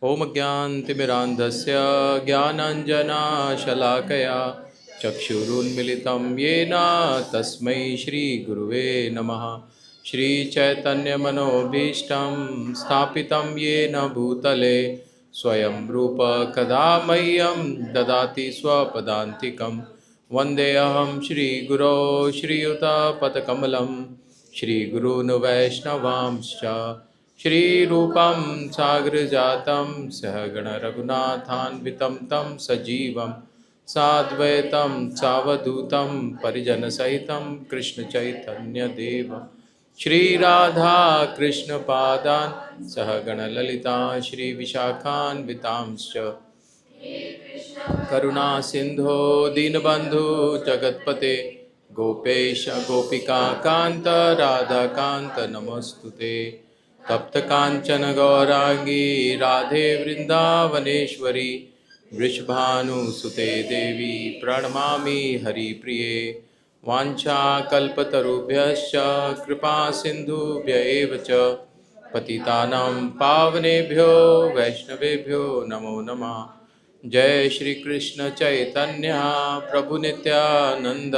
ओम अज्ञानतिमिरान्धस्य ज्ञानाञ्जनाशलाकया चक्षुरुन्मिलितं येन तस्मै श्रीगुरुवे नमः। श्रीचैतन्यमनोभीष्टं स्थापितं येन भूतले स्वयं रूप कदा मह्यं ददाति स्वपदान्तिकं। वन्देऽहं श्रीगुरो श्रीयुतपदकमलं श्रीगुरून् वैष्णवांश्च श्रीरूपं साग्रजातं सहगण रघुनाथान्वितं तं सजीवं साद्वैतं सावधूतं परिजनसहितं कृष्णचैतन्यदेवं श्रीराधा कृष्णपादान् सहगण ललिता श्रीविशाखान्वितांश्च करुणा सिंधो दीनबंधु जगतपते गोपेश गोपिका कांत राधा कांत नमोस्तुते तप्त कांचन गौरांगी राधे वृंदावनेश्वरी वृषभानुसुते देवी प्रणमामि हरिप्रिये वाञ्छाकल्पतरुभ्यश्च कृपा सिन्धुभ्य एव च पतितानां पावनेभ्यो वैष्णवेभ्यो नमो नमः। जय श्री कृष्ण चैतन्य प्रभु नित्यानंद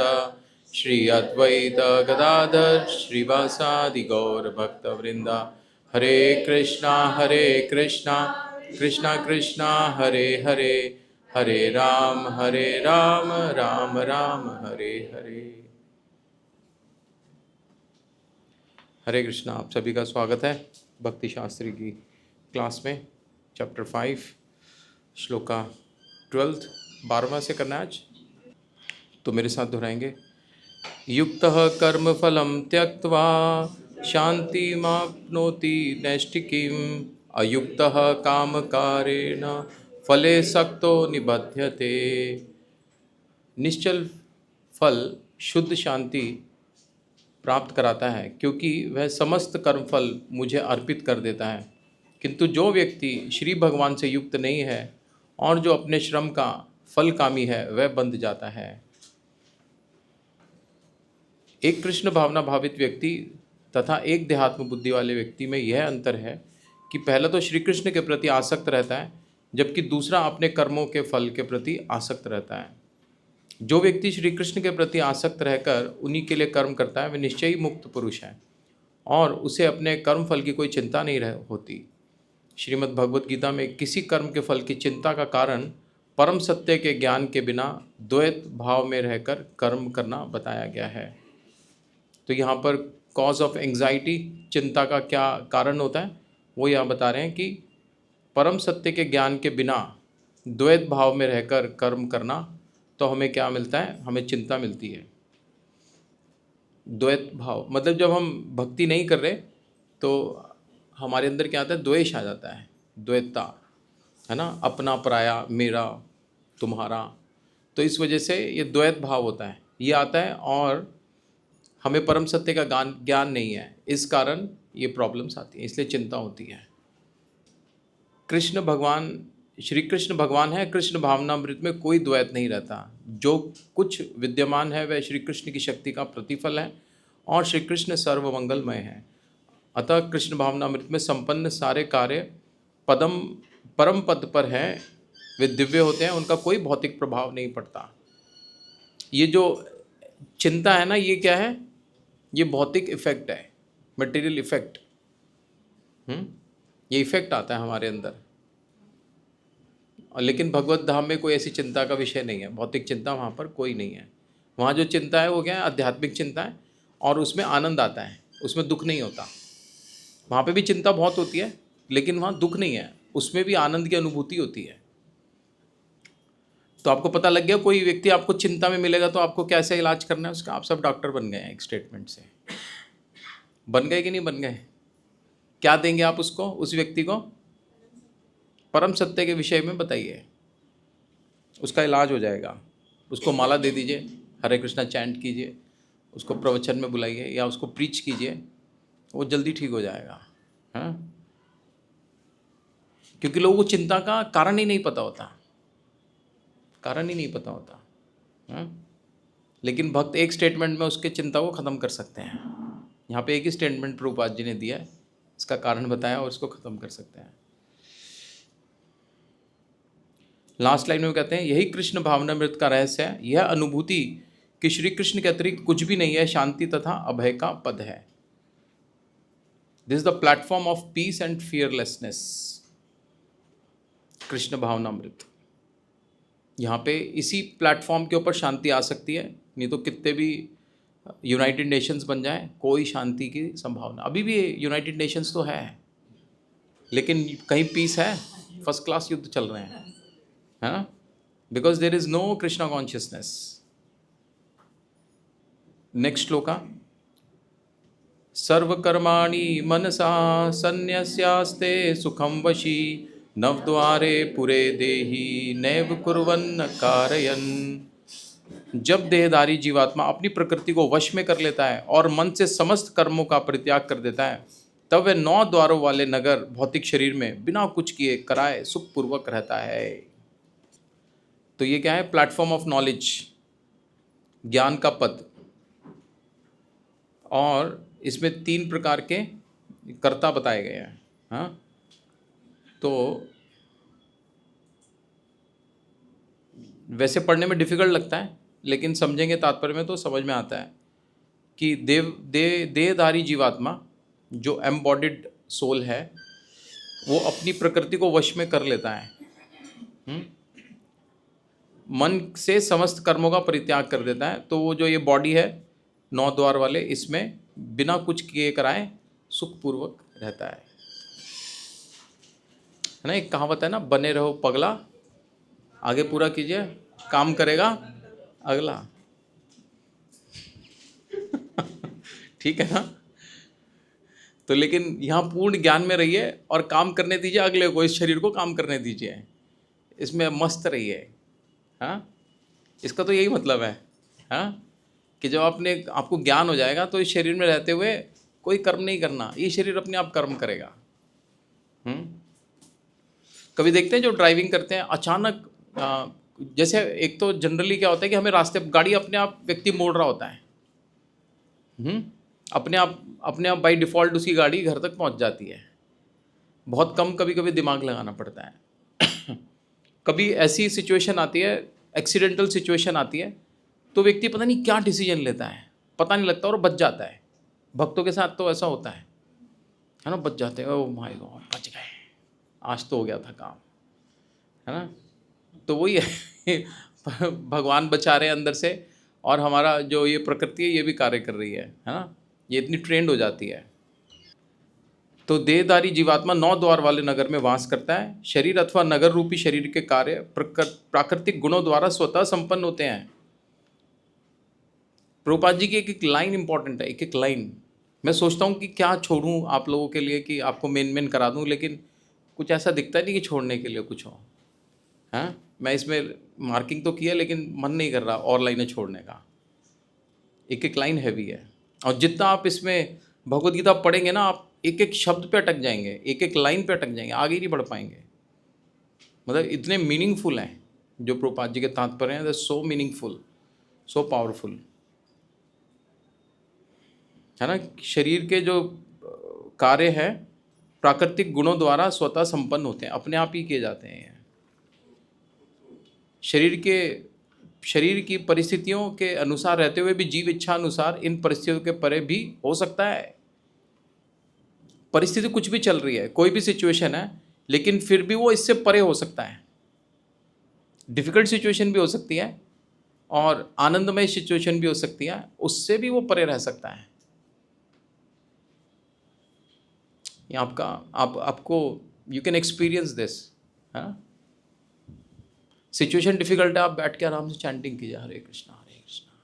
श्री अद्वैत गदाधर श्रीवासादि गौर भक्तवृंद हरे कृष्णा कृष्णा कृष्णा हरे हरे हरे राम राम राम हरे हरे। हरे कृष्णा। आप सभी का स्वागत है भक्ति शास्त्री की क्लास में। चैप्टर 5 श्लोका 12 12वां से करना है आज, तो मेरे साथ दोहराएंगे। युक्तः कर्म फलम त्यक्त्वा शांतिमाप्नोति नैष्ठिकीम् अयुक्तः कामकारेण फले सक्तो निबध्यते। निश्चल फल शुद्ध शांति प्राप्त कराता है, क्योंकि वह समस्त कर्मफल मुझे अर्पित कर देता है। किंतु जो व्यक्ति श्री भगवान से युक्त नहीं है और जो अपने श्रम का फल कामी है, वह बंध जाता है। एक कृष्ण भावना भावित व्यक्ति तथा एक देहात्म बुद्धि वाले व्यक्ति में यह अंतर है कि पहला तो श्री कृष्ण के प्रति आसक्त रहता है, जबकि दूसरा अपने कर्मों के फल के प्रति आसक्त रहता है। जो व्यक्ति श्री कृष्ण के प्रति आसक्त रहकर उन्हीं के लिए कर्म करता है, वह निश्चय ही मुक्त पुरुष है और उसे अपने कर्म फल की कोई चिंता नहीं होती। श्रीमद् भगवद गीता में किसी कर्म के फल की चिंता का कारण परम सत्य के ज्ञान के बिना द्वैत भाव में रहकर कर्म करना बताया गया है। तो यहाँ पर कॉज ऑफ एंग्जाइटी, चिंता का क्या कारण होता है, वो यहाँ बता रहे हैं कि परम सत्य के ज्ञान के बिना द्वैत भाव में रहकर कर्म करना, तो हमें क्या मिलता है, हमें चिंता मिलती है। द्वैत भाव मतलब जब हम भक्ति नहीं कर रहे तो हमारे अंदर क्या आता है, द्वेष आ जाता है, द्वैतता, है ना, अपना पराया, मेरा तुम्हारा। तो इस वजह से ये द्वैत भाव होता है, ये आता है और हमें परम सत्य का ज्ञान नहीं है, इस कारण ये प्रॉब्लम्स आती हैं, इसलिए चिंता होती है। कृष्ण भगवान, श्री कृष्ण भगवान है, कृष्ण भावनामृत में कोई द्वैत नहीं रहता। जो कुछ विद्यमान है वह श्री कृष्ण की शक्ति का प्रतिफल है और श्री कृष्ण सर्वमंगलमय है। अतः कृष्ण भावनामृत में संपन्न सारे कार्य परम पद पर हैं, वे दिव्य होते हैं, उनका कोई भौतिक प्रभाव नहीं पड़ता। ये जो चिंता है ना, ये क्या है, ये भौतिक इफेक्ट है, मटेरियल इफेक्ट। ये इफेक्ट आता है हमारे अंदर। और लेकिन भगवत धाम में कोई ऐसी चिंता का विषय नहीं है, भौतिक चिंता वहाँ पर कोई नहीं है। वहाँ जो चिंता है वो क्या है, आध्यात्मिक चिंता है, और उसमें आनंद आता है, उसमें दुख नहीं होता। वहाँ पे भी चिंता बहुत होती है, लेकिन वहाँ दुख नहीं है, उसमें भी आनंद की अनुभूति होती है। तो आपको पता लग गया, कोई व्यक्ति आपको चिंता में मिलेगा तो आपको कैसे इलाज करना है उसका। आप सब डॉक्टर बन गए हैं एक स्टेटमेंट से, बन गए कि नहीं बन गए? क्या देंगे आप उसको, उस व्यक्ति को? परम सत्य के विषय में बताइए, उसका इलाज हो जाएगा। उसको माला दे दीजिए, हरे कृष्णा चैंट कीजिए, उसको प्रवचन में बुलाइए या उसको प्रीच कीजिए, वो जल्दी ठीक हो जाएगा। हाँ, क्योंकि लोगों को चिंता का कारण ही नहीं पता होता, कारण ही नहीं पता होता। हाँ? लेकिन भक्त एक स्टेटमेंट में उसके चिंता को ख़त्म कर सकते हैं। यहाँ पे एक ही स्टेटमेंट प्रभुपाद जी ने दिया है, इसका कारण बताया और इसको ख़त्म कर सकते हैं। लास्ट लाइन में कहते हैं यही कृष्ण भावनामृत का रहस्य है, यह अनुभूति कि श्री कृष्ण के अतिरिक्त कुछ भी नहीं है, शांति तथा अभय का पद है। This is the platform of peace and fearlessness, Krishna Bhavanamrita. यहाँ पे इसी प्लेटफॉर्म के ऊपर शांति आ सकती है, नहीं तो कितने भी यूनाइटेड नेशंस बन जाएं, कोई शांति की संभावना। अभी भी यूनाइटेड नेशंस तो है, लेकिन कहीं पीस है? फर्स्ट क्लास युद्ध चल रहे हैं, है ना, because there is no Krishna consciousness. Next shloka, सर्वकर्माणि मनसा सन्न्यस्यास्ते सुखम वशी नवद्वारे पुरे देहि नैव कुर्वन्न कारयन्। जब देहधारी जीवात्मा अपनी प्रकृति को वश में कर लेता है और मन से समस्त कर्मों का परित्याग कर देता है, तब वह 9 द्वारों वाले नगर भौतिक शरीर में बिना कुछ किए कराए सुखपूर्वक रहता है। तो ये क्या है? प्लेटफॉर्म ऑफ नॉलेज, ज्ञान का पद। और इसमें 3 प्रकार के कर्ता बताए गए हैं। हाँ, तो वैसे पढ़ने में डिफिकल्ट लगता है, लेकिन समझेंगे तात्पर्य में तो समझ में आता है कि देहधारी जीवात्मा जो एम्बॉडीड सोल है, वो अपनी प्रकृति को वश में कर लेता है, मन से समस्त कर्मों का परित्याग कर देता है। तो वो जो ये बॉडी है 9 द्वार वाले, इसमें बिना कुछ किए कराए सुखपूर्वक रहता है ना। एक कहावत है ना, बने रहो पगला, आगे पूरा कीजिए, काम करेगा अगला। ठीक है ना। तो लेकिन यहाँ पूर्ण ज्ञान में रहिए और काम करने दीजिए अगले को, इस शरीर को काम करने दीजिए, इसमें मस्त रहिए। हाँ, इसका तो यही मतलब है। हाँ, कि जब आपको ज्ञान हो जाएगा तो इस शरीर में रहते हुए कोई कर्म नहीं करना, ये शरीर अपने आप कर्म करेगा। कभी देखते हैं जो ड्राइविंग करते हैं, अचानक जैसे एक तो जनरली क्या होता है कि हमें रास्ते, गाड़ी अपने आप व्यक्ति मोड़ रहा होता है, अपने आप बाई डिफ़ॉल्ट उसकी गाड़ी घर तक पहुंच जाती है। बहुत कम कभी कभी दिमाग लगाना पड़ता है। कभी ऐसी सिचुएशन आती है, एक्सीडेंटल सिचुएशन आती है, तो व्यक्ति पता नहीं क्या डिसीजन लेता है, पता नहीं लगता और बच जाता है। भक्तों के साथ तो ऐसा होता है ना, बच जाते हैं, ओह माय गॉड बच गए, आज तो हो गया था काम, है ना। तो वही है, भगवान बचा रहे हैं अंदर से, और हमारा जो ये प्रकृति है ये भी कार्य कर रही है ना, ये इतनी ट्रेंड हो जाती है। तो देहधारी जीवात्मा 9 द्वार वाले नगर में वास करता है। शरीर अथवा नगर रूपी शरीर के कार्य प्राकृतिक गुणों द्वारा स्वतः संपन्न होते हैं। प्रभुपाद जी की एक एक लाइन इंपॉर्टेंट है, एक एक लाइन। मैं सोचता हूँ कि क्या छोड़ूं आप लोगों के लिए, कि आपको मेन करा दूं, लेकिन कुछ ऐसा दिखता नहीं कि छोड़ने के लिए कुछ हो। हाँ, मैं इसमें मार्किंग तो किया, लेकिन मन नहीं कर रहा और लाइनें छोड़ने का। एक एक लाइन हैवी है, और जितना आप इसमें भगवद गीता पढ़ेंगे ना, आप एक एक शब्द पे अटक जाएंगे, एक एक लाइन पे अटक जाएंगे, आगे नहीं बढ़ पाएंगे। मतलब इतने मीनिंगफुल हैं जो प्रभुपाद जी के तात्पर्य हैं, सो मीनिंगफुल, सो पावरफुल, है ना। शरीर के जो कार्य हैं प्राकृतिक गुणों द्वारा स्वतः संपन्न होते हैं, अपने आप ही किए जाते हैं। शरीर की परिस्थितियों के अनुसार रहते हुए भी जीव इच्छा अनुसार इन परिस्थितियों के परे भी हो सकता है। परिस्थिति कुछ भी चल रही है, कोई भी सिचुएशन है, लेकिन फिर भी वो इससे परे हो सकता है। डिफिकल्ट सिचुएशन भी हो सकती है और आनंदमय सिचुएशन भी हो सकती है, उससे भी वो परे रह सकता है। ये आपको यू कैन एक्सपीरियंस दिस। हाँ, सिचुएशन डिफिकल्ट है, आप बैठ के आराम से चैंटिंग कीजिए, हरे कृष्णा हरे कृष्णा।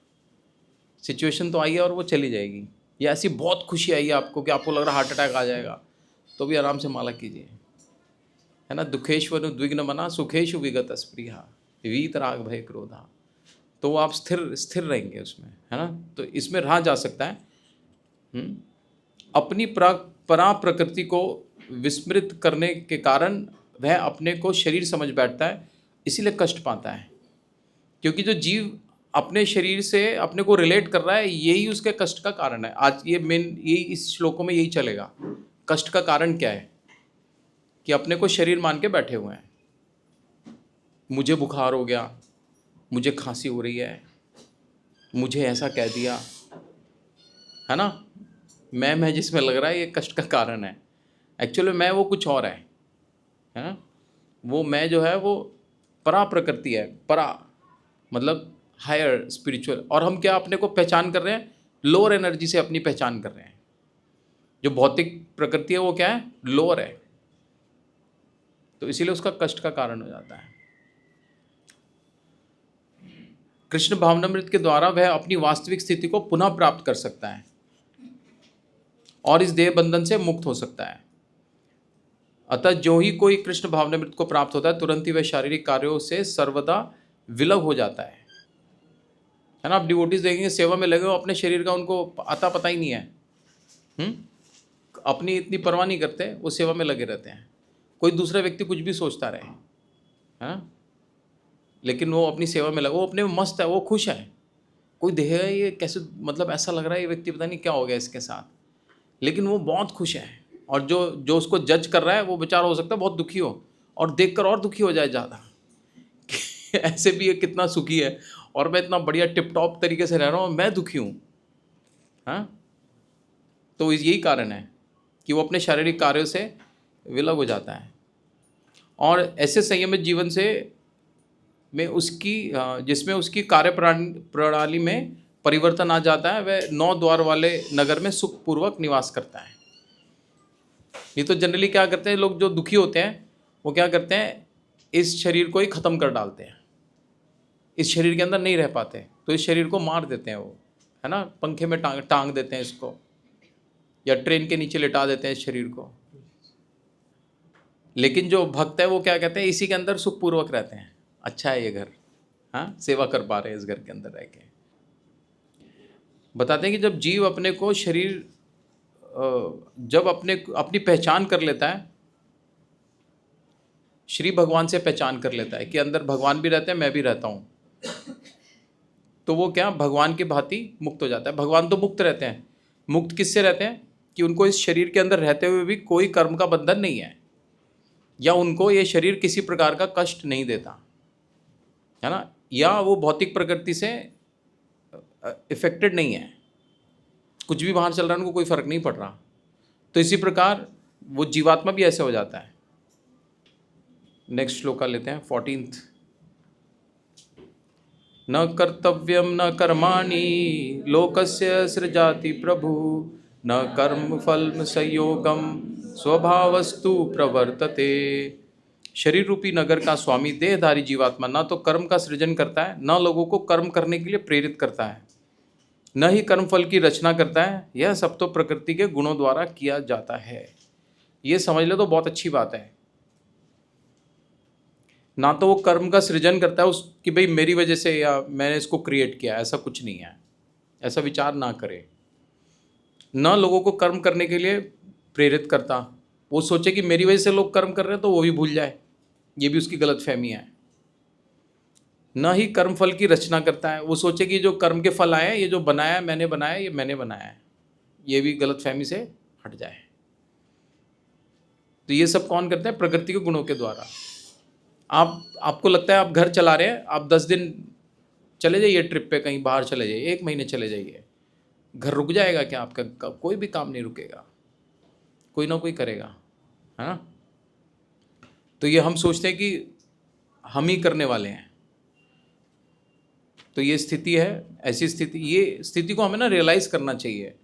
सिचुएशन तो आई है और वो चली जाएगी। या ऐसी बहुत खुशी आई है आपको कि आपको लग रहा हार्ट अटैक आ जाएगा, तो भी आराम से माला कीजिए, है ना। दुखेश्वर द्विग्न मना सुखेशु विगत स्पृहा वीत राग भय क्रोधा, तो आप स्थिर रहेंगे उसमें, है ना। तो इसमें रहा जा सकता है। अपनी परा प्रकृति को विस्मृत करने के कारण वह अपने को शरीर समझ बैठता है, इसीलिए कष्ट पाता है। क्योंकि जो जीव अपने शरीर से अपने को रिलेट कर रहा है, यही उसके कष्ट का कारण है। आज यही इस श्लोकों में यही चलेगा। कष्ट का कारण क्या है? कि अपने को शरीर मान के बैठे हुए हैं, मुझे बुखार हो गया, मुझे खांसी हो रही है, मुझे ऐसा कह दिया, है ना। मैं जिसमें लग रहा है ये कष्ट का कारण है। एक्चुअली मैं वो कुछ और है ना। वो मैं जो है वो परा प्रकृति है, परा मतलब हायर स्पिरिचुअल, और हम क्या अपने को पहचान कर रहे हैं, लोअर एनर्जी से अपनी पहचान कर रहे हैं। जो भौतिक प्रकृति है वो क्या है, लोअर है, तो इसीलिए उसका कष्ट का कारण हो जाता है। कृष्ण भावनामृत के द्वारा वह अपनी वास्तविक स्थिति को पुनः प्राप्त कर सकता है और इस देह बंधन से मुक्त हो सकता है। अतः जो ही कोई कृष्ण भावनामृत को प्राप्त होता है, तुरंत ही वह शारीरिक कार्यों से सर्वदा विलग हो जाता है ना। आप डिवोटीज देखेंगे सेवा में लगे हो, अपने शरीर का उनको आता पता ही नहीं है। अपनी इतनी परवाह नहीं करते, वो सेवा में लगे रहते हैं। कोई दूसरा व्यक्ति कुछ भी सोचता रहे, हाँ, लेकिन वो अपनी सेवा में लगा, वो अपने में मस्त है, वो खुश है। कोई देखेगा ये कैसे, मतलब ऐसा लग रहा है ये व्यक्ति पता नहीं क्या हो गया इसके साथ, लेकिन वो बहुत खुश है। और जो जो उसको जज कर रहा है वो बेचारा हो सकता है बहुत दुखी हो, और देखकर और दुखी हो जाए ज़्यादा ऐसे भी ये कितना सुखी है और मैं इतना बढ़िया टिप टॉप तरीके से रह रहा हूँ, मैं दुखी हूँ। हाँ, तो यही कारण है कि वो अपने शारीरिक कार्यों से विलग हो जाता है। और ऐसे संयमित जीवन से में उसकी जिसमें उसकी कार्य प्रणाली में परिवर्तन आ जाता है, वह 9 द्वार वाले नगर में सुखपूर्वक निवास करता है। ये तो जनरली क्या करते हैं लोग जो दुखी होते हैं, वो क्या करते हैं, इस शरीर को ही ख़त्म कर डालते हैं, इस शरीर के अंदर नहीं रह पाते, तो इस शरीर को मार देते हैं वो, है ना। पंखे में टांग देते हैं इसको, या ट्रेन के नीचे लिटा देते हैं इस शरीर को। लेकिन जो भक्त है वो क्या कहते हैं, इसी के अंदर सुखपूर्वक रहते हैं, अच्छा है ये घर, हाँ, सेवा कर पा रहे हैं इस घर के अंदर रह के। बताते हैं कि जब जीव अपने को शरीर जब अपनी पहचान कर लेता है, श्री भगवान से पहचान कर लेता है कि अंदर भगवान भी रहते हैं, मैं भी रहता हूँ, तो वो क्या भगवान की भांति मुक्त हो जाता है। भगवान तो मुक्त रहते हैं, मुक्त किससे रहते हैं कि उनको इस शरीर के अंदर रहते हुए भी कोई कर्म का बंधन नहीं है, या उनको ये शरीर किसी प्रकार का कष्ट नहीं देता, है ना, या वो भौतिक प्रकृति से इफेक्टेड नहीं है, कुछ भी बाहर चल रहा है उनको कोई फर्क नहीं पड़ रहा। तो इसी प्रकार वो जीवात्मा भी ऐसे हो जाता है। नेक्स्ट श्लोक लेते हैं 14th। न कर्तव्यम न कर्माणि लोकस्य सृजाति प्रभु, न कर्म फल संयोगम स्वभावस्तु प्रवर्तते। शरीर रूपी नगर का स्वामी देहधारी जीवात्मा न तो कर्म का सृजन करता है, न लोगों को कर्म करने के लिए प्रेरित करता है, न ही कर्मफल की रचना करता है। यह सब तो प्रकृति के गुणों द्वारा किया जाता है। ये समझ लो तो बहुत अच्छी बात है। ना तो वो कर्म का सृजन करता है उस कि भाई मेरी वजह से या मैंने इसको क्रिएट किया, ऐसा कुछ नहीं है, ऐसा विचार ना करे। न लोगों को कर्म करने के लिए प्रेरित करता, वो सोचे कि मेरी वजह से लोग कर्म कर रहे हैं तो वो भी भूल जाए, ये भी उसकी गलत फहमी है। न ही कर्म फल की रचना करता है, वो सोचे कि जो कर्म के फल आए हैं, ये जो बनाया है मैंने बनाया, ये मैंने बनाया है, ये भी गलत फहमी से हट जाए। तो ये सब कौन करते हैं, प्रकृति के गुणों के द्वारा। आपको लगता है आप घर चला रहे हैं, आप 10 दिन चले जाइए ट्रिप पे, कहीं बाहर चले जाइए, 1 महीने चले जाइए, घर रुक जाएगा क्या आपका? कोई भी काम नहीं रुकेगा, कोई ना कोई करेगा, है ना। तो ये हम सोचते हैं कि हम ही करने वाले हैं, तो ये स्थिति है, ऐसी स्थिति, ये स्थिति को हमें ना रियलाइज करना चाहिए।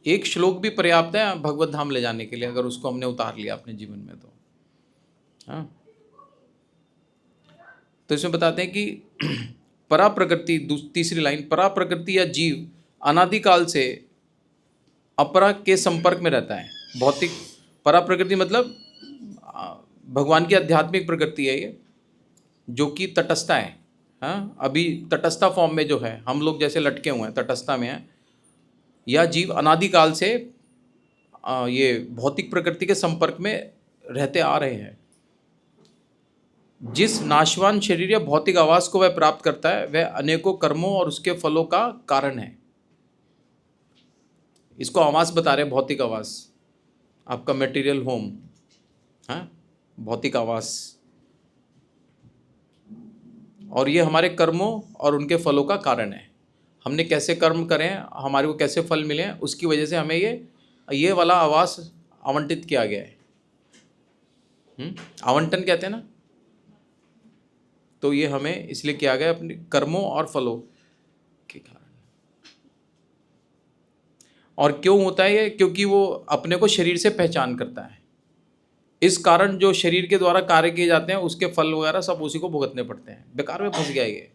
एक श्लोक भी पर्याप्त है भगवत धाम ले जाने के लिए, अगर उसको हमने उतार लिया अपने जीवन में तो। हाँ, तो इसमें बताते हैं कि परा प्रकृति, तीसरी लाइन, परा प्रकृति या जीव अनादिकाल से अपरा के संपर्क में रहता है। भौतिक परा प्रकृति मतलब भगवान की आध्यात्मिक प्रकृति है ये, जो कि तटस्था है। हाँ, अभी तटस्था फॉर्म में जो है, हम लोग जैसे लटके हुए हैं तटस्था में है, या जीव अनादिकाल से ये भौतिक प्रकृति के संपर्क में रहते आ रहे हैं। जिस नाशवान शरीर या भौतिक आवास को वह प्राप्त करता है, वह अनेकों कर्मों और उसके फलों का कारण है। इसको आवास बता रहे हैं, भौतिक आवास, आपका मटेरियल होम, हाँ, भौतिक आवास। और ये हमारे कर्मों और उनके फलों का कारण है। हमने कैसे कर्म करें, हमारे को कैसे फल मिले हैं, उसकी वजह से हमें ये वाला आवास आवंटित किया गया है। आवंटन कहते हैं ना, तो ये हमें इसलिए किया गया अपने कर्मों और फलों के कारण। और क्यों होता है ये? क्योंकि वो अपने को शरीर से पहचान करता है। इस कारण जो शरीर के द्वारा कार्य किए जाते हैं उसके फल वगैरह सब उसी को भुगतने पड़ते हैं। बेकार में फंस गया ये,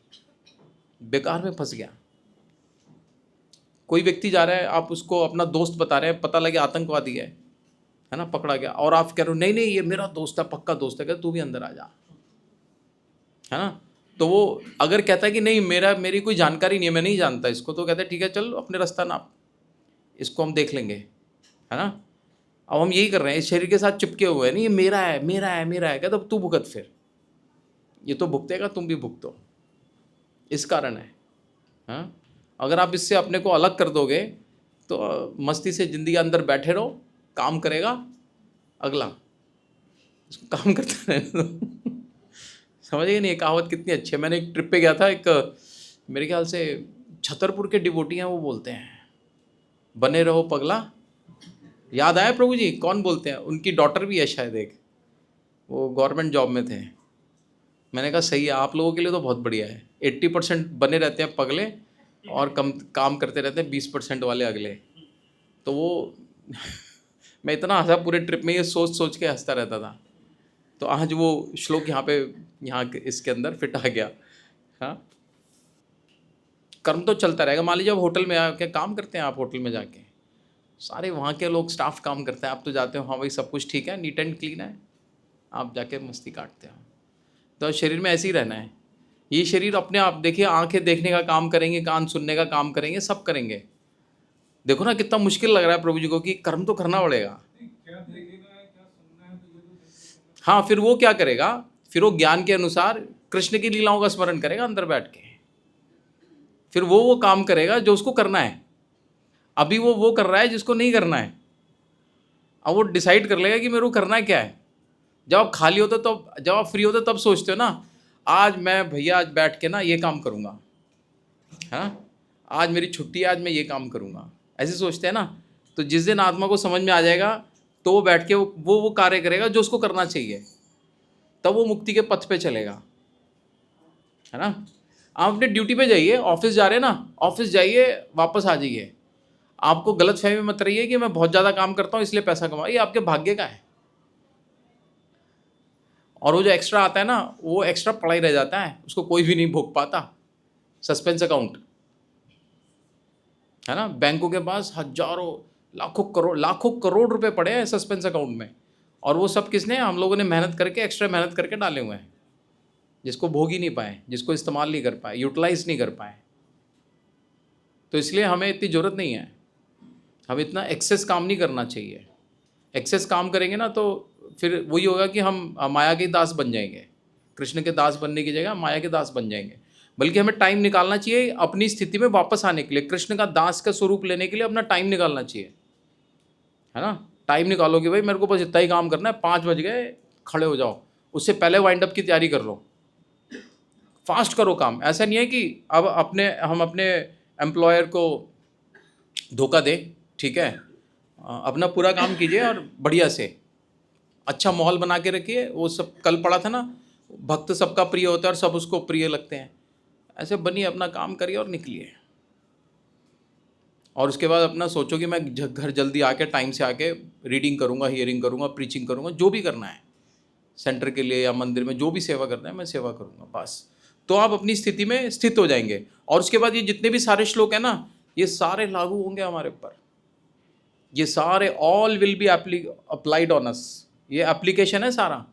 बेकार में फंस गया। कोई व्यक्ति जा रहा है, आप उसको अपना दोस्त बता रहे हैं, पता लगे आतंकवादी है ना, पकड़ा गया, और आप कह रहे हो नहीं नहीं ये मेरा दोस्त है, पक्का दोस्त है, कहते तू भी अंदर आ जा, है ना। तो वो अगर कहता है कि नहीं मेरी कोई जानकारी नहीं है, मैं नहीं जानता इसको, तो कहते हैं ठीक है चल अपने रास्ता नाप, इसको हम देख लेंगे, है ना। अब हम यही कर रहे हैं, इस शरीर के साथ चिपके हुए हैं, नहीं ये मेरा है मेरा है मेरा है, कहते तू भुगत, फिर ये तो भुगतेगा, तुम भी भुगतो। इस कारण है। हाँ, अगर आप इससे अपने को अलग कर दोगे तो मस्ती से ज़िंदगी अंदर बैठे रहो, काम करेगा अगला, इसको काम करते रहने दो। समझ गए नहीं, ये कहावत कितनी अच्छी है। मैंने एक ट्रिप पे गया था, एक मेरे ख्याल से छतरपुर के डिवोटी हैं, वो बोलते हैं बने रहो पगला। याद आया प्रभु जी कौन बोलते हैं? उनकी डॉटर भी है शायद एक, वो गवर्नमेंट जॉब में थे। मैंने कहा सही है, आप लोगों के लिए तो बहुत बढ़िया है। 80% बने रहते हैं पगले और कम काम करते रहते हैं 20% वाले अगले। तो वो मैं इतना हंसा पूरे ट्रिप में, ये सोच सोच के हंसता रहता था। तो आज वो श्लोक यहाँ इसके अंदर फिट आ गया। हाँ, कर्म तो चलता रहेगा। मान लीजिए अब होटल में आके काम करते हैं आप, होटल में जाके सारे वहाँ के लोग स्टाफ काम करते हैं, आप तो जाते हो हाँ भाई सब कुछ ठीक है, नीट एंड क्लीन है, आप जाके मस्ती काटते हो। तो शरीर में ऐसे ही रहना है। ये शरीर अपने आप देखिए, आंखें देखने का काम करेंगे, कान सुनने का काम करेंगे, सब करेंगे। देखो ना कितना मुश्किल लग रहा है प्रभु जी को कि कर्म तो करना पड़ेगा। हाँ, फिर वो क्या करेगा? फिर वो ज्ञान के अनुसार कृष्ण की लीलाओं का स्मरण करेगा अंदर बैठ के। फिर वो काम करेगा जो उसको करना है। अभी वो कर रहा है जिसको नहीं करना है। अब वो डिसाइड कर लेगा कि मेरे को करना है क्या है। जब आप खाली होते तो, जब आप फ्री होते तब सोचते हो ना, आज मैं भैया आज बैठ के ना ये काम करूँगा, है ना, आज मेरी छुट्टी है, आज मैं ये काम करूँगा, ऐसे सोचते हैं ना। तो जिस दिन आत्मा को समझ में आ जाएगा तो वो बैठ के वो कार्य करेगा जो उसको करना चाहिए, तब वो मुक्ति के पथ पे चलेगा, है ना। आप अपने ड्यूटी पे जाइए, ऑफिस जा रहे हैं ना, ऑफिस जाइए वापस आ जाइए। आपको गलत फहमी मत रहिए कि मैं बहुत ज़्यादा काम करता हूँ इसलिए पैसा कमा, ये आपके भाग्य का है। और वो जो एक्स्ट्रा आता है ना, वो एक्स्ट्रा पड़ा ही रह जाता है, उसको कोई भी नहीं भोग पाता। सस्पेंस अकाउंट, है ना, बैंकों के पास हजारों लाखों करोड़ रुपए पड़े हैं सस्पेंस अकाउंट में, और वो सब किसने? हम लोगों ने मेहनत करके, एक्स्ट्रा मेहनत करके डाले हुए हैं, जिसको भोग ही नहीं पाए, जिसको इस्तेमाल नहीं कर पाए, यूटिलाइज नहीं कर पाए। तो इसलिए हमें इतनी ज़रूरत नहीं है, हमें इतना एक्सेस काम नहीं करना चाहिए। एक्सेस काम करेंगे ना तो फिर वही होगा कि हम माया के दास बन जाएंगे। कृष्ण के दास बनने की जगह माया के दास बन जाएंगे। बल्कि हमें टाइम निकालना चाहिए अपनी स्थिति में वापस आने के लिए, कृष्ण का दास का स्वरूप लेने के लिए अपना टाइम निकालना चाहिए, है ना। टाइम निकालो कि भाई मेरे को बस इतना ही काम करना है, 5 बज गए खड़े हो जाओ, उससे पहले वाइंड अप की तैयारी कर लो, फास्ट करो काम। ऐसा नहीं है कि अब हम अपने एम्प्लॉयर को धोखा दें, ठीक है, अपना पूरा काम कीजिए और बढ़िया से अच्छा माहौल बना के रखिए। वो सब कल पड़ा था ना, भक्त सबका प्रिय होता है और सब उसको प्रिय लगते हैं। ऐसे बनिए, अपना काम करिए और निकलिए। और उसके बाद अपना सोचो कि मैं घर जल्दी आके टाइम से आके रीडिंग करूँगा, हियरिंग करूँगा, प्रीचिंग करूँगा, जो भी करना है सेंटर के लिए या मंदिर में जो भी सेवा करना है मैं सेवा करूँगा, बस। तो आप अपनी स्थिति में स्थित हो जाएंगे। और उसके बाद ये जितने भी सारे श्लोक हैं ना, ये सारे लागू होंगे हमारे ऊपर। ये सारे all will be applied on us. ये एप्लीकेशन है सारा,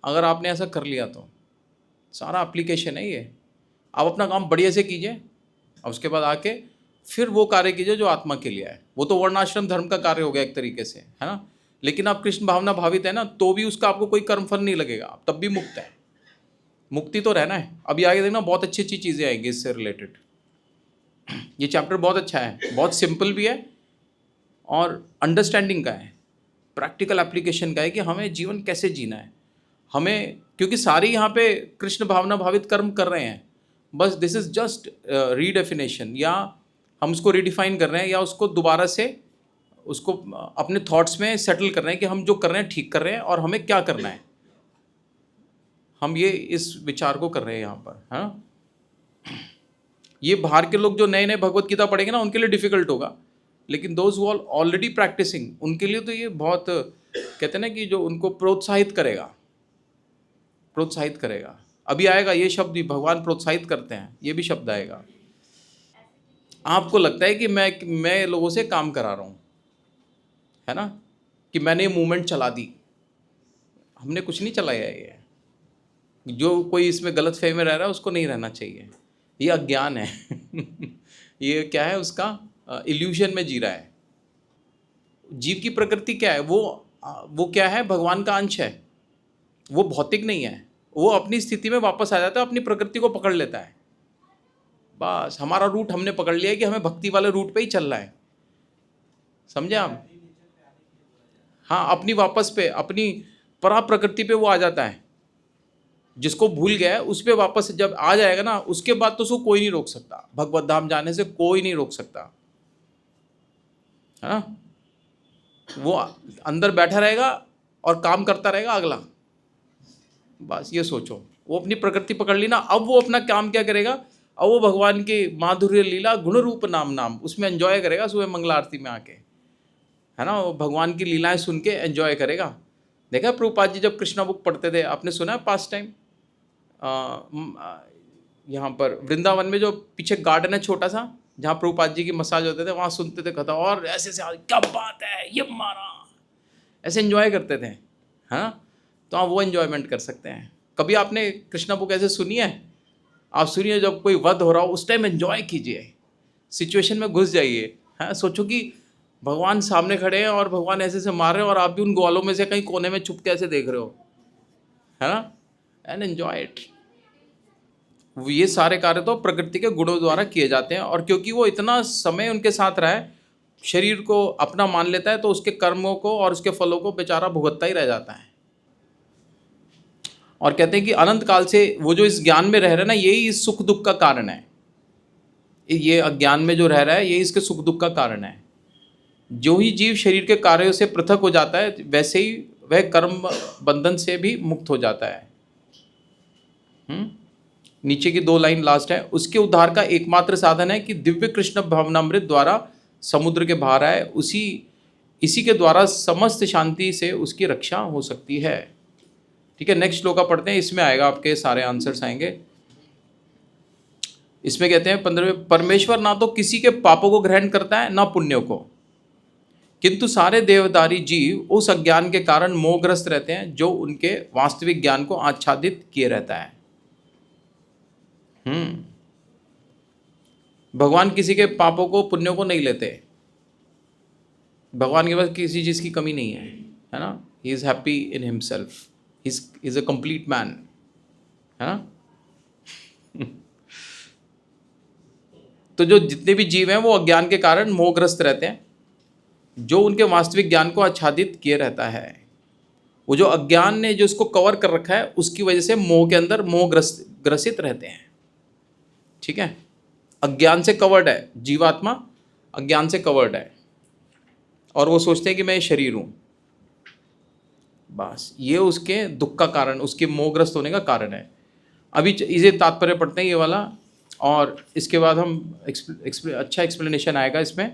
अगर आपने ऐसा कर लिया तो सारा एप्लीकेशन है ये। आप अपना काम बढ़िया से कीजिए और उसके बाद आके फिर वो कार्य कीजिए जो आत्मा के लिए है। वो तो वर्णाश्रम धर्म का कार्य हो गया एक तरीके से, है ना। लेकिन आप कृष्ण भावना भावित है ना, तो भी उसका आपको कोई कर्मफल नहीं लगेगा, आप तब भी मुक्त है। मुक्ति तो रहना है। अभी आगे देखना बहुत अच्छी अच्छी चीज़ें आएंगी इससे रिलेटेड। ये चैप्टर बहुत अच्छा है, बहुत सिंपल भी है और अंडरस्टैंडिंग का है, प्रैक्टिकल एप्लीकेशन का है कि हमें जीवन कैसे जीना है, हमें क्योंकि सारे यहाँ पे कृष्ण भावना भावित कर्म कर रहे हैं, बस दिस इज जस्ट रीडेफिनेशन, या हम उसको रिडिफाइन कर रहे हैं, या उसको दोबारा से उसको अपने थॉट्स में सेटल कर रहे हैं कि हम जो कर रहे हैं ठीक कर रहे हैं और हमें क्या करना है। हम ये इस विचार को कर रहे हैं यहाँ पर, है ना। ये बाहर के लोग जो नए नए भगवत गीता पढ़ेंगे ना, उनके लिए डिफिकल्ट होगा, लेकिन those who are already practising, उनके लिए तो ये बहुत, कहते हैं ना कि जो उनको प्रोत्साहित करेगा, प्रोत्साहित करेगा। अभी आएगा ये शब्द भी, भगवान प्रोत्साहित करते हैं, ये भी शब्द आएगा। आपको लगता है कि मैं लोगों से काम करा रहा हूँ, है ना, कि मैंने ये मूवमेंट चला दी। हमने कुछ नहीं चलाया है ये। जो कोई इसमें गलत फहमी में रह रहा है उसको नहीं रहना चाहिए, ये अज्ञान है। ये क्या है, उसका इल्यूशन में जी रहा है। जीव की प्रकृति क्या है, वो क्या है, भगवान का अंश है, वो भौतिक नहीं है। वो अपनी स्थिति में वापस आ जाता है, अपनी प्रकृति को पकड़ लेता है। बस हमारा रूट हमने पकड़ लिया है कि हमें भक्ति वाले रूट पे ही चलना है, समझे आप। हाँ, अपनी वापस पे, अपनी परा प्रकृति पे वो आ जाता है। जिसको भूल गया है उस पे वापस जब आ जाएगा ना, उसके बाद तो उसको कोई नहीं रोक सकता, भगवत धाम जाने से कोई नहीं रोक सकता, है ना। वो अंदर बैठा रहेगा और काम करता रहेगा अगला। बस ये सोचो, वो अपनी प्रकृति पकड़ ली ना, अब वो अपना काम क्या करेगा, अब वो भगवान की माधुर्य लीला गुण रूप नाम उसमें एंजॉय करेगा, सुबह मंगला आरती में आके, है ना। वो भगवान की लीलाएं सुन के एंजॉय करेगा। देखा प्रभुपाद जी जब कृष्णा बुक पढ़ते थे, आपने सुना है पास्ट टाइम, यहाँ पर वृंदावन में जो पीछे गार्डन है छोटा सा, जहाँ प्रभुपाद जी की मसाज होते थे, वहाँ सुनते थे कथा, और ऐसे से क्या बात है ये मारा, ऐसे एंजॉय करते थे, हाँ। तो आप वो एंजॉयमेंट कर सकते हैं। कभी आपने कृष्णा बुक ऐसे सुनी है? आप सुनिए, जब कोई वध हो रहा हो उस टाइम एंजॉय कीजिए, सिचुएशन में घुस जाइए, हाँ। सोचो कि भगवान सामने खड़े हैं और भगवान ऐसे से मार रहे हैं और आप भी उन ग्वालों में से कहीं कोने में छुप के ऐसे देख रहे हो, है ना, एंड एंजॉय इट। ये सारे कार्य तो प्रकृति के गुणों द्वारा किए जाते हैं, और क्योंकि वो इतना समय उनके साथ रहा है, शरीर को अपना मान लेता है, तो उसके कर्मों को और उसके फलों को बेचारा भुगतता ही रह जाता है। और कहते हैं कि अनंत काल से वो जो इस ज्ञान में रह रहा है ना, यही इस सुख दुख का कारण है। ये अज्ञान में जो रह रहा है, ये इसके सुख दुख का कारण है। जो ही जीव शरीर के कार्यों से पृथक हो जाता है, वैसे ही वह कर्म बंधन से भी मुक्त हो जाता है। नीचे की 2 लाइन लास्ट है, उसके उद्धार का एकमात्र साधन है कि दिव्य कृष्ण भावनामृत द्वारा समुद्र के बाहर आए, इसी के द्वारा समस्त शांति से उसकी रक्षा हो सकती है। ठीक है, नेक्स्ट श्लोका पढ़ते हैं, इसमें आएगा आपके सारे आंसर्स आएंगे। इसमें कहते हैं 15वें, परमेश्वर ना तो किसी के पापों को ग्रहण करता है ना पुण्यों को, किंतु सारे देवदारी जीव उस अज्ञान के कारण मोहग्रस्त रहते हैं जो उनके वास्तविक ज्ञान को आच्छादित किए रहता है। भगवान किसी के पापों को पुण्यों को नहीं लेते। भगवान के पास किसी चीज़ की कमी नहीं है ना। He is happy in himself, he is a complete man, है ना। तो जो जितने भी जीव हैं वो अज्ञान के कारण मोहग्रस्त रहते हैं, जो उनके वास्तविक ज्ञान को आच्छादित किए रहता है। वो जो अज्ञान ने जो उसको कवर कर रखा है, उसकी वजह से मोह के अंदर ग्रसित रहते हैं। ठीक है, अज्ञान से कवर्ड है जीवात्मा, अज्ञान से कवर्ड है, और वो सोचते हैं कि मैं शरीर हूँ। बस ये उसके दुख का कारण, उसके मोहग्रस्त होने का कारण है। अभी इसे तात्पर्य पढ़ते हैं ये वाला, और इसके बाद हम अच्छा एक्सप्लेनेशन आएगा इसमें।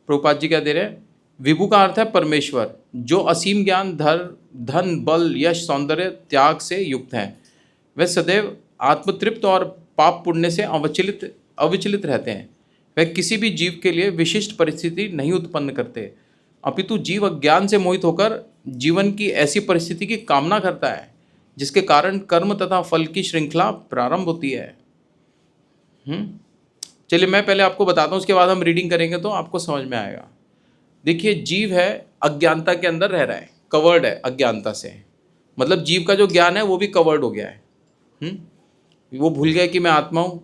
प्रभुपाद जी क्या दे रहे हैं, विभु का अर्थ है परमेश्वर, जो असीम ज्ञान, धन, बल, यश, सौंदर्य, त्याग से युक्त है। वह सदैव आत्मतृप्त और पाप पुण्य से अविचलित रहते हैं। वह किसी भी जीव के लिए विशिष्ट परिस्थिति नहीं उत्पन्न करते, अपितु जीव अज्ञान से मोहित होकर जीवन की ऐसी परिस्थिति की कामना करता है जिसके कारण कर्म तथा फल की श्रृंखला प्रारंभ होती है। चलिए मैं पहले आपको बताता हूँ, उसके बाद हम रीडिंग करेंगे तो आपको समझ में आएगा। देखिए, जीव है अज्ञानता के अंदर रह रहा है, कवर्ड है अज्ञानता से, मतलब जीव का जो ज्ञान है वो भी कवर्ड हो गया है। वो भूल गया कि मैं आत्मा हूँ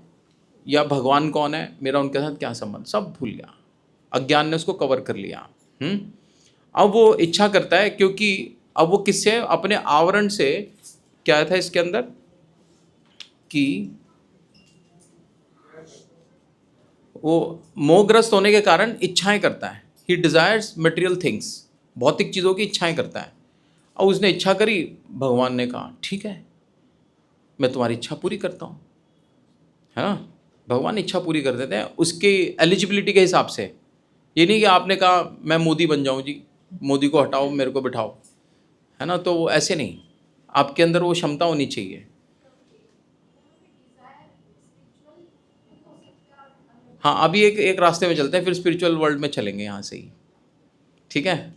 या भगवान कौन है, मेरा उनके साथ क्या संबंध, सब भूल गया, अज्ञान ने उसको कवर कर लिया। अब वो इच्छा करता है, क्योंकि अब वो किससे, अपने आवरण से क्या था इसके अंदर कि वो मोहग्रस्त होने के कारण इच्छाएं करता है, ही डिजायर्स मटेरियल थिंग्स, भौतिक चीज़ों की इच्छाएं करता है। और उसने इच्छा करी, भगवान ने कहा ठीक है मैं तुम्हारी इच्छा पूरी करता हूँ, है ना। भगवान इच्छा पूरी कर देते हैं उसकी एलिजिबिलिटी के हिसाब से। ये नहीं कि आपने कहा मैं मोदी बन जाऊँ जी, मोदी को हटाओ मेरे को बिठाओ, है ना, तो वो ऐसे नहीं, आपके अंदर वो क्षमता होनी चाहिए। हाँ अभी एक एक रास्ते में चलते हैं, फिर स्पिरिचुअल वर्ल्ड में चलेंगे यहाँ से ही, ठीक है।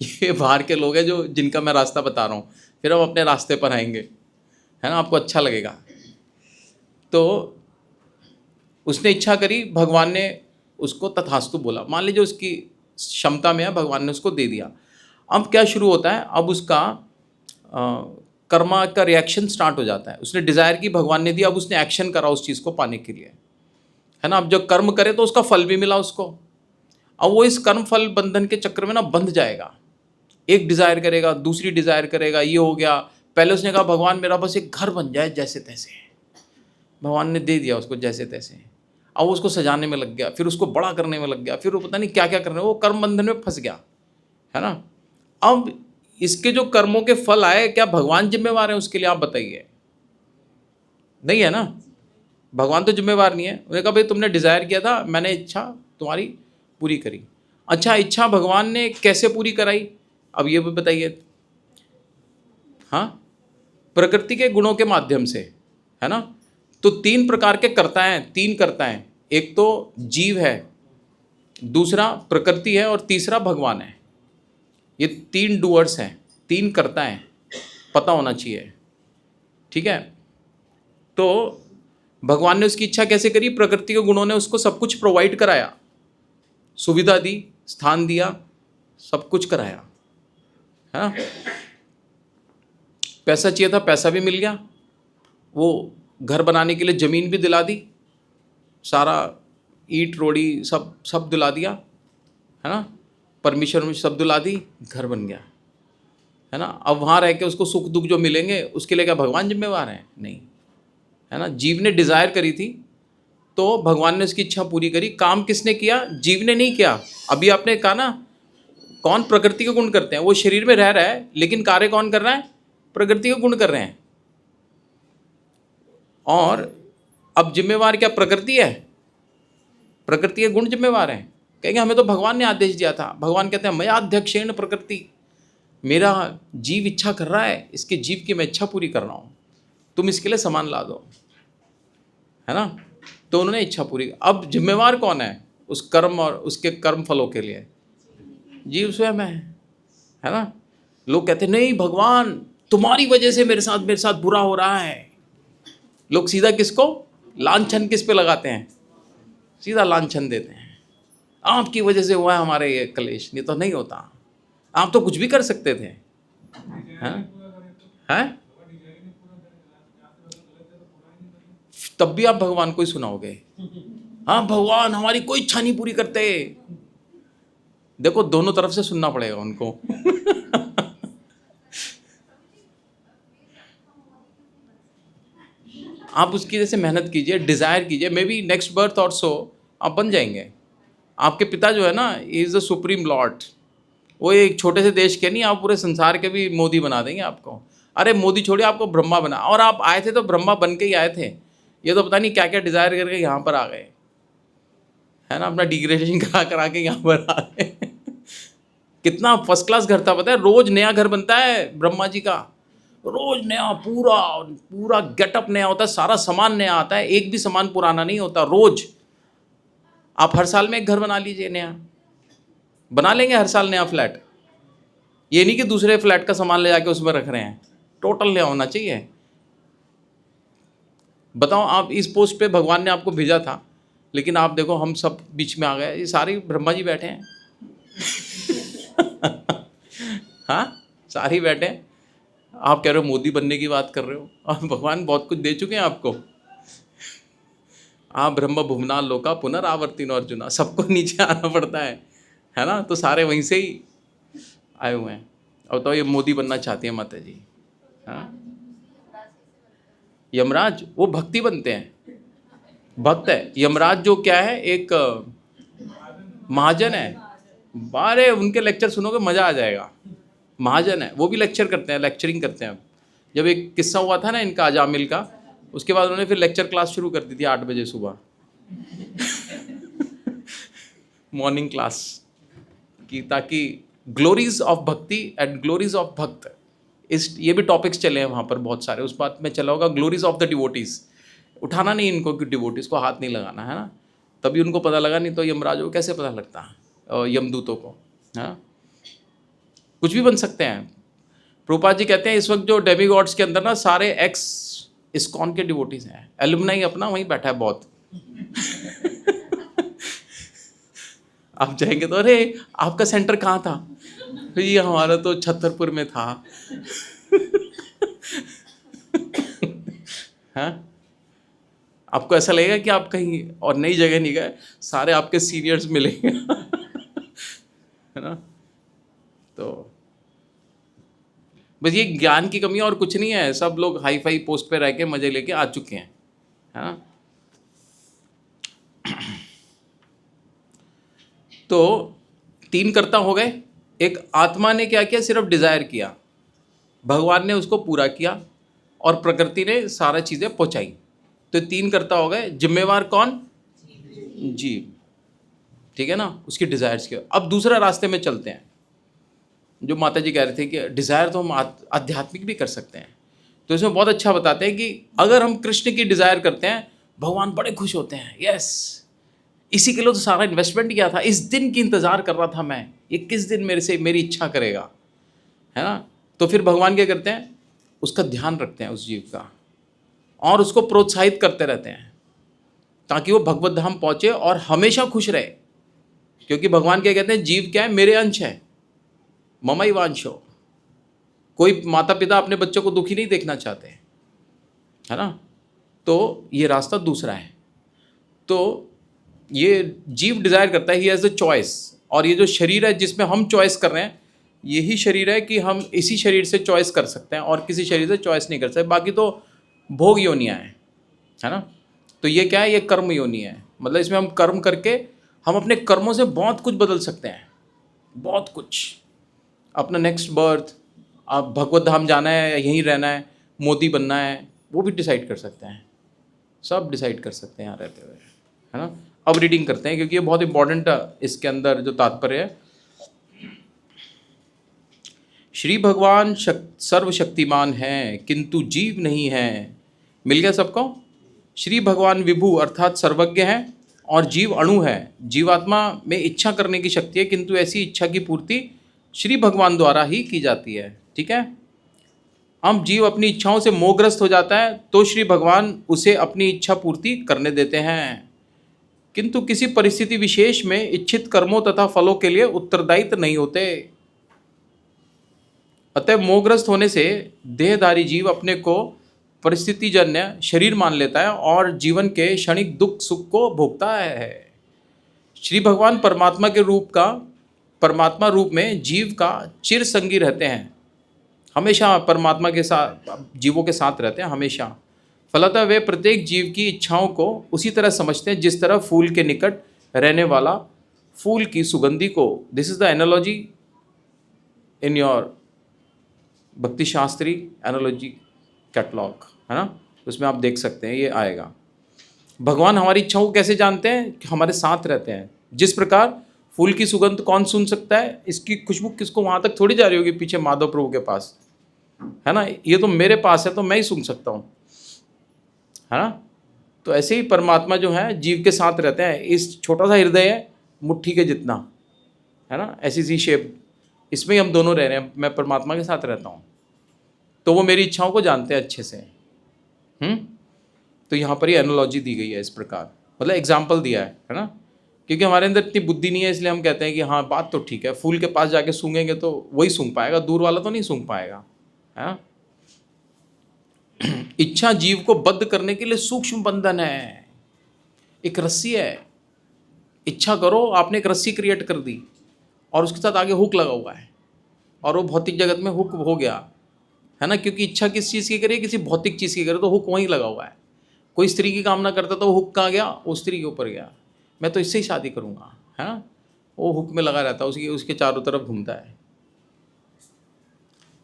ये बाहर के लोग हैं जो जिनका मैं रास्ता बता रहा हूँ, फिर हम अपने रास्ते पर आएंगे, है ना, आपको अच्छा लगेगा। तो उसने इच्छा करी, भगवान ने उसको तथास्तु बोला, मान लीजिए उसकी क्षमता में है, भगवान ने उसको दे दिया। अब क्या शुरू होता है, अब उसका कर्मा का रिएक्शन स्टार्ट हो जाता है। उसने डिज़ायर की, भगवान ने दिया, अब उसने एक्शन करा उस चीज़ को पाने के लिए, है ना। अब जब कर्म करे तो उसका फल भी मिला उसको। अब वो इस कर्म फल बंधन के चक्र में ना बंध जाएगा, एक डिज़ायर करेगा, दूसरी डिज़ायर करेगा, ये हो गया। पहले उसने कहा भगवान मेरा बस एक घर बन जाए जैसे तैसे, भगवान ने दे दिया उसको जैसे तैसे। अब वो उसको सजाने में लग गया, फिर उसको बड़ा करने में लग गया, फिर वो पता नहीं क्या क्या करने, वो कर्म बंधन में फंस गया, है ना। अब इसके जो कर्मों के फल आए, क्या भगवान जिम्मेवार है उसके लिए, आप बताइए। नहीं है ना, भगवान तो जिम्मेवार नहीं है। उन्होंने कहा भाई तुमने डिज़ायर किया था, मैंने इच्छा तुम्हारी पूरी करी। अच्छा, इच्छा भगवान ने कैसे पूरी कराई, अब ये भी बताइए। हाँ, प्रकृति के गुणों के माध्यम से, है ना। तो तीन प्रकार के कर्ता हैं, तीन कर्ता हैं, एक तो जीव है, दूसरा प्रकृति है, और तीसरा भगवान है। ये तीन डूअर्स हैं, तीन कर्ता हैं, पता होना चाहिए, ठीक है। तो भगवान ने उसकी इच्छा कैसे करी, प्रकृति के गुणों ने उसको सब कुछ प्रोवाइड कराया, सुविधा दी, स्थान दिया, सब कुछ कराया, है ना। पैसा चाहिए था, पैसा भी मिल गया, वो घर बनाने के लिए ज़मीन भी दिला दी, सारा ईंट रोड़ी सब सब दिला दिया, है ना, परमिशन सब दिला दी, घर बन गया, है ना। अब वहाँ रह के उसको सुख दुख जो मिलेंगे उसके लिए क्या भगवान जिम्मेवार हैं, नहीं, है ना। जीव ने डिज़ायर करी थी तो भगवान ने उसकी इच्छा पूरी करी। काम किसने किया, जीव ने नहीं किया। अभी आपने कहा ना, कौन प्रकृति के गुण करते हैं, वो शरीर में रह रहा है, लेकिन कार्य कौन कर रहा है, प्रकृति के गुण कर रहे हैं। और अब जिम्मेवार क्या प्रकृति है, प्रकृति के गुण जिम्मेवार हैं। कहेंगे हमें तो भगवान ने आदेश दिया था। भगवान कहते हैं मैं अध्यक्षेण प्रकृति, मेरा जीव इच्छा कर रहा है, इसके जीव की मैं इच्छा पूरी कर रहा हूँ, तुम इसके लिए सामान ला दो, है ना। तो उन्होंने इच्छा पूरी। अब जिम्मेवार कौन है उस कर्म और उसके कर्म फलों के लिए, जीव स्वयं है ना। लोग कहते नहीं भगवान तुम्हारी वजह से मेरे साथ बुरा हो रहा है। लोग सीधा किसको लांछन किस पे लगाते हैं, सीधा लांछन देते हैं, आपकी वजह से हुआ है हमारे ये कलेश, नहीं तो नहीं होता, आप तो कुछ भी कर सकते थे, हैं। तब भी आप भगवान को ही सुनाओगे, हाँ भगवान हमारी कोई इच्छा नहीं पूरी करते। देखो दोनों तरफ से सुनना पड़ेगा उनको। आप उसकी जैसे मेहनत कीजिए, डिज़ायर कीजिए, मे बी नेक्स्ट बर्थ और सो आप बन जाएंगे। आपके पिता जो है ना, इज़ द सुप्रीम लॉर्ड। वो एक छोटे से देश के नहीं, आप पूरे संसार के भी मोदी बना देंगे आपको। अरे मोदी छोड़िए, आपको ब्रह्मा बना, और आप आए थे तो ब्रह्मा बन के ही आए थे। ये तो पता नहीं क्या क्या डिज़ायर करके यहाँ पर आ गए, है ना, अपना डिग्रेडेशन करा करा के यहाँ पर आ गए। कितना फर्स्ट क्लास घर था पता है, रोज नया घर बनता है ब्रह्मा जी का, रोज नया, पूरा पूरा गेटअप नया होता है, सारा सामान नया आता है, एक भी सामान पुराना नहीं होता रोज। आप हर साल में एक घर बना लीजिए नया, बना लेंगे हर साल नया फ्लैट। ये नहीं कि दूसरे फ्लैट का सामान ले जाके उसमें रख रहे हैं, टोटल नया होना चाहिए। बताओ, आप इस पोस्ट पे भगवान ने आपको भेजा था, लेकिन आप देखो हम सब बीच में आ गए, ये सारे ब्रह्मा जी बैठे हैं। हाँ, सारे ही बैठे हैं। आप कह रहे हो मोदी बनने की बात कर रहे हो, और भगवान बहुत कुछ दे चुके हैं आपको। आप ब्रह्म भुवना लोका पुनरावर्तिनो अर्जुना, सबको नीचे आना पड़ता है ना। तो सारे वहीं से ही आए हुए हैं। और तो ये मोदी बनना चाहती है माता जी, हाँ। यमराज वो भक्ति बनते हैं, भक्त है। यमराज जो क्या है, एक महाजन है। बारे उनके लेक्चर सुनोगे मजा आ जाएगा। महाजन है, वो भी लेक्चर करते हैं, लेक्चरिंग करते हैं। जब एक किस्सा हुआ था ना इनका अजामिल का, उसके बाद उन्होंने फिर लेक्चर क्लास शुरू कर दी थी 8 बजे सुबह मॉर्निंग क्लास की, ताकि ग्लोरीज ऑफ भक्ति एंड ग्लोरीज ऑफ भक्त, इस ये भी टॉपिक्स चले हैं वहाँ पर बहुत सारे। उस बात में चला होगा ग्लोरीज ऑफ द डिवोटीज। उठाना नहीं इनको कि डिवोटीज को हाथ नहीं लगाना है ना, तभी उनको पता लगा, नहीं तो यमराज को कैसे पता लगता है, यमदूतों को। हाँ, कुछ भी बन सकते हैं। प्रभुपाद जी कहते हैं इस वक्त जो डेमीगॉड्स के अंदर ना सारे एक्स इस्कॉन के डिवोटीज हैं। एलुमनाई अपना वहीं बैठा है बहुत आप जाएंगे तो अरे आपका सेंटर कहाँ था, तो ये हमारा तो छतरपुर में था हाँ, आपको ऐसा लगेगा कि आप कहीं और नई जगह नहीं गए, सारे आपके सीनियर्स मिलेंगे है ना। तो बस ये ज्ञान की कमी और कुछ नहीं है। सब लोग हाई फाई पोस्ट पे रह के मजे लेके आ चुके हैं, है ना। तो 3 कर्ता हो गए। एक आत्मा ने क्या किया, सिर्फ डिजायर किया, भगवान ने उसको पूरा किया और प्रकृति ने सारा चीजें पहुंचाई। तो 3 कर्ता हो गए। जिम्मेवार कौन, जीव, ठीक है ना, उसकी डिजायर्स के। अब दूसरा रास्ते में चलते हैं। जो माता जी कह रहे थे कि डिज़ायर तो हम आध्यात्मिक भी कर सकते हैं, तो इसमें बहुत अच्छा बताते हैं कि अगर हम कृष्ण की डिज़ायर करते हैं, भगवान बड़े खुश होते हैं। यस, इसी के लिए तो सारा इन्वेस्टमेंट किया था, इस दिन की इंतज़ार कर रहा था मैं, ये किस दिन मेरे से मेरी इच्छा करेगा, है ना। तो फिर भगवान क्या करते हैं, उसका ध्यान रखते हैं उस जीव का, और उसको प्रोत्साहित करते रहते हैं ताकि वो भगवत धाम पहुँचे और हमेशा खुश रहे। क्योंकि भगवान क्या कहते हैं, जीव क्या है, मेरे अंश है, ममई वांशो। कोई माता पिता अपने बच्चों को दुखी नहीं देखना चाहते, है ना। तो ये रास्ता दूसरा है। तो ये जीव डिजायर करता है, ही हैज़ द चॉइस। और ये जो शरीर है जिसमें हम चॉइस कर रहे हैं, यही शरीर है कि हम इसी शरीर से चॉइस कर सकते हैं और किसी शरीर से चॉइस नहीं कर सकते। बाकी तो भोग योनियाँ हैं, है ना। तो ये क्या है, ये कर्म योनि है। मतलब इसमें हम कर्म करके हम अपने कर्मों से बहुत कुछ बदल सकते हैं, बहुत कुछ। अपना नेक्स्ट बर्थ, आप भगवत धाम जाना है या यहीं रहना है, मोदी बनना है, वो भी डिसाइड कर सकते हैं। सब डिसाइड कर सकते हैं यहाँ रहते हुए, है ना। अब रीडिंग करते हैं क्योंकि ये बहुत इंपॉर्टेंट इसके अंदर जो तात्पर्य है। श्री भगवान सर्वशक्तिमान हैं किंतु जीव नहीं है। मिल गया सबको। श्री भगवान विभु अर्थात सर्वज्ञ हैं और जीव अणु है। जीवात्मा में इच्छा करने की शक्ति है किंतु ऐसी इच्छा की पूर्ति श्री भगवान द्वारा ही की जाती है, ठीक है। हम जीव अपनी इच्छाओं से मोहग्रस्त हो जाता है तो श्री भगवान उसे अपनी इच्छा पूर्ति करने देते हैं, किंतु किसी परिस्थिति विशेष में इच्छित कर्मों तथा फलों के लिए उत्तरदायित्व नहीं होते। अतः मोहग्रस्त होने से देहधारी जीव अपने को परिस्थितिजन्य शरीर मान लेता है और जीवन के क्षणिक दुख सुख को भोगता है। श्री भगवान परमात्मा रूप में जीव का चिर संगी रहते हैं, हमेशा परमात्मा के साथ, जीवों के साथ रहते हैं हमेशा। फलतः वे प्रत्येक जीव की इच्छाओं को उसी तरह समझते हैं जिस तरह फूल के निकट रहने वाला फूल की सुगंधी को। This is the analogy in your भक्ति शास्त्री एनालॉजी कैटलॉग, है ना। उसमें आप देख सकते हैं, ये आएगा। भगवान हमारी इच्छाओं को कैसे जानते हैं, कि हमारे साथ रहते हैं। जिस प्रकार फूल की सुगंध कौन सुन सकता है, इसकी खुशबू किसको वहाँ तक थोड़ी जा रही होगी पीछे माधव प्रभु के पास, है ना। ये तो मेरे पास है तो मैं ही सुन सकता हूँ, है ना। तो ऐसे ही परमात्मा जो है जीव के साथ रहते हैं। इस छोटा सा हृदय है, मुट्ठी के जितना, है ना, ऐसी सी शेप, इसमें ही हम दोनों रह रहे हैं। मैं परमात्मा के साथ रहता हूँ तो वो मेरी इच्छाओं को जानते हैं अच्छे से। तो यहाँ पर ये एनालॉजी दी गई है इस प्रकार, मतलब एग्जाम्पल दिया है ना। क्योंकि हमारे अंदर इतनी बुद्धि नहीं है, इसलिए हम कहते हैं कि हाँ बात तो ठीक है, फूल के पास जाके सूंघेंगे तो वही सूंघ पाएगा, दूर वाला तो नहीं सूंघ पाएगा, है। इच्छा जीव को बद्ध करने के लिए सूक्ष्म बंधन है, एक रस्सी है। इच्छा करो, आपने एक रस्सी क्रिएट कर दी और उसके साथ आगे हुक लगा हुआ है और वो भौतिक जगत में हुक हो गया, है ना, क्योंकि इच्छा किस चीज़ की करे, किसी भौतिक चीज़ की करे, तो हुक वहीं लगा हुआ है। कोई स्त्री की कामना करता तो हुक कहाँ गया, वो स्त्री के ऊपर गया, मैं तो इससे ही शादी करूँगा, है ना, वो हुक में लगा रहता है, उसके चारों तरफ घूमता है।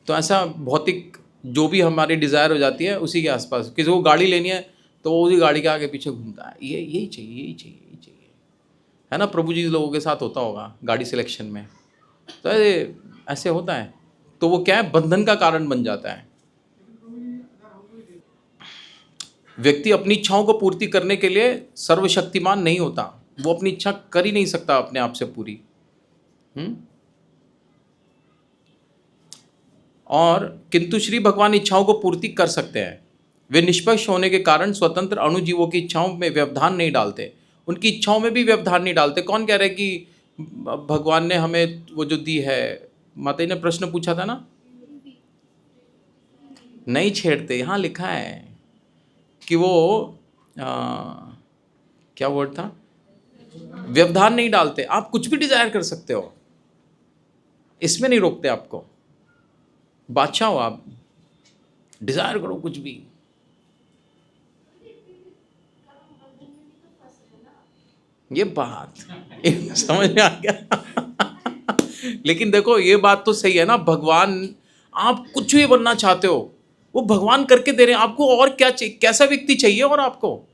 तो ऐसा भौतिक जो भी हमारी डिज़ायर हो जाती है उसी के आसपास, किसी को गाड़ी लेनी है तो वो उसी गाड़ी के आगे पीछे घूमता है, ये यही चाहिए, यही चाहिए, यही चाहिए, है ना। प्रभु जी लोगों के साथ होता होगा गाड़ी सिलेक्शन में, तो ऐसे होता है। तो वो क्या है, बंधन का कारण बन जाता है। व्यक्ति अपनी इच्छाओं को पूर्ति करने के लिए सर्वशक्तिमान नहीं होता, वो अपनी इच्छा कर ही नहीं सकता अपने आप से पूरी। और किंतु श्री भगवान इच्छाओं को पूर्ति कर सकते हैं। वे निष्पक्ष होने के कारण स्वतंत्र अणुजीवों की इच्छाओं में व्यवधान नहीं डालते, उनकी इच्छाओं में भी व्यवधान नहीं डालते। कौन कह रहे कि भगवान ने हमें वो जो दी है, माता जी ने प्रश्न पूछा था ना, नहीं छेड़ते। यहाँ लिखा है कि वो क्या वर्ड था, व्यवधान नहीं डालते। आप कुछ भी डिजायर कर सकते हो, इसमें नहीं रोकते आपको। बादशाह हो आप, डिजायर करो कुछ भी। ये बात समझ में आ गया लेकिन देखो ये बात तो सही है ना, भगवान, आप कुछ भी बनना चाहते हो वो भगवान करके दे रहे हैं आपको। और क्या चाहिए, कैसा व्यक्ति चाहिए, और आपको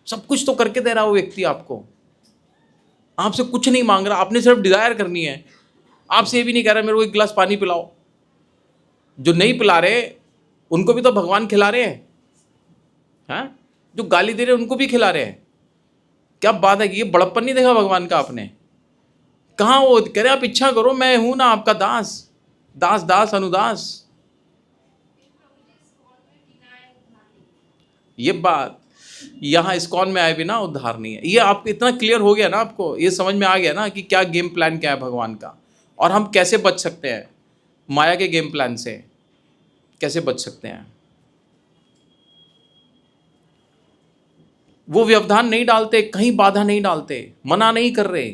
सब कुछ तो करके दे रहा है वो व्यक्ति आपको। आपसे कुछ नहीं मांग रहा, आपने सिर्फ डिजायर करनी है। आपसे ये भी नहीं कह रहा मेरे को एक गिलास पानी पिलाओ। जो नहीं पिला रहे उनको भी तो भगवान खिला रहे हैं, जो गाली दे रहे हैं उनको भी खिला रहे हैं। क्या बात है कि ये बड़प्पन नहीं देखा भगवान का आपने। कहाँ वो कह रहे आप इच्छा करो, मैं हूं ना आपका दास, दास दास अनुदास। ये बात यहाँ इस्कॉन में आए बिना उद्धार नहीं है। ये आपको इतना क्लियर हो गया ना, आपको ये समझ में आ गया ना कि क्या गेम प्लान क्या है भगवान का, और हम कैसे बच सकते हैं माया के गेम प्लान से, कैसे बच सकते हैं। वो व्यवधान नहीं डालते, कहीं बाधा नहीं डालते, मना नहीं कर रहे,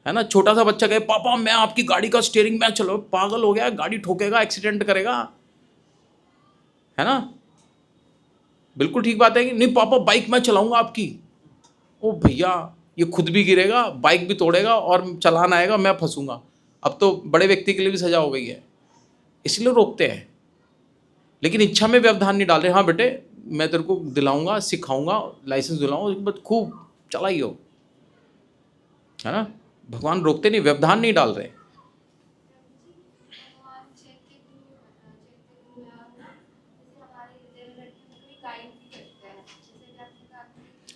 है ना। छोटा सा बच्चा कहे पापा मैं आपकी गाड़ी का स्टीयरिंग में, चलो पागल हो गया, गाड़ी ठोकेगा, एक्सीडेंट करेगा, है ना। बिल्कुल ठीक बात है कि नहीं पापा बाइक मैं चलाऊंगा आपकी। ओ भैया, ये खुद भी गिरेगा, बाइक भी तोड़ेगा, और चलाना आएगा, मैं फंसूंगा। अब तो बड़े व्यक्ति के लिए भी सजा हो गई है, इसलिए रोकते हैं। लेकिन इच्छा में व्यवधान नहीं डाल रहे। हाँ बेटे मैं तेरे को दिलाऊंगा, सिखाऊंगा, लाइसेंस दिलाऊंगा, बस खूब चलाइयो, है ना। भगवान रोकते नहीं, व्यवधान नहीं डाल रहे।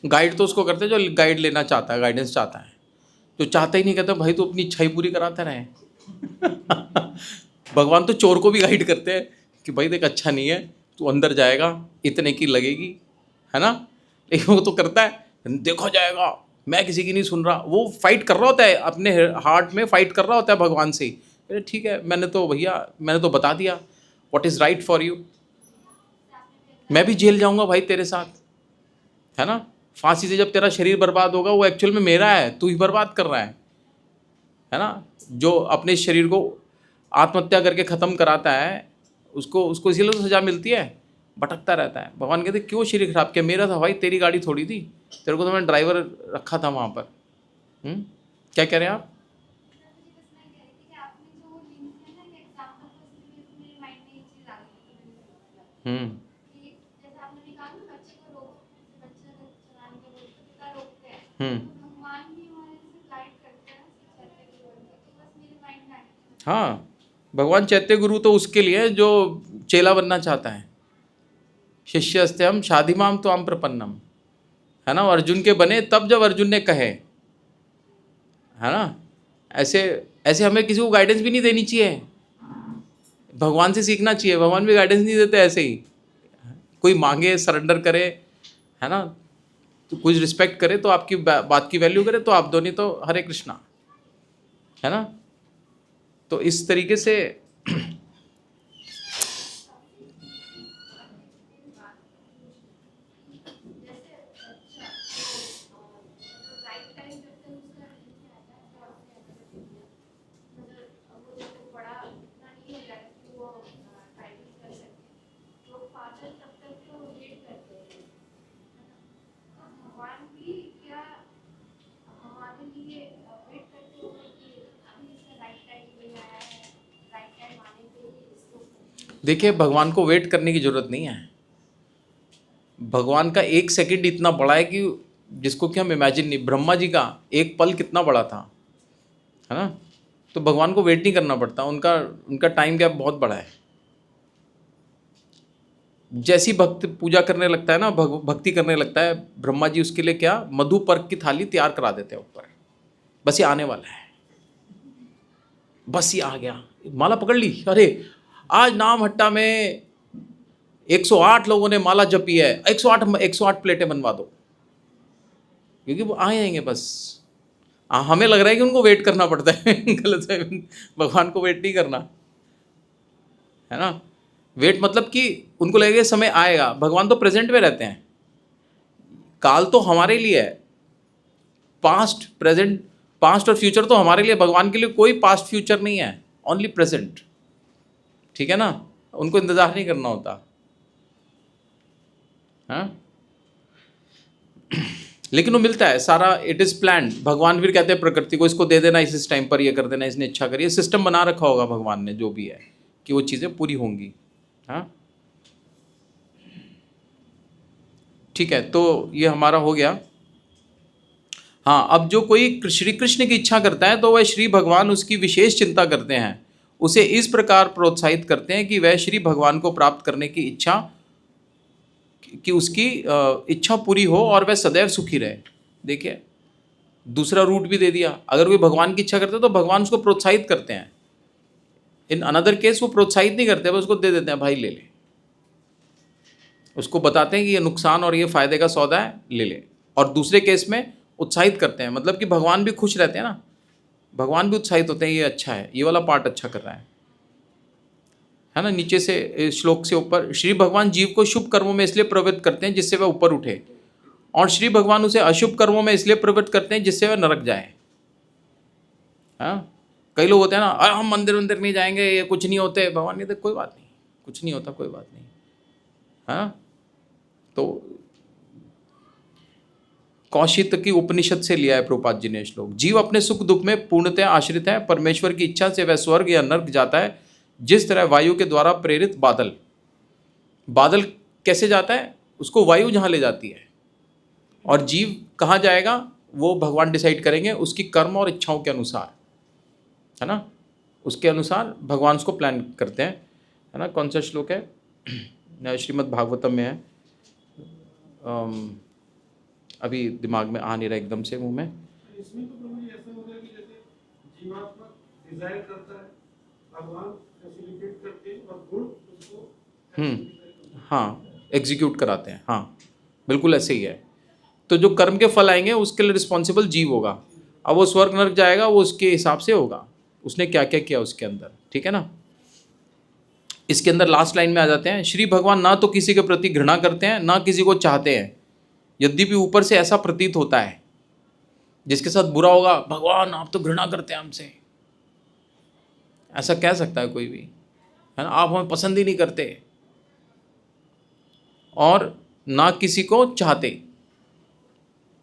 गाइड तो उसको करते हैं जो गाइड लेना चाहता है, गाइडेंस चाहता है। जो चाहता ही नहीं, कहता भाई तो अपनी इच्छा ही पूरी कराते रहे भगवान तो चोर को भी गाइड करते हैं कि भाई देख अच्छा नहीं है, तू अंदर जाएगा, इतने की लगेगी, है ना। लेकिन वो तो करता है देखा जाएगा, मैं किसी की नहीं सुन रहा। वो फाइट कर रहा होता है अपने हार्ट में, फाइट कर रहा होता है भगवान से ही। अरे ठीक है, मैंने तो भैया मैंने तो बता दिया what is right for you, मैं भी जेल जाऊंगा भाई तेरे साथ, है ना। फांसी से जब तेरा शरीर बर्बाद होगा, वो एक्चुअल में मेरा है, तू ही बर्बाद कर रहा है ना। जो अपने शरीर को आत्महत्या करके ख़त्म कराता है, उसको उसको इसीलिए तो सज़ा मिलती है, भटकता रहता है। भगवान कहते क्यों शरीर खराब किया, मेरा था भाई, तेरी गाड़ी थोड़ी थी, तेरे को तो मैंने ड्राइवर रखा था वहाँ पर। क्या कह रहे हैं आप। हम्म हम्म हाँ, भगवान चैत्य गुरु तो उसके लिए जो चेला बनना चाहता है। शिष्यस्ते हम शाधिमाम तो हम प्रपन्नम, है ना। अर्जुन के बने तब जब अर्जुन ने कहे, है ना। ऐसे ऐसे हमें किसी को गाइडेंस भी नहीं देनी चाहिए, भगवान से सीखना चाहिए। भगवान भी गाइडेंस नहीं देते ऐसे ही, कोई मांगे सरेंडर करे, है ना, तो कुछ रिस्पेक्ट करे, तो आपकी बात की वैल्यू करे, तो आप दोनों तो हरे कृष्णा, है ना। तो इस तरीके से देखिए, भगवान को वेट करने की जरूरत नहीं है। भगवान का 1 सेकंड इतना बड़ा है कि जिसको कि हम इमेजिन नहीं। ब्रह्मा जी का एक पल कितना बड़ा था, है ना। तो भगवान को वेट नहीं करना पड़ता, उनका उनका टाइम गैप बहुत बड़ा है। जैसी भक्त पूजा करने लगता है ना, भक्ति करने लगता है, ब्रह्मा जी उसके लिए क्या मधु पर्क की थाली तैयार करा देते हैं ऊपर। बस ये आने वाला है, बस ये आ गया, माला पकड़ ली, अरे आज नाम हट्टा में 108 लोगों ने माला जपी है, 108 प्लेटें बनवा दो, क्योंकि वो आ जाएंगे बस। हमें लग रहा है कि उनको वेट करना पड़ता है गलत है, भगवान को वेट नहीं करना, है ना। वेट मतलब कि उनको लगेगा समय आएगा। भगवान तो प्रेजेंट में रहते हैं, काल तो हमारे लिए है, पास्ट प्रेजेंट, पास्ट और फ्यूचर तो हमारे लिए, भगवान के लिए कोई पास्ट फ्यूचर नहीं है, ओनली प्रेजेंट, ठीक है ना। उनको इंतजार नहीं करना होता, हाँ। लेकिन वो मिलता है सारा, इट इज प्लान्ड। भगवान फिर कहते हैं प्रकृति को, इसको दे देना इस टाइम पर, ये कर देना, इसने इच्छा करी, सिस्टम बना रखा होगा भगवान ने जो भी है, कि वो चीज़ें पूरी होंगी, हाँ। ठीक है, तो ये हमारा हो गया। हाँ, अब जो कोई श्री कृष्ण की इच्छा करता है तो वह श्री भगवान उसकी विशेष चिंता करते हैं, उसे इस प्रकार प्रोत्साहित करते हैं कि वह श्री भगवान को प्राप्त करने की इच्छा, कि उसकी इच्छा पूरी हो और वह सदैव सुखी रहे। देखिए, दूसरा रूट भी दे दिया। अगर कोई भगवान की इच्छा करता है तो भगवान उसको प्रोत्साहित करते हैं। इन अनदर केस वो प्रोत्साहित नहीं करते, बस उसको दे देते हैं, भाई ले ले। उसको बताते हैं कि ये नुकसान और ये फायदे का सौदा है, ले ले। और दूसरे केस में उत्साहित करते हैं, मतलब कि भगवान भी खुश रहते हैं ना, भगवान भी उत्साहित होते हैं, ये अच्छा है, ये वाला पार्ट अच्छा कर रहा है ना। नीचे से श्लोक से ऊपर, श्री भगवान जीव को शुभ कर्मों में इसलिए प्रवृत्त करते हैं जिससे वह ऊपर उठे, और श्री भगवान उसे अशुभ कर्मों में इसलिए प्रवृत्त करते हैं जिससे वह नरक जाए। हाँ, कई लोग होते हैं ना, हम मंदिर वंदिर नहीं जाएंगे, ये कुछ नहीं होते, भगवान कहते कोई बात नहीं, कुछ नहीं होता, कोई बात नहीं, हाँ। तो कौशिक की उपनिषद से लिया है प्रभुपाद जी ने श्लोक। जीव अपने सुख दुख में पूर्णतः आश्रित है, परमेश्वर की इच्छा से वह स्वर्ग या नर्क जाता है। जिस तरह वायु के द्वारा प्रेरित बादल, बादल कैसे जाता है, उसको वायु जहाँ ले जाती है, और जीव कहाँ जाएगा वो भगवान डिसाइड करेंगे उसकी कर्म और इच्छाओं के अनुसार, है ना। उसके अनुसार भगवान उसको प्लान करते हैं, है ना। कौन सा श्लोक है, श्रीमद् भागवतम में है, अभी दिमाग में आ नहीं रहा एकदम से मुंह में। इसमें तो प्रभु जी ऐसा होगा कि जैसे जीवात्मा डिजायर करता है, भगवान फैसिलिटेट करते हैं और गुण उसको हाँ, एग्जीक्यूट कराते हैं, हाँ, बिल्कुल ऐसे ही है। तो जो कर्म के फल आएंगे उसके लिए रिस्पॉन्सिबल जीव होगा। अब वो स्वर्ग नरक जाएगा, वो उसके हिसाब से होगा, उसने क्या क्या किया उसके अंदर, ठीक है ना। इसके अंदर लास्ट लाइन में आ जाते हैं, श्री भगवान ना तो किसी के प्रति घृणा करते हैं, ना किसी को चाहते हैं, यद्यपि ऊपर से ऐसा प्रतीत होता है। जिसके साथ बुरा होगा, भगवान आप तो घृणा करते हैं हमसे, ऐसा कह सकता है कोई भी, है ना। आप हमें पसंद ही नहीं करते, और ना किसी को चाहते,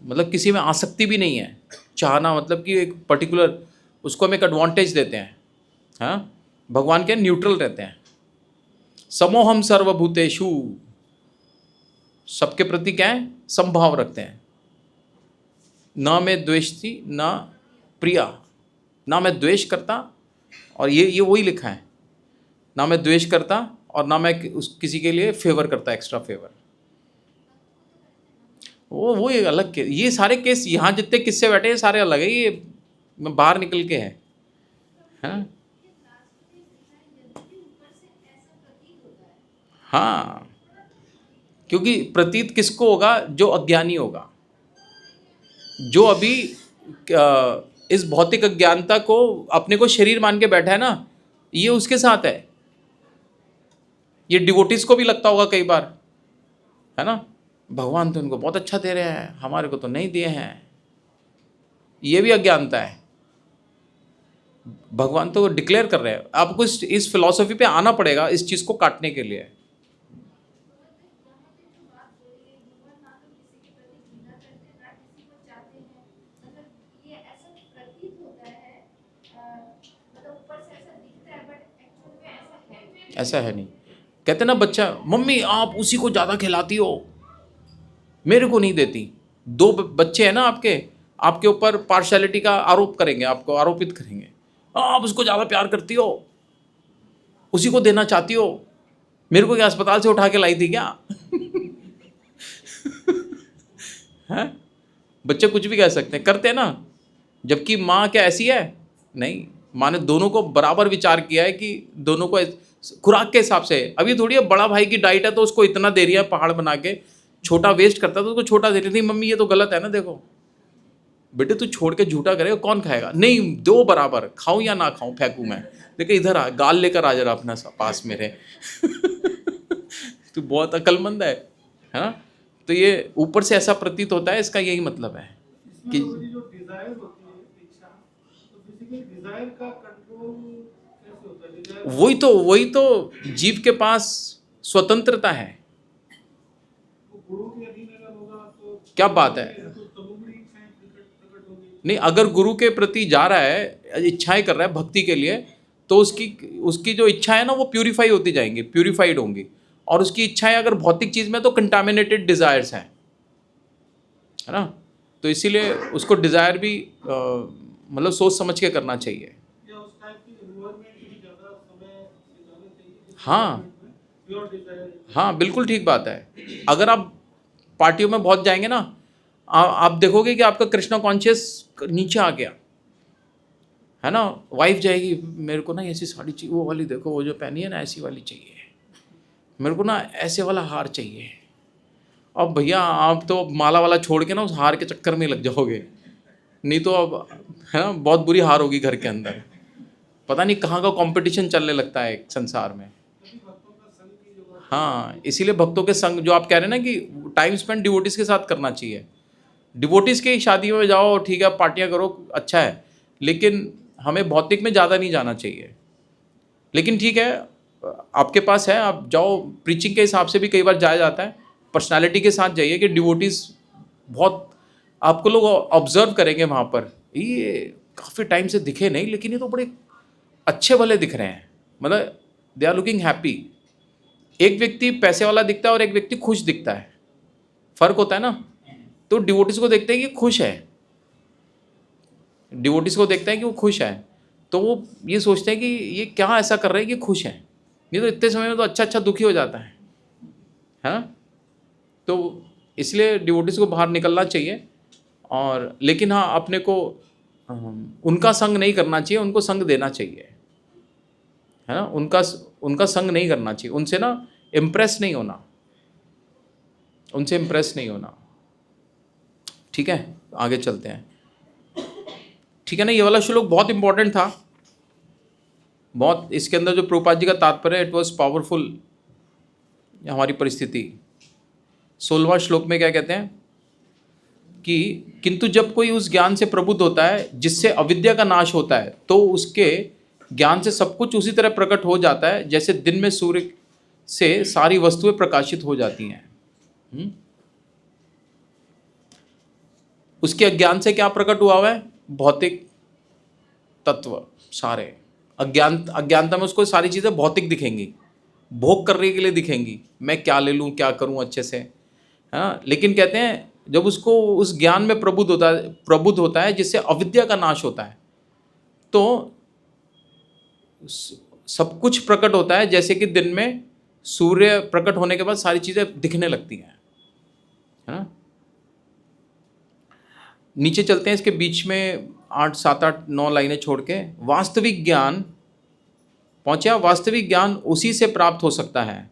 मतलब किसी में आसक्ति भी नहीं है। चाहना मतलब कि एक पर्टिकुलर उसको हम एक एडवांटेज देते हैं, हाँ। भगवान के न्यूट्रल रहते हैं। समोहम सर्वभूतेषु, सबके प्रति क्या है, समभाव रखते हैं। ना मैं द्वेषती ना प्रिया, ना मैं द्वेष करता, और ये वही लिखा है, ना मैं द्वेष करता और ना मैं किसी के लिए फेवर करता, एक्स्ट्रा फेवर। वो एक अलग केस, ये सारे केस यहाँ जितने किस्से बैठे हैं सारे अलग है, ये बाहर निकल के है, हाँ। हाँ, क्योंकि प्रतीत किसको होगा, जो अज्ञानी होगा, जो अभी इस भौतिक अज्ञानता को अपने को शरीर मान के बैठा है ना, ये उसके साथ है। ये डिवोटिस को भी लगता होगा कई बार, है ना, भगवान तो इनको बहुत अच्छा दे रहे हैं, हमारे को तो नहीं दिए हैं, ये भी अज्ञानता है। भगवान तो डिक्लेयर कर रहे हैं, आपको इस फिलॉसफी पे आना पड़ेगा इस चीज को काटने के लिए। ऐसा है नहीं, कहते ना बच्चा, मम्मी आप उसी को ज़्यादा खिलाती हो, मेरे को नहीं देती। दो बच्चे हैं ना आपके, आपके ऊपर पार्शियलिटी का आरोप करेंगे, आपको आरोपित करेंगे, आप उसको ज़्यादा प्यार करती हो, उसी को देना चाहती हो, मेरे को क्या अस्पताल से उठा के लाई थी क्या? हैं? बच्चे कुछ भी कह सकते हैं, करते हैं ना। जबकि माँ क्या ऐसी है? नहीं, माँ ने दोनों को बराबर विचार किया है कि दोनों को खुराक के हिसाब से। अभी थोड़ी है बड़ा भाई की डाइट है तो उसको इतना दे रही है पहाड़ बना के, छोटा वेस्ट करता है तो उसको छोटा दे रही थी। मम्मी ये तो गलत है ना, देखो बेटे तू छोड़ के झूठा करेगा, कौन खाएगा? नहीं, दो बराबर, खाऊं या ना खाऊं, फेंकूं मैं? देखो इधर आ, गाल लेकर आ जरा अपना पास मेरे। तू बहुत अक्लमंद है ना? तो ये ऊपर से ऐसा प्रतीत होता है, इसका यही मतलब है कि इसमें जो डिजायर होती है, इच्छा, तो बेसिकली डिजायर का कंट्रोल कैसे होता है? डिजायर वही तो जीव के पास स्वतंत्रता है। वो गुरु के अधीन अगर होगा तो क्या बात है? तो तमोगुणी इच्छाएं प्रकट होंगी। नहीं, अगर गुरु के प्रति जा रहा है, इच्छाएं कर रहा है भक्ति के लिए, तो उसकी उसकी जो इच्छा है ना वो प्यूरिफाई होती जाएंगी, प्यूरिफाइड होंगी। और उसकी इच्छाएं अगर भौतिक चीज में तो कंटामिनेटेड डिजायर्स हैं, है ना? तो इसीलिए उसको डिजायर भी मतलब सोच समझ के करना चाहिए। या उस टाइप की एनवायरनमेंट भी ज्यादा समय बिताना चाहिए, हाँ प्योर डिजायर। हाँ, बिल्कुल ठीक बात है। अगर आप पार्टियों में बहुत जाएंगे ना, आप देखोगे कि आपका कृष्णा कॉन्शियस नीचे आ गया, है ना? वाइफ जाएगी, मेरे को ना ऐसी साड़ी चाहिए, वो वाली देखो, वो जो पहनी है ना ऐसी वाली चाहिए, मेरे को ना ऐसे वाला हार चाहिए। अब भैया आप तो माला वाला छोड़ के ना उस हार के चक्कर में लग जाओगे, नहीं तो अब, है ना, बहुत बुरी हार होगी घर के अंदर। पता नहीं कहाँ का कंपटीशन चलने लगता है संसार में। तभी भक्तों का संग की जो बात हाँ, इसीलिए भक्तों के संग, जो आप कह रहे हैं ना कि टाइम स्पेंड डिवोटीज के साथ करना चाहिए। डिवोटीज की शादियों में जाओ, ठीक है, पार्टियां करो, अच्छा है, लेकिन हमें भौतिक में ज़्यादा नहीं जाना चाहिए। लेकिन ठीक है, आपके पास है, आप जाओ, प्रीचिंग के हिसाब से भी कई बार जाया जाता है। पर्सनालिटी के साथ जाइए कि डिवोटीज बहुत, आपको लोग ऑब्जर्व करेंगे वहाँ पर, ये काफ़ी टाइम से दिखे नहीं, लेकिन ये तो बड़े अच्छे भले दिख रहे हैं, मतलब दे आर लुकिंग हैप्पी। एक व्यक्ति पैसे वाला दिखता है और एक व्यक्ति खुश दिखता है, फर्क होता है ना। तो डिवोटीज को देखते हैं कि खुश है, डिवोटीज को देखते हैं कि वो खुश है, तो वो ये सोचते हैं कि ये क्या ऐसा कर रहे हैं कि खुश हैं, नहीं तो इतने समय में तो अच्छा अच्छा दुखी हो जाता है ना? तो इसलिए डिवोटीज को बाहर निकलना चाहिए। और लेकिन हाँ, अपने को उनका संग नहीं करना चाहिए, उनको संग देना चाहिए, है ना? उनका संग नहीं करना चाहिए, उनसे ना इम्प्रेस नहीं होना, उनसे इम्प्रेस नहीं होना। ठीक है, आगे चलते हैं। ठीक है ना, ये वाला श्लोक बहुत इंपॉर्टेंट था, बहुत। इसके अंदर जो प्रभुपाद जी का तात्पर्य है, इट वॉज पावरफुल हमारी परिस्थिति। 16वां श्लोक में क्या कहते हैं कि किंतु जब कोई उस ज्ञान से प्रबुद्ध होता है जिससे अविद्या का नाश होता है, तो उसके ज्ञान से सब कुछ उसी तरह प्रकट हो जाता है जैसे दिन में सूर्य से सारी वस्तुएं प्रकाशित हो जाती हैं। उसके अज्ञान से क्या प्रकट हुआ है? भौतिक तत्व सारे। अज्ञानता में उसको सारी चीज़ें भौतिक दिखेंगी, भोग करने के लिए दिखेंगी, मैं क्या ले लूँ, क्या करूँ अच्छे से, हाँ। लेकिन कहते हैं जब उसको उस ज्ञान में प्रबुद्ध होता है जिससे अविद्या का नाश होता है, तो सब कुछ प्रकट होता है जैसे कि दिन में सूर्य प्रकट होने के बाद सारी चीज़ें दिखने लगती हैं, है ना? नीचे चलते हैं, इसके बीच में 8, 7, 8, 9 लाइनें छोड़ के, वास्तविक ज्ञान पहुंचा। वास्तविक ज्ञान उसी से प्राप्त हो सकता है।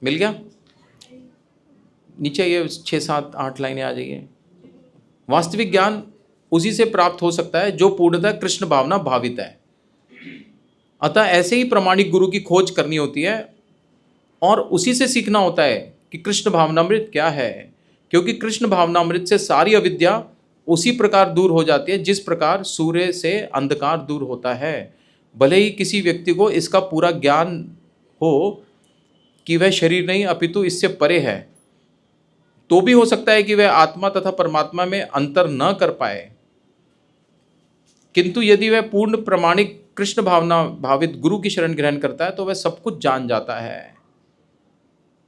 मिल गया? नीचे ये 6, 7, 8 लाइनें आ जाइए। वास्तविक ज्ञान उसी से प्राप्त हो सकता है जो पूर्णतः कृष्ण भावना भावित है। अतः ऐसे ही प्रामाणिक गुरु की खोज करनी होती है और उसी से सीखना होता है कि कृष्ण भावनामृत क्या है, क्योंकि कृष्ण भावनामृत से सारी अविद्या उसी प्रकार दूर हो जाती है जिस प्रकार सूर्य से अंधकार दूर होता है। भले ही किसी व्यक्ति को इसका पूरा ज्ञान हो कि वह शरीर नहीं अपितु इससे परे है, तो भी हो सकता है कि वह आत्मा तथा परमात्मा में अंतर न कर पाए। किंतु यदि वह पूर्ण प्रामाणिक कृष्ण भावना भावित गुरु की शरण ग्रहण करता है तो वह सब कुछ जान जाता है।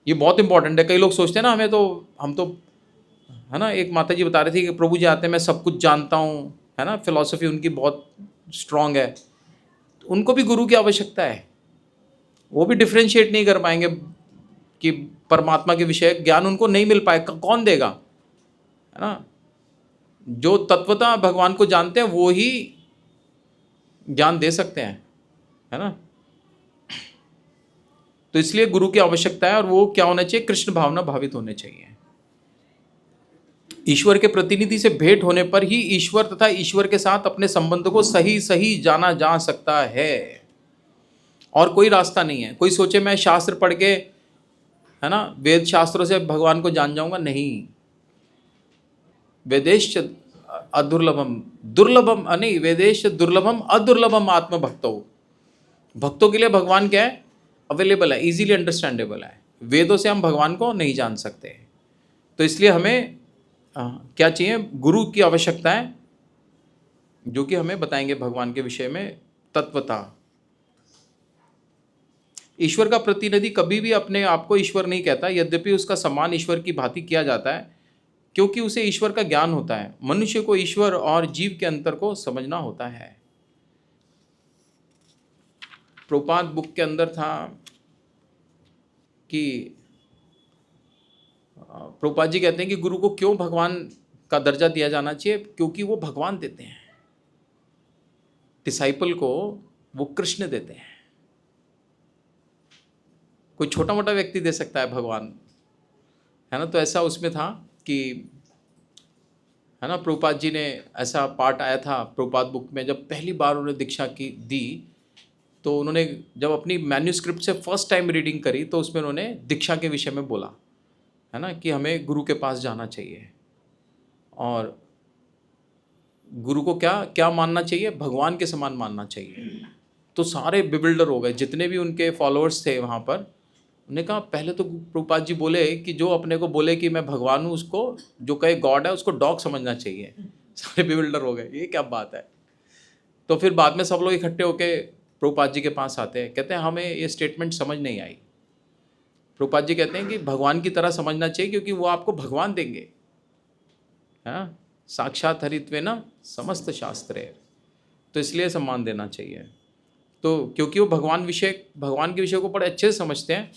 ये बहुत इंपॉर्टेंट है। कई लोग सोचते हैं ना हम तो है ना, एक माता जी बता रही थी कि प्रभु जी आते हैं मैं सब कुछ जानता हूँ, है ना, फिलॉसफी उनकी बहुत स्ट्रांग है। उनको भी गुरु की आवश्यकता है। वो भी डिफ्रेंशिएट नहीं कर पाएंगे कि परमात्मा के विषय ज्ञान उनको नहीं मिल पाएगा, कौन देगा, है ना। जो तत्वता भगवान को जानते हैं वो ही ज्ञान दे सकते हैं, है ना। तो इसलिए गुरु की आवश्यकता है, और वो क्या होना चाहिए, कृष्ण भावना भावित होने चाहिए। ईश्वर के प्रतिनिधि से भेंट होने पर ही ईश्वर तथा ईश्वर के साथ अपने संबंध को सही सही जाना जा सकता है, और कोई रास्ता नहीं है। कोई सोचे मैं शास्त्र पढ़ के, है ना, वेद शास्त्रों से भगवान को जान जाऊंगा, नहीं। वेदेश अदुर्लभम दुर्लभम, नहीं, वेदेश दुर्लभम अदुर्लभम आत्मभक्तो। भक्तों के लिए भगवान क्या है, अवेलेबल है, इजीली अंडरस्टैंडेबल है। वेदों से हम भगवान को नहीं जान सकते। तो इसलिए हमें क्या चाहिए, गुरु की आवश्यकता है, जो कि हमें बताएंगे भगवान के विषय में तत्वता। ईश्वर का प्रतिनिधि कभी भी अपने आप को ईश्वर नहीं कहता, यद्यपि उसका सम्मान ईश्वर की भांति किया जाता है, क्योंकि उसे ईश्वर का ज्ञान होता है। मनुष्य को ईश्वर और जीव के अंतर को समझना होता है। प्रभुपाद बुक के अंदर था कि प्रभुपाद जी कहते हैं कि गुरु को क्यों भगवान का दर्जा दिया जाना चाहिए, क्योंकि वो भगवान देते हैं, डिसाइपल को वो कृष्ण देते हैं। कोई छोटा मोटा व्यक्ति दे सकता है भगवान, है ना। तो ऐसा उसमें था कि, है ना, प्रभुपाद जी ने, ऐसा पार्ट आया था प्रभुपाद बुक में, जब पहली बार उन्होंने दीक्षा की दी, तो उन्होंने जब अपनी मैन्यूस्क्रिप्ट से फर्स्ट टाइम रीडिंग करी तो उसमें उन्होंने दीक्षा के विषय में बोला, है ना, कि हमें गुरु के पास जाना चाहिए, और गुरु को क्या क्या मानना चाहिए, भगवान के समान मानना चाहिए। तो सारे बिबिल्डर हो गए, जितने भी उनके फॉलोअर्स थे वहाँ पर। उन्होंने कहा पहले तो प्रभुपाद जी बोले कि जो अपने को बोले कि मैं भगवान हूँ, उसको जो कहे गॉड है उसको डॉग समझना चाहिए। सारे बिबिल्डर हो गए, ये क्या बात है। तो फिर बाद में सब लोग इकट्ठे होके प्रभुपाद जी के पास आते हैं, कहते हैं हमें ये स्टेटमेंट समझ नहीं आई। प्रभुपाद जी कहते हैं कि भगवान की तरह समझना चाहिए, क्योंकि वो आपको भगवान देंगे, हाँ, साक्षात हरित्वेन समस्त शास्त्रे, तो इसलिए सम्मान देना चाहिए। तो क्योंकि वो भगवान के विषय को बड़े अच्छे से समझते हैं,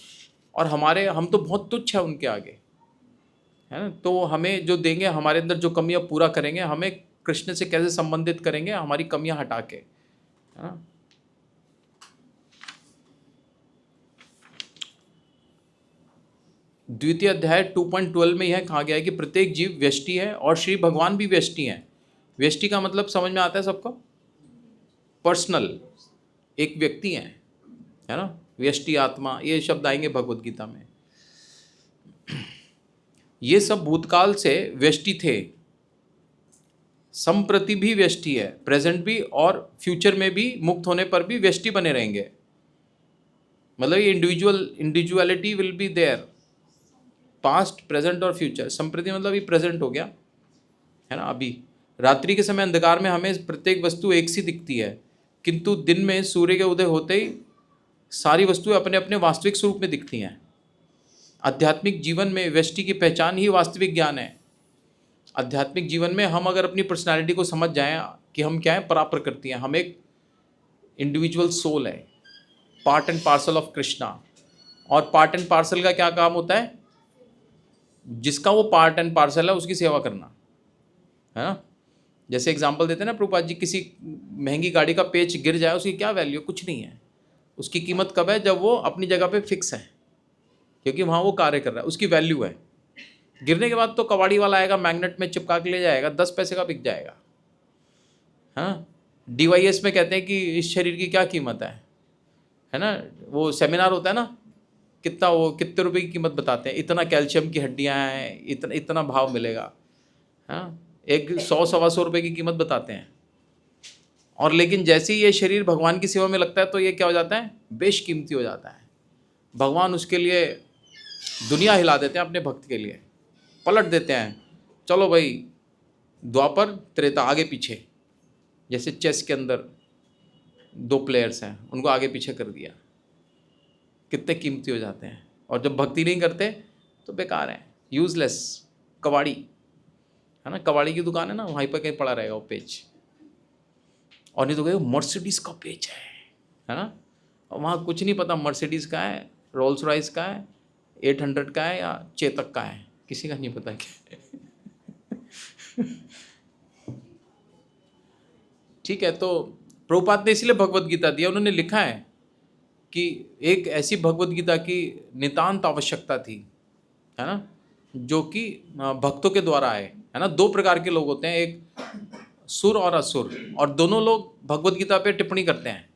और हम तो बहुत तुच्छ है उनके आगे, है ना। तो हमें जो देंगे, हमारे अंदर जो कमियां पूरा करेंगे, हमें कृष्ण से कैसे संबंधित करेंगे, हमारी कमियां हटा के, है ना। द्वितीय अध्याय 2.12 में यह कहा गया है कि प्रत्येक जीव व्यष्टि है और श्री भगवान भी व्यष्टि हैं। व्यष्टि का मतलब समझ में आता है सबको, पर्सनल, एक व्यक्ति है ना। व्यष्टि आत्मा, ये शब्द आएंगे भगवद गीता में। ये सब भूतकाल से व्यष्टि थे, संप्रति भी व्यष्टि है, प्रेजेंट भी, और फ्यूचर में भी मुक्त होने पर भी व्यष्टि बने रहेंगे। मतलब ये individuality will be there, past, present और फ्यूचर। संप्रति मतलब ये प्रेजेंट हो गया, है ना। अभी रात्रि के समय अंधकार में हमें प्रत्येक वस्तु एक सी दिखती है, किंतु दिन में सूर्य के उदय होते ही सारी वस्तुएं अपने अपने वास्तविक स्वरूप में दिखती हैं। आध्यात्मिक जीवन में व्यष्टि की पहचान ही वास्तविक ज्ञान है। आध्यात्मिक जीवन में हम अगर अपनी पर्सनालिटी को समझ जाएं कि हम क्या हैं, पराप्रकृति हैं, हम एक इंडिविजुअल सोल है, part and parcel of Krishna. और पार्ट एंड पार्सल का क्या काम होता है, जिसका वो पार्ट एंड पार्सल है उसकी सेवा करना, है ना। जैसे एग्जांपल देते हैं ना प्रभुपाद जी, किसी महंगी गाड़ी का पेच गिर जाए, उसकी क्या वैल्यू, कुछ नहीं है। उसकी कीमत कब है, जब वो अपनी जगह पे फिक्स है, क्योंकि वहाँ वो कार्य कर रहा है, उसकी वैल्यू है। गिरने के बाद तो कबाड़ी वाला आएगा, मैग्नेट में चिपका के ले जाएगा, 10 पैसे का बिक जाएगा, हाँ। DYS में कहते हैं कि इस शरीर की क्या कीमत है ना। वो सेमिनार होता है ना, कितने रुपए की कीमत बताते हैं, इतना कैल्शियम की हड्डियाँ हैं, इतना इतना भाव मिलेगा, हाँ। एक 100-125 रुपये की कीमत बताते हैं। और लेकिन जैसे ही ये शरीर भगवान की सेवा में लगता है तो ये क्या हो जाता है, बेशकीमती हो जाता है। भगवान उसके लिए दुनिया हिला देते हैं, अपने भक्त के लिए पलट देते हैं। चलो भाई, द्वापर त्रेता, आगे पीछे, जैसे चेस के अंदर 2 प्लेयर्स हैं, उनको आगे पीछे कर दिया, कितने कीमती हो जाते हैं। और जब भक्ति नहीं करते तो बेकार है, यूजलेस, कबाड़ी है ना, कबाड़ी की दुकान है ना, वहीं पर कहीं पड़ा रहेगा वो पेज, और नहीं तो कहे मर्सिडीज का पेज है ना, और वहाँ कुछ नहीं पता मर्सिडीज का है, रोल्स रॉयस का है, 800 का है या चेतक का है, किसी का नहीं पता क्या है। ठीक है, तो प्रभुपाद ने इसलिए भगवत गीता दिया, उन्होंने लिखा है कि एक ऐसी भगवत गीता की नितांत आवश्यकता थी, है ना, जो कि भक्तों के द्वारा आए, है ना। 2 प्रकार के लोग होते हैं, एक सुर और असुर, और दोनों लोग भगवत गीता पे टिप्पणी करते हैं,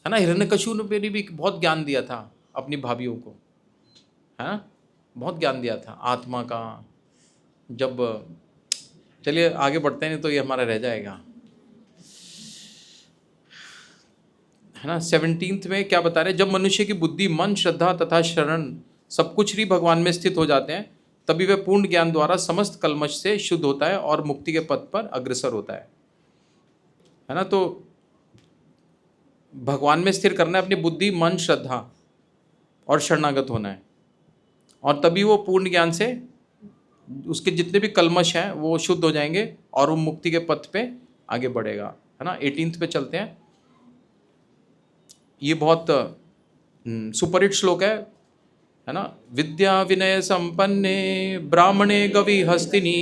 है ना। हिरण्यकशिपु ने भी बहुत ज्ञान दिया था अपनी भाभियों को, है ना, बहुत ज्ञान दिया था आत्मा का। जब चलिए आगे बढ़ते हैं, नहीं तो ये हमारा रह जाएगा, है ना। 17th में क्या बता रहे हैं, जब मनुष्य की बुद्धि, मन, श्रद्धा तथा शरण सब कुछ ही भगवान में स्थित हो जाते हैं, तभी वह पूर्ण ज्ञान द्वारा समस्त कलमश से शुद्ध होता है और मुक्ति के पथ पर अग्रसर होता है ना। तो भगवान में स्थिर करना है अपनी बुद्धि, मन, श्रद्धा और शरणागत होना है, और तभी वो पूर्ण ज्ञान से उसके जितने भी कलमश हैं वो शुद्ध हो जाएंगे और वो मुक्ति के पथ पे आगे बढ़ेगा, है ना। 18th पे चलते हैं। ये बहुत सुपरहिट श्लोक है ना। विद्या विनय संपन्ने ब्राह्मणे गवि हस्तिनी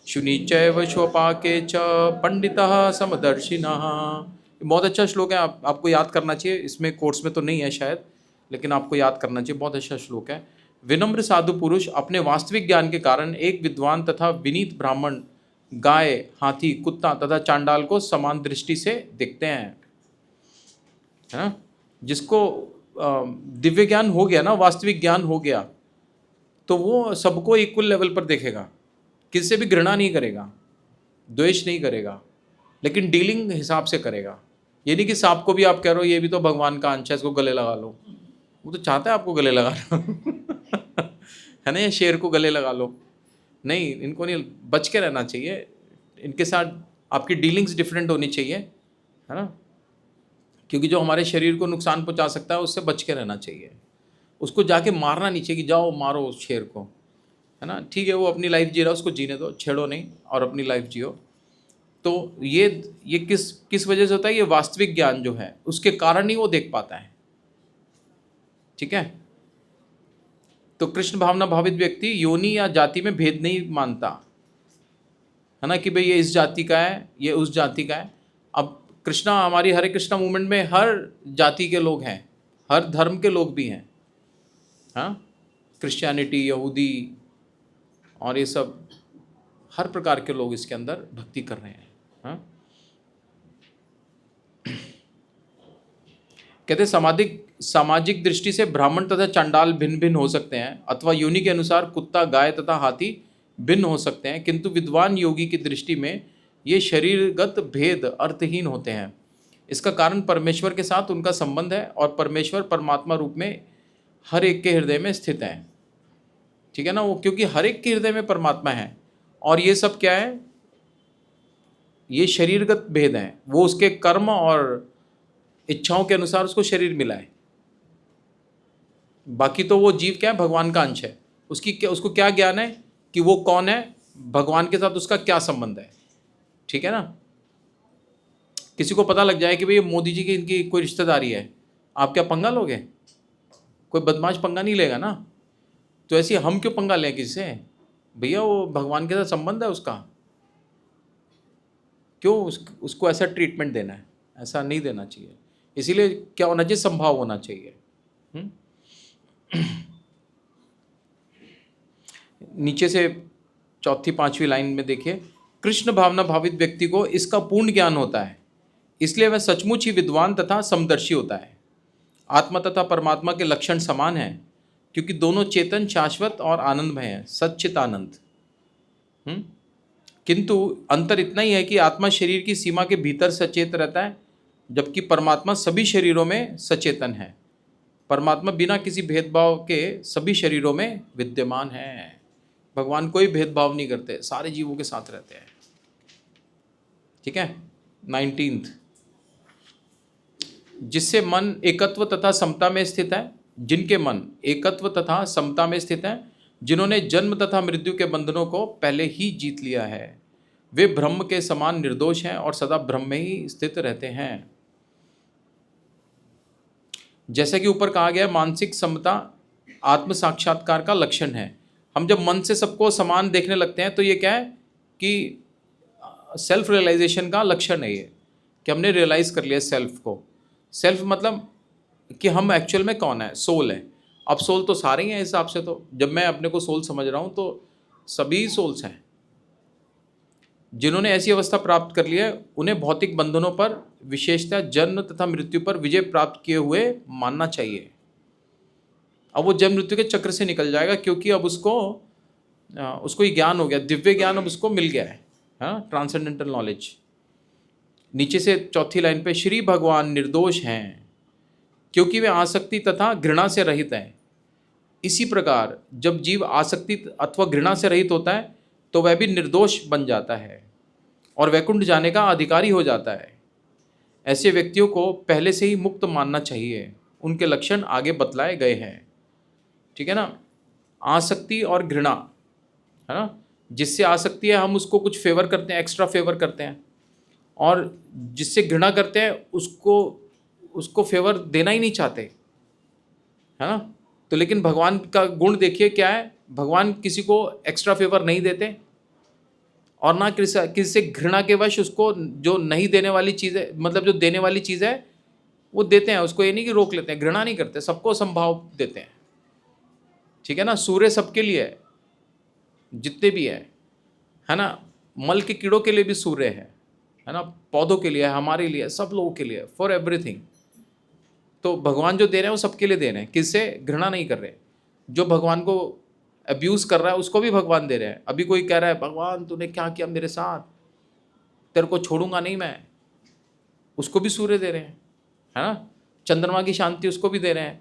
शुनि चैव स्वपाके च पंडितः समदर्शिनः। बहुत अच्छा श्लोक है, आपको याद करना चाहिए। इसमें कोर्स में तो नहीं है शायद, लेकिन आपको याद करना चाहिए, बहुत अच्छा श्लोक है। विनम्र साधु पुरुष अपने वास्तविक ज्ञान के कारण एक विद्वान तथा विनीत ब्राह्मण, गाय, हाथी, कुत्ता तथा चांडाल को समान दृष्टि से देखते हैं, है ना। जिसको दिव्य ज्ञान हो गया ना, वास्तविक ज्ञान हो गया, तो वो सबको इक्वल लेवल पर देखेगा, किसी से भी घृणा नहीं करेगा, द्वेष नहीं करेगा, लेकिन डीलिंग हिसाब से करेगा। ये नहीं कि सांप को भी आप कह रहे हो ये भी तो भगवान का अंश है, इसको गले लगा लो, वो तो चाहता है आपको गले लगाना है ना। या शेर को गले लगा लो, नहीं, इनको नहीं, बच के रहना चाहिए। इनके साथ आपकी डीलिंग्स डिफरेंट होनी चाहिए, है ना, क्योंकि जो हमारे शरीर को नुकसान पहुंचा सकता है उससे बच के रहना चाहिए। उसको जाके मारना नहीं चाहिए कि जाओ मारो उस शेर को, है ना। ठीक है, वो अपनी लाइफ जी रहा है, उसको जीने दो, छेड़ो नहीं और अपनी लाइफ जियो। तो ये किस वजह से होता है, ये वास्तविक ज्ञान जो है उसके कारण ही वो देख पाता है, ठीक है। तो कृष्ण भावना भावित व्यक्ति योनि या जाति में भेद नहीं मानता, है ना, कि भाई ये इस जाति का है, ये उस जाति का है। अब कृष्णा, हमारी हरे कृष्णा मूवमेंट में हर जाति के लोग हैं, हर धर्म के लोग भी हैं, हाँ, क्रिश्चियनिटी, यहूदी और ये सब, हर प्रकार के लोग इसके अंदर भक्ति कर रहे हैं, हाँ। कहते सामाजिक दृष्टि से ब्राह्मण तथा चांडाल भिन्न भिन्न हो सकते हैं, अथवा योनि के अनुसार कुत्ता, गाय तथा हाथी भिन्न हो सकते हैं, किंतु विद्वान योगी की दृष्टि में ये शरीरगत भेद अर्थहीन होते हैं। इसका कारण परमेश्वर के साथ उनका संबंध है, और परमेश्वर परमात्मा रूप में हर एक के हृदय में स्थित है, ठीक है ना। वो क्योंकि हर एक के हृदय में परमात्मा है, और ये सब क्या है, ये शरीरगत भेद हैं, वो उसके कर्म और इच्छाओं के अनुसार उसको शरीर मिला है। बाकी तो वो जीव क्या है, भगवान का अंश है। उसको क्या ज्ञान है कि वो कौन है, भगवान के साथ उसका क्या संबंध है, ठीक है ना। किसी को पता लग जाए कि भाई ये मोदी जी की इनकी कोई रिश्तेदारी है, आप क्या पंगा लोगे? कोई बदमाश पंगा नहीं लेगा ना। तो ऐसे हम क्यों पंगा लें किसी से? भैया वो भगवान के साथ संबंध है उसका, क्यों उसको ऐसा ट्रीटमेंट देना है? ऐसा नहीं देना चाहिए। इसीलिए क्या होना चाहिए, संभाव होना चाहिए। नीचे से चौथी पांचवी लाइन में देखिए, कृष्ण भावना भावित व्यक्ति को इसका पूर्ण ज्ञान होता है, इसलिए वह सचमुच ही विद्वान तथा समदर्शी होता है। आत्मा तथा परमात्मा के लक्षण समान हैं, क्योंकि दोनों चेतन, शाश्वत और आनंदमय हैं, सच्चित आनंद। किंतु अंतर इतना ही है कि आत्मा शरीर की सीमा के भीतर सचेत रहता है, जबकि परमात्मा सभी शरीरों में सचेतन है। परमात्मा बिना किसी भेदभाव के सभी शरीरों में विद्यमान है। भगवान कोई भेदभाव नहीं करते, सारे जीवों के साथ रहते हैं, ठीक है। 19th, जिससे मन एकत्व तथा समता में स्थित है, जिनके मन एकत्व तथा समता में स्थित है, जिन्होंने जन्म तथा मृत्यु के बंधनों को पहले ही जीत लिया है, वे ब्रह्म के समान निर्दोष हैं और सदा ब्रह्म में ही स्थित रहते हैं। जैसे कि ऊपर कहा गया, मानसिक समता आत्म साक्षात्कार का लक्षण है। हम जब मन से सबको समान देखने लगते हैं तो ये क्या है कि सेल्फ रियलाइजेशन का लक्षण है ये, कि हमने रियलाइज कर लिया सेल्फ को। सेल्फ मतलब कि हम एक्चुअल में कौन है, सोल है। अब सोल तो सारे ही हैं इस हिसाब से, तो जब मैं अपने को सोल समझ रहा हूँ तो सभी सोल्स हैं। जिन्होंने ऐसी अवस्था प्राप्त कर ली है उन्हें भौतिक बंधनों पर, विशेषतः जन्म तथा मृत्यु पर विजय प्राप्त किए हुए मानना चाहिए। अब वो जन्म मृत्यु के चक्र से निकल जाएगा, क्योंकि अब उसको ये ज्ञान हो गया, दिव्य ज्ञान अब उसको मिल गया है, ट्रांसेंडेंटल नॉलेज। नीचे से चौथी लाइन पे, श्री भगवान निर्दोष हैं क्योंकि वे आसक्ति तथा घृणा से रहित हैं। इसी प्रकार जब जीव आसक्ति अथवा घृणा से रहित होता है तो वह भी निर्दोष बन जाता है और वैकुंठ जाने का अधिकारी हो जाता है। ऐसे व्यक्तियों को पहले से ही मुक्त मानना चाहिए। उनके लक्षण आगे बतलाए गए हैं, ठीक है ना। आसक्ति और घृणा, है ना, जिससे आसक्ति है हम उसको कुछ फेवर करते हैं, एक्स्ट्रा फेवर करते हैं, और जिससे घृणा करते हैं उसको फेवर देना ही नहीं चाहते, है ना। तो लेकिन भगवान का गुण देखिए क्या है, भगवान किसी को एक्स्ट्रा फेवर नहीं देते और ना किसी से घृणा के वश उसको जो नहीं देने वाली चीज़ है, मतलब जो देने वाली चीज़ है वो देते हैं उसको। ये नहीं कि रोक लेते हैं, घृणा नहीं करते, सबको संभाव देते हैं, ठीक है ना। सूर्य सबके लिए है, जितने भी है ना। मल के कीड़ों के लिए भी सूर्य है ना, पौधों के लिए, हमारे लिए, सब लोगों के लिए, फॉर एवरीथिंग। तो भगवान जो दे रहे हैं वो सबके लिए दे रहे हैं, किससे घृणा नहीं कर रहे। जो भगवान को अब्यूज़ कर रहा है उसको भी भगवान दे रहे हैं। अभी कोई कह रहा है भगवान तूने क्या किया मेरे साथ, तेरे को छोड़ूंगा नहीं मैं, उसको भी सूर्य दे रहे हैं, है ना। चंद्रमा की शांति उसको भी दे रहे हैं,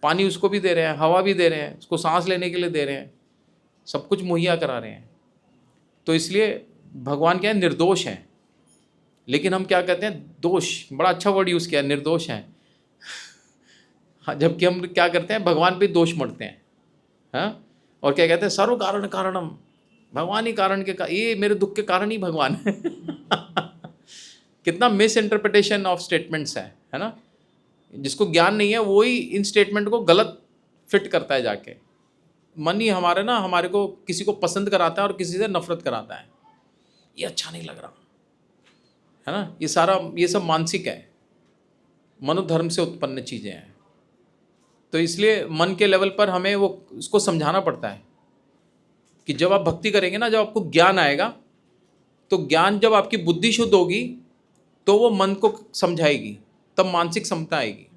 पानी उसको भी दे रहे हैं, हवा भी दे रहे हैं, उसको सांस लेने के लिए दे रहे हैं, सब कुछ मुहैया करा रहे हैं। तो इसलिए भगवान क्या है, निर्दोष हैं। लेकिन हम क्या कहते हैं, दोष, बड़ा अच्छा वर्ड यूज़ किया, निर्दोष हैं। हाँ, जबकि हम क्या करते हैं, भगवान पे दोष मढ़ते हैं, हाँ, और क्या कहते हैं, सर्व कारण कारणम, भगवान ही कारण के ये मेरे दुख के कारण ही भगवान है। कितना मिस इंटरप्रिटेशन ऑफ स्टेटमेंट्स है ना। जिसको ज्ञान नहीं है वो ही इन स्टेटमेंट को गलत फिट करता है जाके। मन ही हमारे को किसी को पसंद कराता है और किसी से नफरत कराता है, ये अच्छा नहीं लग रहा, है ना। ये सब मानसिक है, मनोधर्म से उत्पन्न चीज़ें हैं। तो इसलिए मन के लेवल पर हमें वो उसको समझाना पड़ता है कि जब आप भक्ति करेंगे ना, जब आपको ज्ञान आएगा, तो ज्ञान जब आपकी बुद्धि शुद्ध होगी तो वो मन को समझाएगी, तब मानसिक समता आएगी।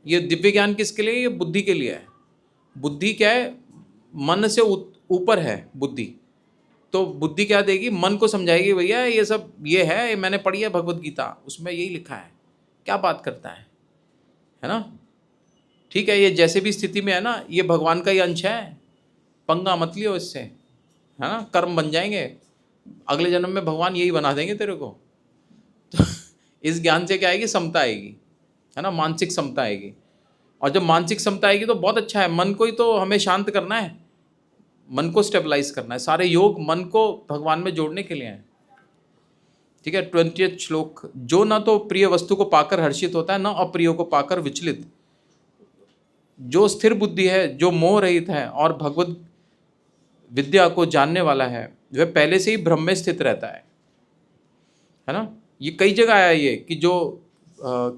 ये दिव्य ज्ञान किसके लिए, ये बुद्धि के लिए है। बुद्धि क्या है, मन से ऊपर है बुद्धि। तो बुद्धि क्या देगी, मन को समझाएगी, भैया ये सब ये है, ये मैंने पढ़ी है भगवद गीता, उसमें यही लिखा है, क्या बात करता है ना। ठीक है, ये जैसे भी स्थिति में है ना, ये भगवान का ही अंश है, पंगा मत लियो इससे, है ना। कर्म बन जाएंगे, अगले जन्म में भगवान यही बना देंगे तेरे को। तो इस ज्ञान से क्या आएगी, समता आएगी, है ना, मानसिक समता आएगी। और जब मानसिक समता आएगी तो बहुत अच्छा है। मन को ही तो हमें शांत करना है, मन को स्टेबलाइज करना है। सारे योग मन को भगवान में जोड़ने के लिए हैं, ठीक है। 20वें श्लोक, जो न तो प्रिय वस्तु को पाकर हर्षित होता है, न अप्रिय को पाकर विचलित, जो स्थिर बुद्धि है, जो मोह रहित है और भगवत विद्या को जानने वाला है, वह पहले से ही ब्रह्म में स्थित रहता है ना। ये कई जगह आया ये कि जो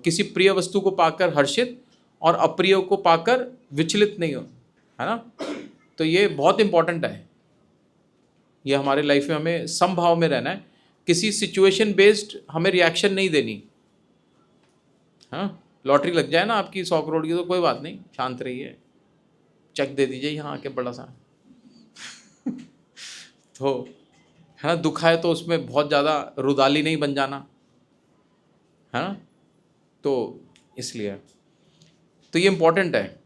किसी प्रिय वस्तु को पाकर हर्षित और अप्रिय को पाकर विचलित नहीं हो, है ना। तो ये बहुत इंपॉर्टेंट है, ये हमारे लाइफ में हमें समभाव में रहना है। किसी सिचुएशन बेस्ड हमें रिएक्शन नहीं देनी, हाँ। लॉटरी लग जाए ना आपकी 100 करोड़ की तो कोई बात नहीं, शांत रहिए, चेक दे दीजिए यहाँ आके बड़ा सा। तो है ना, दुख है तो उसमें बहुत ज़्यादा रुदाली नहीं बन जाना, है ना। तो इसलिए तो ये इम्पोर्टेंट है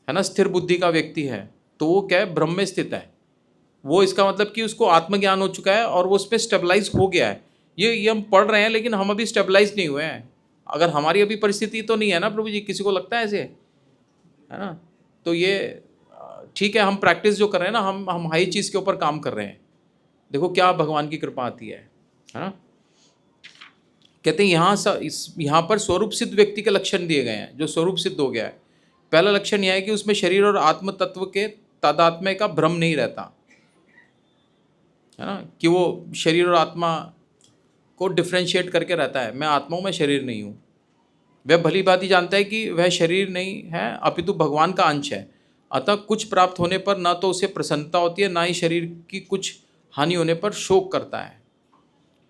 ना। स्थिर बुद्धि का व्यक्ति है तो वो क्या है, ब्रह्म में स्थित है। वो इसका मतलब कि उसको आत्मज्ञान हो चुका है और वो उस पर स्टेबलाइज हो गया है। ये हम पढ़ रहे हैं लेकिन हम अभी स्टेबलाइज नहीं हुए हैं, अगर हमारी अभी परिस्थिति तो नहीं है ना प्रभु जी, किसी को लगता है ऐसे, है ना? तो ये ठीक है, हम प्रैक्टिस जो कर रहे हैं ना, हम हाई चीज़ के ऊपर काम कर रहे हैं। देखो क्या भगवान की कृपा आती है ना? कहते हैं यहाँ पर स्वरूप सिद्ध व्यक्ति के लक्षण दिए गए हैं, जो स्वरूप सिद्ध हो गया है। पहला लक्षण यह है कि उसमें शरीर और आत्म तत्व के तादात्म्य का भ्रम नहीं रहता, है ना? कि वो शरीर और आत्मा को डिफ्रेंशिएट करके रहता है, मैं आत्मा हूँ, मैं शरीर नहीं हूँ। वह भली भांति जानता है कि वह शरीर नहीं है अपितु भगवान का अंश है। अतः कुछ प्राप्त होने पर ना तो उसे प्रसन्नता होती है, ना ही शरीर की कुछ हानि होने पर शोक करता है।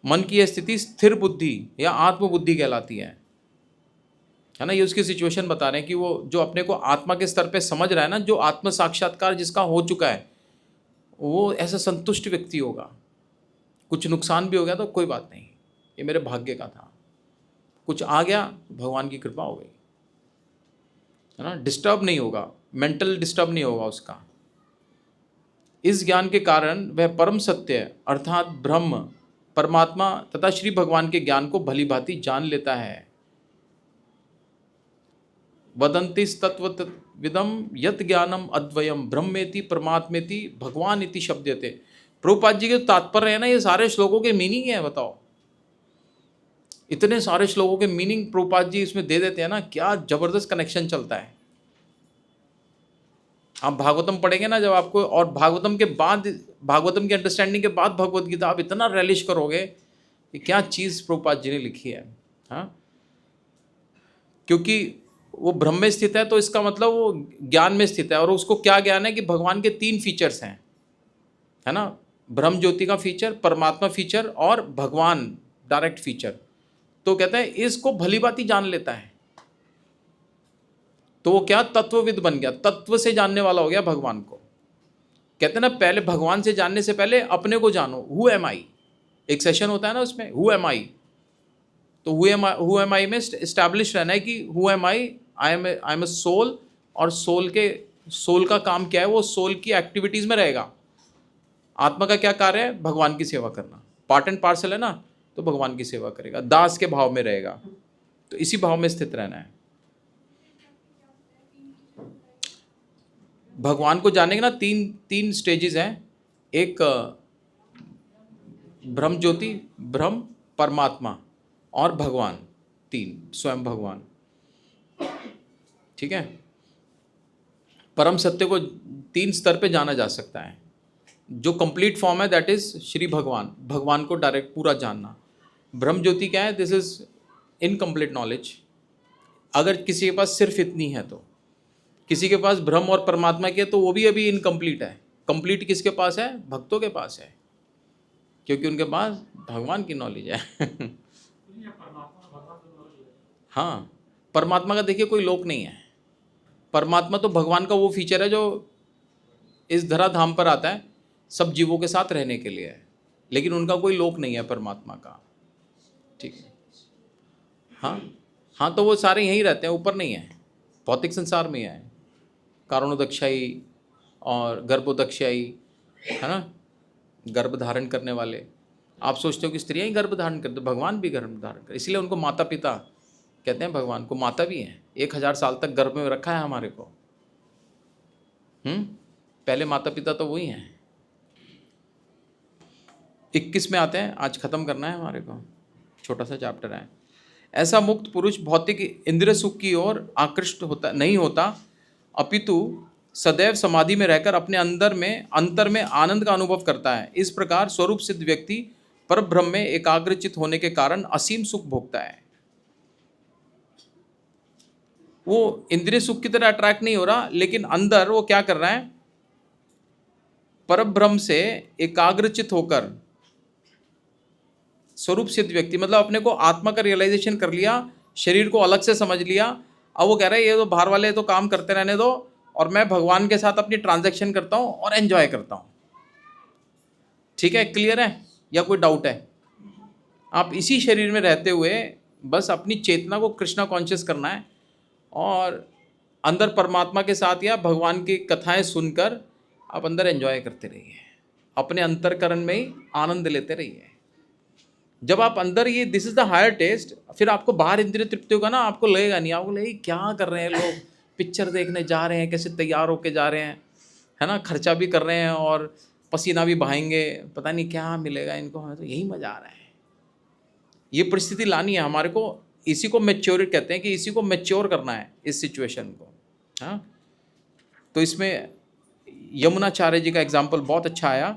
मन की यह स्थिति स्थिर बुद्धि या आत्मबुद्धि कहलाती है ना? ये उसकी सिचुएशन बता रहे हैं कि वो जो अपने को आत्मा के स्तर पे समझ रहा है ना, जो आत्म साक्षात्कार जिसका हो चुका है, वो ऐसा संतुष्ट व्यक्ति होगा। कुछ नुकसान भी हो गया तो कोई बात नहीं, ये मेरे भाग्य का था। कुछ आ गया, भगवान की कृपा हो गई, है ना? डिस्टर्ब नहीं होगा, मेंटल डिस्टर्ब नहीं होगा उसका। इस ज्ञान के कारण वह परम सत्य अर्थात ब्रह्म, परमात्मा तथा श्री भगवान के ज्ञान को भली भांति जान लेता है। वदंति तत्वविदम यत ज्ञानम अद्वयम ब्रह्मेति परमात्मेति भगवान इति शब्दते। प्रभुपाद जी के तात्पर्य है ना, ये सारे श्लोकों के मीनिंग है। बताओ, इतने सारे श्लोकों के मीनिंग प्रभुपाद जी इसमें दे देते हैं ना, क्या जबरदस्त कनेक्शन चलता है। आप भागवतम पढ़ेंगे ना जब आपको, और भागवतम के बाद, भागवतम की अंडरस्टैंडिंग के बाद भगवत गीता, आप इतना रिलीज करोगे कि क्या चीज़ प्रभुपाद जी ने लिखी है। हाँ, क्योंकि वो ब्रह्म में स्थित है तो इसका मतलब वो ज्ञान में स्थित है। और उसको क्या ज्ञान है कि भगवान के 3 फीचर्स हैं, है ना? ब्रह्म ज्योति का फीचर, परमात्मा फीचर और भगवान डायरेक्ट फीचर। तो कहते हैं इसको भली भांति जान लेता है, तो वो क्या तत्वविद बन गया, तत्व से जानने वाला हो गया भगवान को। कहते हैं ना, पहले भगवान से जानने से पहले अपने को जानो। हु एम आई, एक सेशन होता है ना उसमें, हु एम आई। तो हु एम आई में इस्टेब्लिश रहना है कि who am I am a soul. और सोल का काम क्या है, वो सोल की एक्टिविटीज में रहेगा। आत्मा का क्या कार्य है, भगवान की सेवा करना, पार्ट एंड पार्सल है ना। तो भगवान की सेवा करेगा, दास के भाव में रहेगा, तो इसी भाव में स्थित रहना है। भगवान को जानने के ना तीन स्टेजेस हैं। एक ब्रह्म ज्योति, ब्रह्म, परमात्मा और भगवान, 3 स्वयं भगवान। ठीक है, परम सत्य को 3 स्तर पे जाना जा सकता है। जो कंप्लीट फॉर्म है दैट इज श्री भगवान, भगवान को डायरेक्ट पूरा जानना। ब्रह्म ज्योति क्या है, दिस इज इनकम्प्लीट नॉलेज। अगर किसी के पास सिर्फ इतनी है तो, किसी के पास ब्रह्म और परमात्मा की है तो वो भी अभी इनकम्प्लीट है। कंप्लीट किसके पास है, भक्तों के पास है, क्योंकि उनके पास भगवान की नॉलेज है। हाँ, परमात्मा का देखिए कोई लोक नहीं है। परमात्मा तो भगवान का वो फीचर है जो इस धराधाम पर आता है सब जीवों के साथ रहने के लिए है, लेकिन उनका कोई लोक नहीं है परमात्मा का। ठीक है, हाँ, तो वो सारे यहीं रहते हैं, ऊपर नहीं है, भौतिक संसार में है। कारणोदक्षाई और गर्भोदक्षाई, है ना, गर्भ धारण करने वाले। आप सोचते हो कि स्त्रियाँ ही गर्भ धारण करते, भगवान भी गर्भ धारण कर, इसलिए उनको माता पिता कहते हैं। भगवान को माता भी है, 1000 साल तक गर्भ में रखा है हमारे को। पहले माता पिता तो वही हैं। 21 में आते हैं, आज खत्म करना है हमारे को, छोटा सा चैप्टर है। ऐसा मुक्त पुरुष भौतिक इंद्रिय सुख की ओर आकृष्ट नहीं होता, अपितु सदैव समाधि में रहकर अपने अंतर में आनंद का अनुभव करता है। इस प्रकार स्वरूप सिद्ध व्यक्ति पर ब्रह्म में एकाग्रचित होने के कारण असीम सुख भोगता है। वो इंद्रिय सुख की तरह अट्रैक्ट नहीं हो रहा, लेकिन अंदर वो क्या कर रहा है, परब्रह्म से एकाग्रचित होकर। स्वरूप सिद्ध व्यक्ति मतलब अपने को आत्मा का रियलाइजेशन कर लिया, शरीर को अलग से समझ लिया। अब वो कह रहा है ये तो बाहर वाले तो काम करते रहने दो, और मैं भगवान के साथ अपनी ट्रांजैक्शन करता हूँ और एंजॉय करता हूँ। ठीक है, क्लियर है या कोई डाउट है? आप इसी शरीर में रहते हुए बस अपनी चेतना को कृष्णा कॉन्शियस करना है, और अंदर परमात्मा के साथ या भगवान की कथाएं सुनकर आप अंदर एंजॉय करते रहिए, अपने अंतरकरण में ही आनंद लेते रहिए। जब आप अंदर ये this is the higher taste, फिर आपको बाहर इंद्रिय तृप्ति होगा ना, आपको लगेगा नहीं, आपको लगेगा क्या कर रहे हैं लोग, पिक्चर देखने जा रहे हैं, कैसे तैयार होके जा रहे हैं, है ना, खर्चा भी कर रहे हैं और पसीना भी बहाएंगे, पता नहीं क्या मिलेगा इनको, हमें तो यही मजा आ रहा है। ये परिस्थिति लानी है हमारे को, इसी को मैच्योर कहते हैं कि इसी को मैच्योर करना है इस सिचुएशन को। हाँ, तो इसमें यमुनाचार्य जी का एग्जाम्पल बहुत अच्छा आया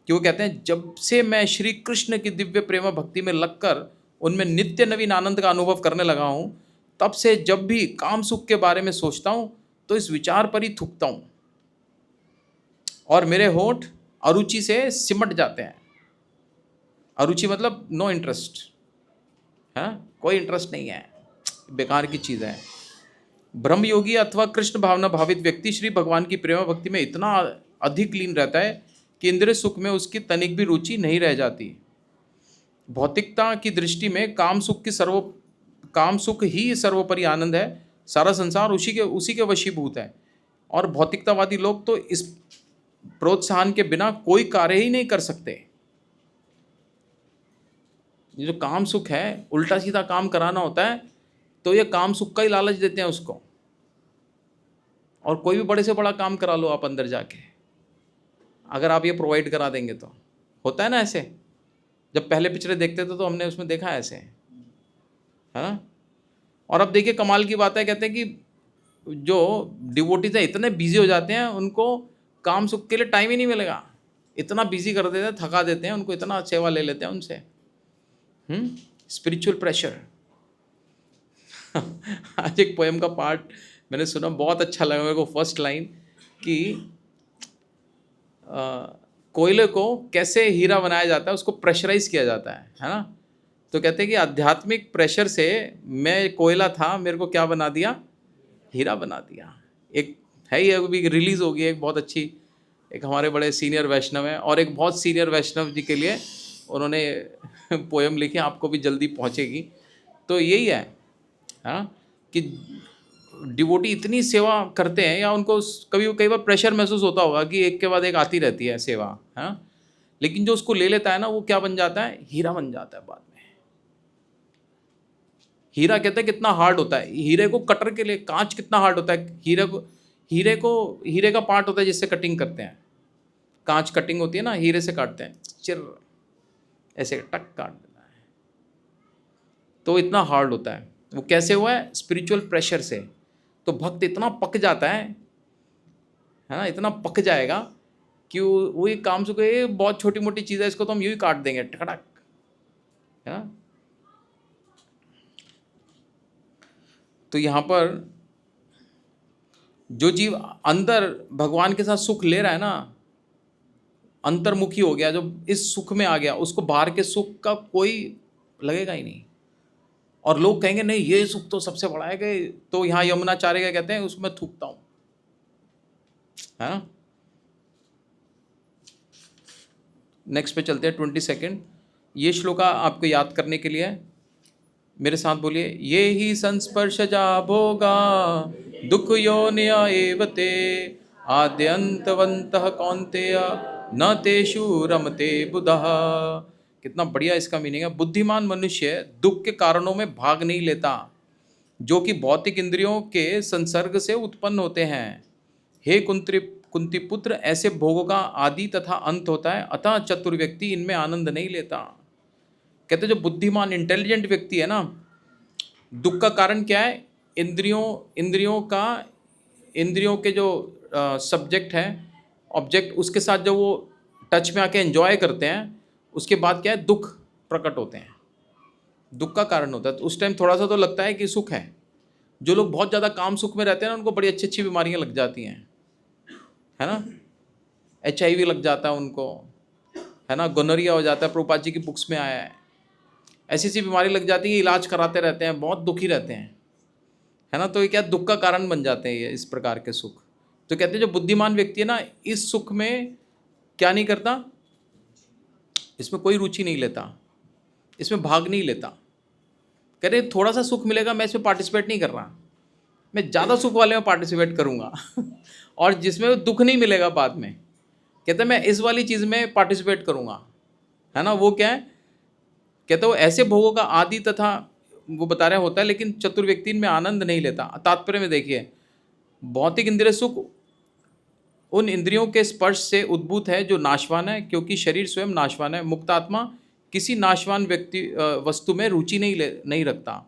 कि वो कहते हैं जब से मैं श्री कृष्ण की दिव्य प्रेम भक्ति में लगकर उनमें नित्य नवीन आनंद का अनुभव करने लगा हूँ, तब से जब भी काम सुख के बारे में सोचता हूँ तो इस विचार पर ही थूकता हूँ और मेरे होंठ अरुचि से सिमट जाते हैं। अरुचि मतलब नो इंटरेस्ट, है, कोई इंटरेस्ट नहीं है, बेकार की चीज़ है। ब्रह्मयोगी अथवा कृष्ण भावना भावित व्यक्ति श्री भगवान की प्रेम भक्ति में इतना अधिक लीन रहता है कि इंद्रिय सुख में उसकी तनिक भी रुचि नहीं रह जाती। भौतिकता की दृष्टि में काम सुख ही सर्वोपरि आनंद है, सारा संसार उसी के वशीभूत है। और भौतिकतावादी लोग तो इस प्रोत्साहन के बिना कोई कार्य ही नहीं कर सकते। ये जो काम सुख है, उल्टा सीधा काम कराना होता है, तो ये काम सुख का ही लालच देते हैं उसको, और कोई भी बड़े से बड़ा काम करा लो आप अंदर जाके, अगर आप ये प्रोवाइड करा देंगे तो। होता है ना ऐसे, जब पहले पिक्चरें देखते थे तो हमने उसमें देखा ऐसे, है ना। और अब देखिए कमाल की बात है, कहते हैं कि जो डिवोटीज हैं इतने बिजी हो जाते हैं, उनको काम सुख के लिए टाइम ही नहीं मिलेगा, इतना बिजी कर देते हैं, थका देते हैं उनको, इतना सेवा ले लेते हैं उनसे। Spiritual pressure. आज एक पोएम का पार्ट मैंने सुना, बहुत अच्छा लगा मेरे को। फर्स्ट लाइन कि कोयले को कैसे हीरा बनाया जाता है, उसको प्रेशराइज किया जाता है ना। तो कहते हैं कि आध्यात्मिक प्रेशर से मैं कोयला था, मेरे को क्या बना दिया, हीरा बना दिया। एक है ही, अभी रिलीज़ हो गई एक बहुत अच्छी, एक हमारे बड़े सीनियर वैष्णव हैं, और एक बहुत सीनियर वैष्णव जी के लिए उन्होंने पोएम लिखी, आपको भी जल्दी पहुंचेगी। तो यही है कि डिवोटी इतनी सेवा करते हैं, या उनको कई बार प्रेशर महसूस होता होगा कि एक के बाद एक आती रहती है सेवा, है, लेकिन जो उसको ले लेता है ना, वो क्या बन जाता है, हीरा बन जाता है बाद में। हीरा कहते हैं कितना हार्ड होता है, हीरे को कटर के लिए कांच कितना हार्ड होता है, हीरे का पार्ट होता है जिससे कटिंग करते हैं, कांच कटिंग होती है ना, हीरे से काटते हैं, चिर ऐसे टक काट देना है, तो इतना हार्ड होता है। वो कैसे हुआ है, स्पिरिचुअल प्रेशर से। तो भक्त इतना पक जाता है ना, इतना पक जाएगा कि वो ये काम सुख, ये बहुत छोटी मोटी चीज़ है, इसको तो हम यूँ ही काट देंगे टकटक, है ना। तो यहाँ पर जो जीव अंदर भगवान के साथ सुख ले रहा है ना, अंतर्मुखी हो गया, जो इस सुख में आ गया, उसको बाहर के सुख का कोई लगेगा ही नहीं। और लोग कहेंगे नहीं ये सुख तो सबसे बड़ा है, कि तो यहाँ यमुनाचार्य का कहते हैं उसमें थूकता हूँ, है ना। नेक्स्ट पे चलते हैं, 22। ये श्लोका आपको याद करने के लिए है, मेरे साथ बोलिए। ये ही संस्पर्शजा भोगा दुख योनिया एव ते आद्यंतवंतः कौन्तेय न तेषु रमते बुधः। कितना बढ़िया इसका मीनिंग है। बुद्धिमान मनुष्य दुख के कारणों में भाग नहीं लेता, जो कि भौतिक इंद्रियों के संसर्ग से उत्पन्न होते हैं। हे कुंती पुत्र, ऐसे भोगों का आदि तथा अंत होता है, अतः चतुर व्यक्ति इनमें आनंद नहीं लेता। कहते जो बुद्धिमान इंटेलिजेंट व्यक्ति है ना, दुख का कारण क्या है, इंद्रियों के जो सब्जेक्ट है, ऑब्जेक्ट, उसके साथ जो वो टच में आके एंजॉय करते हैं, उसके बाद क्या है, दुख प्रकट होते हैं, दुख का कारण होता है। तो उस टाइम थोड़ा सा तो लगता है कि सुख है। जो लोग बहुत ज़्यादा काम सुख में रहते हैं ना, उनको बड़ी अच्छी अच्छी बीमारियां लग जाती हैं, है ना। HIV लग जाता है उनको, है ना, गोनोरिया हो जाता है, प्रभुपाद जी की बुक्स में आया है। ऐसी ऐसी बीमारी लग जाती है, इलाज कराते रहते हैं, बहुत दुखी रहते हैं, है ना। तो ये क्या, दुख का कारण बन जाते हैं ये इस प्रकार के सुख। तो कहते हैं जो बुद्धिमान व्यक्ति है ना, इस सुख में क्या नहीं करता, इसमें कोई रुचि नहीं लेता, इसमें भाग नहीं लेता। कह रहे थोड़ा सा सुख मिलेगा, मैं इसमें पार्टिसिपेट नहीं कर रहा, मैं ज़्यादा सुख वाले में पार्टिसिपेट करूँगा और जिसमें दुख नहीं मिलेगा बाद में, कहते हैं मैं इस वाली चीज़ में पार्टिसिपेट करूँगा, है ना। वो क्या है कहते वो ऐसे भोगों का आदि तथा वो बता रहे होता है, लेकिन चतुर्व्यक्ति में आनंद नहीं लेता। तात्पर्य में देखिए, भौतिक इंद्रिय सुख उन इंद्रियों के स्पर्श से उद्भूत है जो नाशवान है, क्योंकि शरीर स्वयं नाशवान है। मुक्तात्मा किसी नाशवान वस्तु में रुचि नहीं रखता।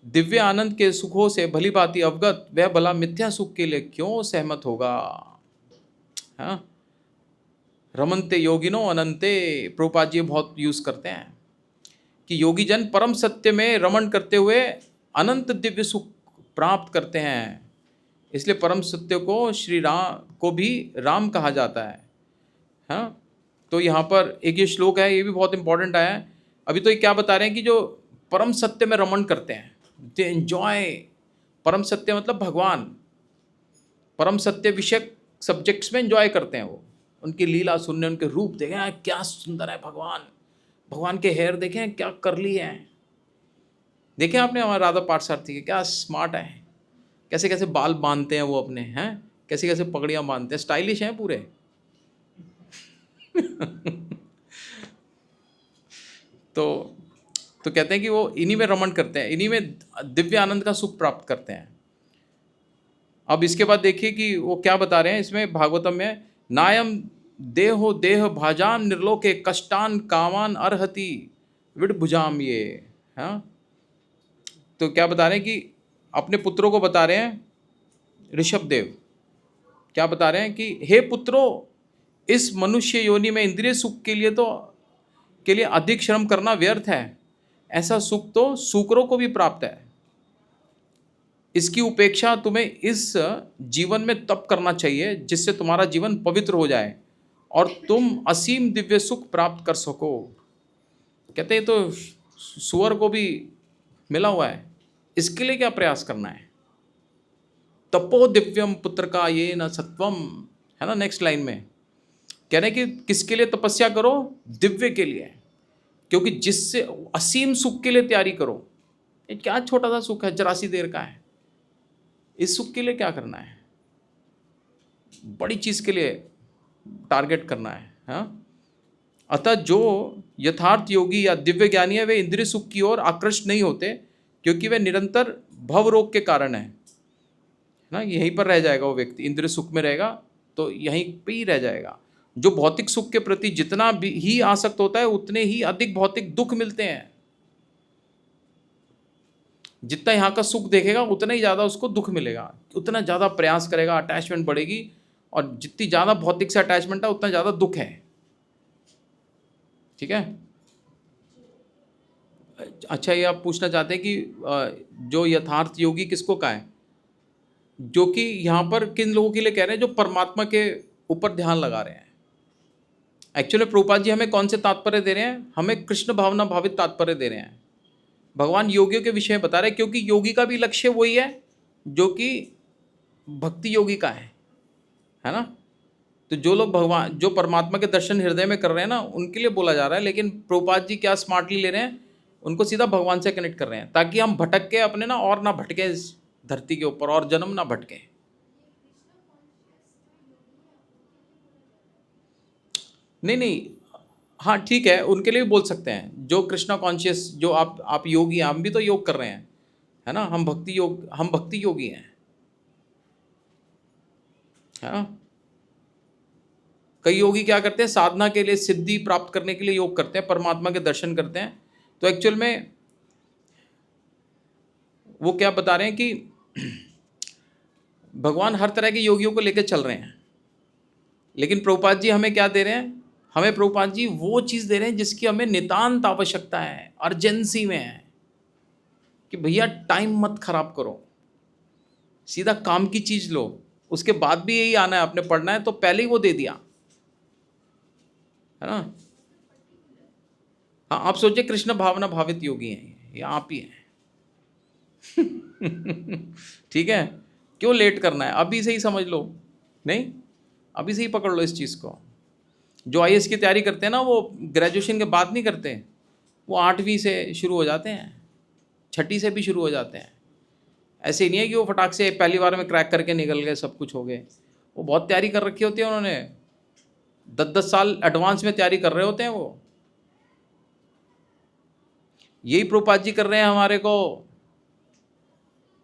दिव्य आनंद के सुखों से भली भांति अवगत वह भला मिथ्या सुख के लिए क्यों सहमत होगा? हाँ, रमनते योगिनो अनंते, प्रभुपाद जी बहुत यूज करते हैं कि योगी जन परम सत्य में रमण करते हुए अनंत दिव्य सुख प्राप्त करते हैं। इसलिए परम सत्य को श्री राम को भी राम कहा जाता है। हाँ, तो यहाँ पर एक ये श्लोक है, ये भी बहुत इंपॉर्टेंट आया है। अभी तो ये क्या बता रहे हैं कि जो परम सत्य में रमण करते हैं, दे एंजॉय। परम सत्य मतलब भगवान, परम सत्य विषयक सब्जेक्ट्स में एंजॉय करते हैं वो। उनकी लीला सुनने, उनके रूप देखें, क्या सुंदर है भगवान, भगवान के हेयर देखें क्या करली है। देखें आपने हमारे राधा पार्थसारथी के, क्या स्मार्ट है, कैसे कैसे बाल बांधते हैं वो अपने, हैं कैसे कैसे पगड़ियाँ बांधते हैं, स्टाइलिश हैं पूरे। तो कहते हैं कि वो इन्हीं में रमण करते हैं, इन्हीं में दिव्य आनंद का सुख प्राप्त करते हैं। अब इसके बाद देखिए कि वो क्या बता रहे हैं इसमें भागवतम में, नायम देहो देह भाजाम निर्लोके कष्टान कामान अर्हति विडभुजाम ये। हाँ, तो क्या बता रहे हैं कि अपने पुत्रों को बता रहे हैं, ऋषभ देव क्या बता रहे हैं कि हे पुत्रों, इस मनुष्य योनि में इंद्रिय सुख के लिए अधिक श्रम करना व्यर्थ है। ऐसा सुख तो सूकरों को भी प्राप्त है। इसकी उपेक्षा तुम्हें इस जीवन में तप करना चाहिए, जिससे तुम्हारा जीवन पवित्र हो जाए और तुम असीम दिव्य सुख प्राप्त कर सको। कहते हैं तो सुअर को भी मिला हुआ है, इसके लिए क्या प्रयास करना है? तपो दिव्यम पुत्र का ये न सत्वम, है ना। नेक्स्ट लाइन में कह रहे हैं कि किसके लिए तपस्या करो? दिव्य के लिए, क्योंकि जिससे असीम सुख के लिए तैयारी करो। ये क्या छोटा सा सुख है, जरा सी देर का है, इस सुख के लिए क्या करना है? बड़ी चीज के लिए टारगेट करना है। हाँ, अतः जो यथार्थ योगी या दिव्य ज्ञानी है वे इंद्रिय सुख की ओर आकृष्ट नहीं होते, क्योंकि वे निरंतर भव रोग के कारण है ना। यहीं पर रह जाएगा वो व्यक्ति, इंद्रिय सुख में रहेगा तो यहीं पे ही रह जाएगा। जो भौतिक सुख के प्रति जितना भी ही आसक्त होता है, उतने ही अधिक भौतिक दुख मिलते हैं। जितना यहाँ का सुख देखेगा उतना ही ज़्यादा उसको दुख मिलेगा, उतना ज़्यादा प्रयास करेगा, अटैचमेंट बढ़ेगी, और जितनी ज़्यादा भौतिक से अटैचमेंट है उतना ज़्यादा दुख है। ठीक है। अच्छा, ये आप पूछना चाहते हैं कि जो यथार्थ योगी किसको कहा है? जो कि यहाँ पर किन लोगों के लिए कह रहे हैं? जो परमात्मा के ऊपर ध्यान लगा रहे हैं। एक्चुअली प्रभुपाद जी हमें कौन से तात्पर्य दे रहे हैं? हमें कृष्ण भावना भावित तात्पर्य दे रहे हैं। भगवान योगियों के विषय में बता रहे हैं, क्योंकि योगी का भी लक्ष्य वही है जो कि भक्ति योगी का है ना। तो जो लोग भगवान, जो परमात्मा के दर्शन हृदय में कर रहे हैं ना, उनके लिए बोला जा रहा है। लेकिन प्रभुपाद जी क्या स्मार्टली ले रहे हैं, उनको सीधा भगवान से कनेक्ट कर रहे हैं, ताकि हम भटक के अपने ना और ना भटके इस धरती के ऊपर, और जन्म ना भटके। नहीं, हाँ ठीक है, उनके लिए भी बोल सकते हैं, जो कृष्णा कॉन्शियस, जो आप योगी हैं, हम भी तो योग कर रहे हैं, है ना। हम भक्ति योगी हैं, है ना। कई योगी क्या करते हैं, साधना के लिए, सिद्धि प्राप्त करने के लिए योग करते हैं, परमात्मा के दर्शन करते हैं। तो एक्चुअल में वो क्या बता रहे हैं कि भगवान हर तरह के योगियों को लेकर चल रहे हैं। लेकिन प्रभुपाद जी हमें क्या दे रहे हैं? हमें प्रभुपाद जी वो चीज़ दे रहे हैं जिसकी हमें नितांत आवश्यकता है, अर्जेंसी में है, कि भैया टाइम मत खराब करो, सीधा काम की चीज़ लो। उसके बाद भी यही आना है, आपने पढ़ना है, तो पहले ही वो दे दिया, है ना। हाँ, आप सोचिए कृष्ण भावना भावित योगी हैं, ये आप ही हैं। ठीक है, क्यों लेट करना है? अभी से ही समझ लो, नहीं अभी से ही पकड़ लो इस चीज़ को। जो आईएएस की तैयारी करते हैं ना, वो ग्रेजुएशन के बाद नहीं करते, वो 8वीं से शुरू हो जाते हैं, 6ठी से भी शुरू हो जाते हैं। ऐसे ही नहीं है कि वो फटाक से पहली बार में क्रैक करके निकल गए, सब कुछ हो गए। वो बहुत तैयारी कर रखी होती है उन्होंने, 10-10 साल एडवांस में तैयारी कर रहे होते हैं वो। यही प्रभुपाद जी कर रहे हैं हमारे को,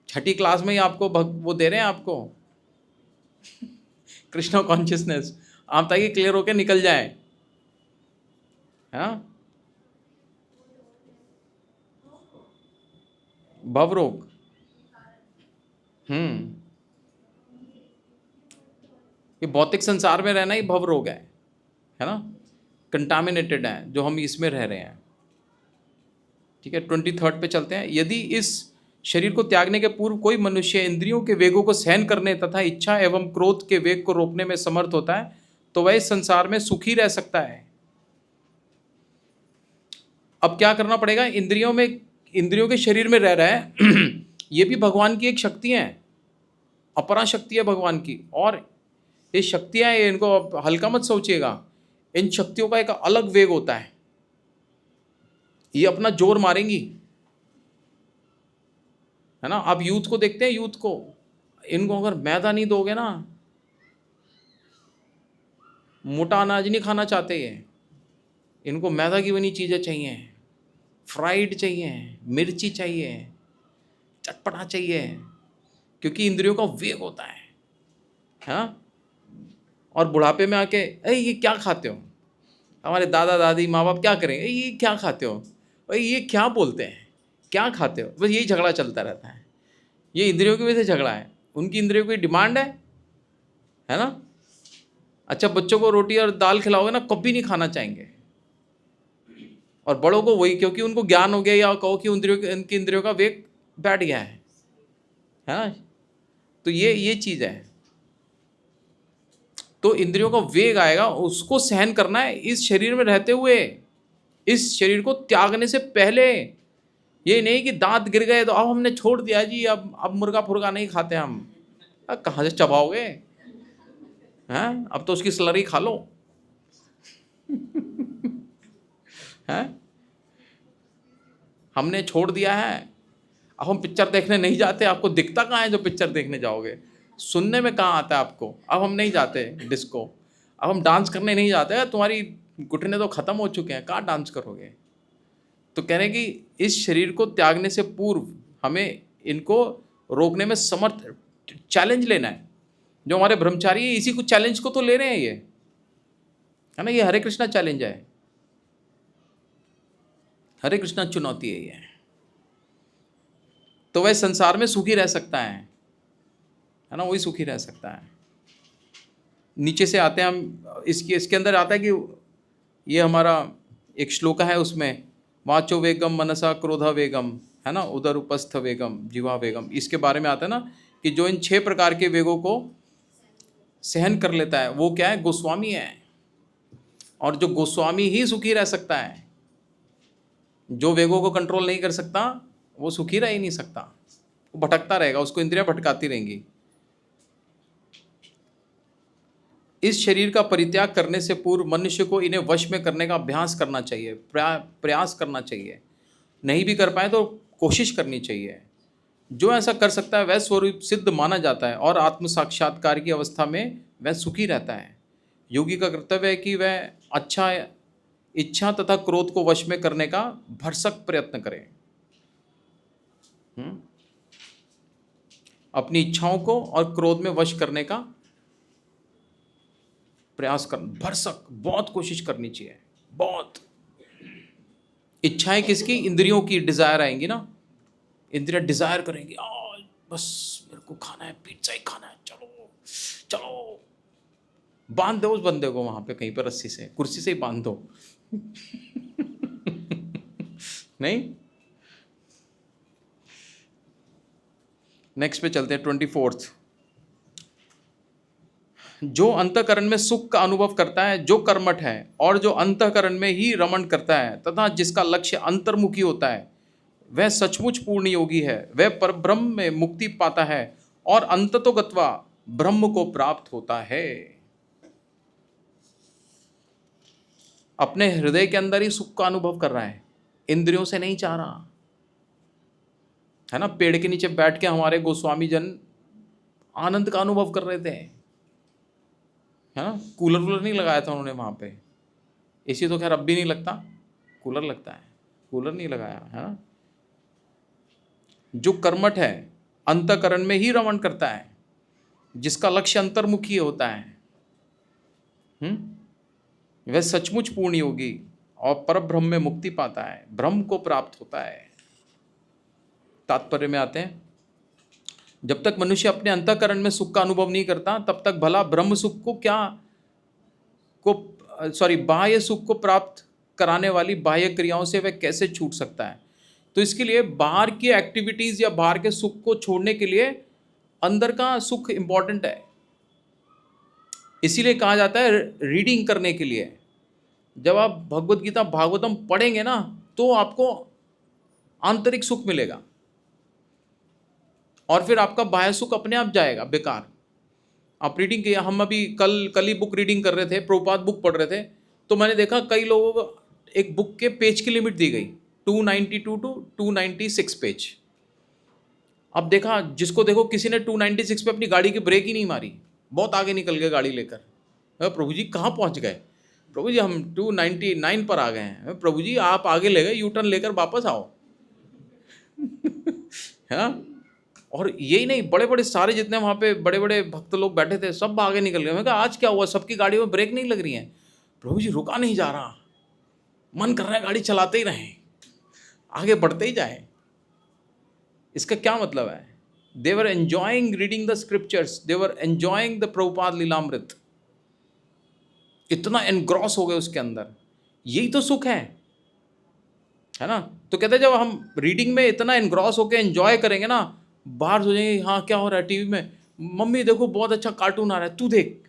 छठी क्लास में ही आपको वो दे रहे हैं आपको कृष्णा कॉन्शियसनेस, आप ताकि क्लियर होके निकल जाए। हाँ, भवरोग, ये भौतिक संसार में रहना ही भवरोग है ना, कंटामिनेटेड है जो हम इसमें रह रहे हैं। ठीक है, 23 पे चलते हैं। यदि इस शरीर को त्यागने के पूर्व कोई मनुष्य इंद्रियों के वेगों को सहन करने तथा इच्छा एवं क्रोध के वेग को रोकने में समर्थ होता है तो वह इस संसार में सुखी रह सकता है। अब क्या करना पड़ेगा, इंद्रियों के शरीर में रह रहा है ये भी भगवान की एक शक्ति है, अपरा शक्ति है भगवान की। और ये शक्तियां हैं, इनको आप हल्का मत सोचिएगा, इन शक्तियों का एक अलग वेग होता है, ये अपना जोर मारेंगी, है ना। आप यूथ को देखते हैं, यूथ को, इनको अगर मैदा नहीं दोगे ना, मोटा अनाज नहीं खाना चाहते ये, इनको मैदा की बनी चीज़ें चाहिए, फ्राइड चाहिए, मिर्ची चाहिए, चटपटा चाहिए, क्योंकि इंद्रियों का वेग होता है। हाँ, और बुढ़ापे में आके अरे ये क्या खाते हो, हमारे दादा दादी माँ बाप क्या करेंगे, ये क्या खाते हो, भाई ये क्या बोलते हैं, क्या खाते हो, बस यही झगड़ा चलता रहता है। ये इंद्रियों की वजह से झगड़ा है, उनकी इंद्रियों की डिमांड है ना। अच्छा, बच्चों को रोटी और दाल खिलाओगे ना, कभी नहीं खाना चाहेंगे, और बड़ों को वही, क्योंकि उनको ज्ञान हो गया, या कहो कि उनकी इंद्रियों का वेग बैठ गया है ना। तो ये चीज़ है। तो इंद्रियों का वेग आएगा, उसको सहन करना है इस शरीर में रहते हुए, इस शरीर को त्यागने से पहले। ये नहीं कि दांत गिर गए तो अब हमने छोड़ दिया जी, अब मुर्गा फुर्गा नहीं खाते हम। कहाँ से चबाओगे, हैं, अब तो उसकी स्लरी खा लो हैं, हमने छोड़ दिया है। अब हम पिक्चर देखने नहीं जाते, आपको दिखता कहाँ है जो पिक्चर देखने जाओगे, सुनने में कहाँ आता है आपको। अब हम नहीं जाते डिस्को, अब हम डांस करने नहीं जाते, तुम्हारी घुटने तो खत्म हो चुके हैं, कहाँ डांस करोगे। तो कह रहे हैं कि इस शरीर को त्यागने से पूर्व हमें इनको रोकने में समर्थ, चैलेंज लेना है। जो हमारे ब्रह्मचारी है, इसी को चैलेंज को तो ले रहे हैं ये, है ना। ये हरे कृष्णा चैलेंज है, हरे कृष्णा चुनौती है ये। तो वह संसार में सुखी रह सकता है ना, वही सुखी रह सकता है। नीचे से आते हैं हम, इसके अंदर आता है कि ये हमारा एक श्लोक है, उसमें वाचो वेगम मनसा क्रोधा वेगम, है ना, उदर उपस्थ वेगम जीवा वेगम, इसके बारे में आता है ना कि जो इन 6 प्रकार के वेगों को सहन कर लेता है वो क्या है, गोस्वामी है। और जो गोस्वामी ही सुखी रह सकता है, जो वेगों को कंट्रोल नहीं कर सकता वो सुखी रह ही नहीं सकता, वो भटकता रहेगा, उसको इंद्रियां भटकाती रहेंगी। इस शरीर का परित्याग करने से पूर्व मनुष्य को इन्हें वश में करने का अभ्यास करना चाहिए, प्रयास करना चाहिए। नहीं भी कर पाए तो कोशिश करनी चाहिए। जो ऐसा कर सकता है वह स्वरूप सिद्ध माना जाता है और आत्म साक्षात्कार की अवस्था में वह सुखी रहता है। योगी का कर्तव्य है कि वह अच्छा इच्छा तथा क्रोध को वश में करने का भरसक प्रयत्न करे। अपनी इच्छाओं को और क्रोध में वश करने का प्रयास कर, भरसक बहुत कोशिश करनी चाहिए, बहुत। इच्छाएं किसकी, इंद्रियों की डिजायर आएंगी ना, इंद्रियां डिजायर करेंगी, बस मेरे को खाना है, पिज्जा ही खाना है, चलो चलो, बांध दो उस बंदे को वहां पे कहीं पर रस्सी से, कुर्सी से ही बांध दो नहीं। नेक्स्ट पे चलते हैं, 24। जो अंतःकरण में सुख का अनुभव करता है, जो कर्मठ है और जो अंतःकरण में ही रमण करता है तथा जिसका लक्ष्य अंतर्मुखी होता है, वह सचमुच पूर्ण योगी है। वह परब्रह्म में मुक्ति पाता है और अंततोगत्वा ब्रह्म को प्राप्त होता है। अपने हृदय के अंदर ही सुख का अनुभव कर रहा है, इंद्रियों से नहीं चाह रहा, है ना। पेड़ के नीचे बैठ के हमारे गोस्वामी जन आनंद का अनुभव कर रहे थे, है ना। कूलर वूलर नहीं लगाया था उन्होंने वहाँ पे, एसी तो खैर अब भी नहीं लगता, कूलर लगता है, कूलर नहीं लगाया है ना। जो कर्मठ है अंतःकरण में ही रमण करता है, जिसका लक्ष्य अंतर्मुखी होता है, वह सचमुच पूर्ण योगी और परब्रह्म में मुक्ति पाता है, ब्रह्म को प्राप्त होता है। तात्पर्य में आते हैं, जब तक मनुष्य अपने अंतःकरण में सुख का अनुभव नहीं करता तब तक भला ब्रह्म सुख बाह्य सुख को प्राप्त कराने वाली बाह्य क्रियाओं से वह कैसे छूट सकता है। तो इसके लिए बाहर की एक्टिविटीज या बाहर के सुख को छोड़ने के लिए अंदर का सुख इंपॉर्टेंट है। इसीलिए कहा जाता है रीडिंग करने के लिए, जब आप भगवत गीता भागवतम पढ़ेंगे ना तो आपको आंतरिक सुख मिलेगा और फिर आपका बाह्य सुख अपने आप जाएगा बेकार। आप रीडिंग किया, हम अभी कल ही बुक रीडिंग कर रहे थे, प्रभुपाद बुक पढ़ रहे थे, तो मैंने देखा कई लोगों को एक बुक के पेज की लिमिट दी गई 292 टू 296 पेज। अब देखा, जिसको देखो किसी ने 296 पे अपनी गाड़ी की ब्रेक ही नहीं मारी, बहुत आगे निकल गए गाड़ी लेकर। प्रभु जी कहाँ पहुँच गए? प्रभु जी हम 299 पर आ गए हैं। प्रभु जी आप आगे ले गए, यू टर्न लेकर वापस आओ। है। और यही नहीं, बड़े बड़े सारे जितने वहाँ पे बड़े बड़े भक्त लोग बैठे थे सब आगे निकल गए। मैं कहा आज क्या हुआ, सबकी गाड़ियों में ब्रेक नहीं लग रही है? प्रभु जी रुका नहीं जा रहा, मन कर रहा है गाड़ी चलाते ही रहें, आगे बढ़ते ही जाए। इसका क्या मतलब है? They were enjoying reading the scriptures, they were enjoying the Prabhupada Lilamrita, इतना एनग्रॉस हो गए उसके अंदर। यही तो सुख है ना। तो कहते हैं जब हम रीडिंग में इतना एनग्रॉस होकर एंजॉय करेंगे ना, बाहर सोचेंगे हाँ क्या हो रहा है टीवी में, मम्मी देखो बहुत अच्छा कार्टून आ रहा है तू देख,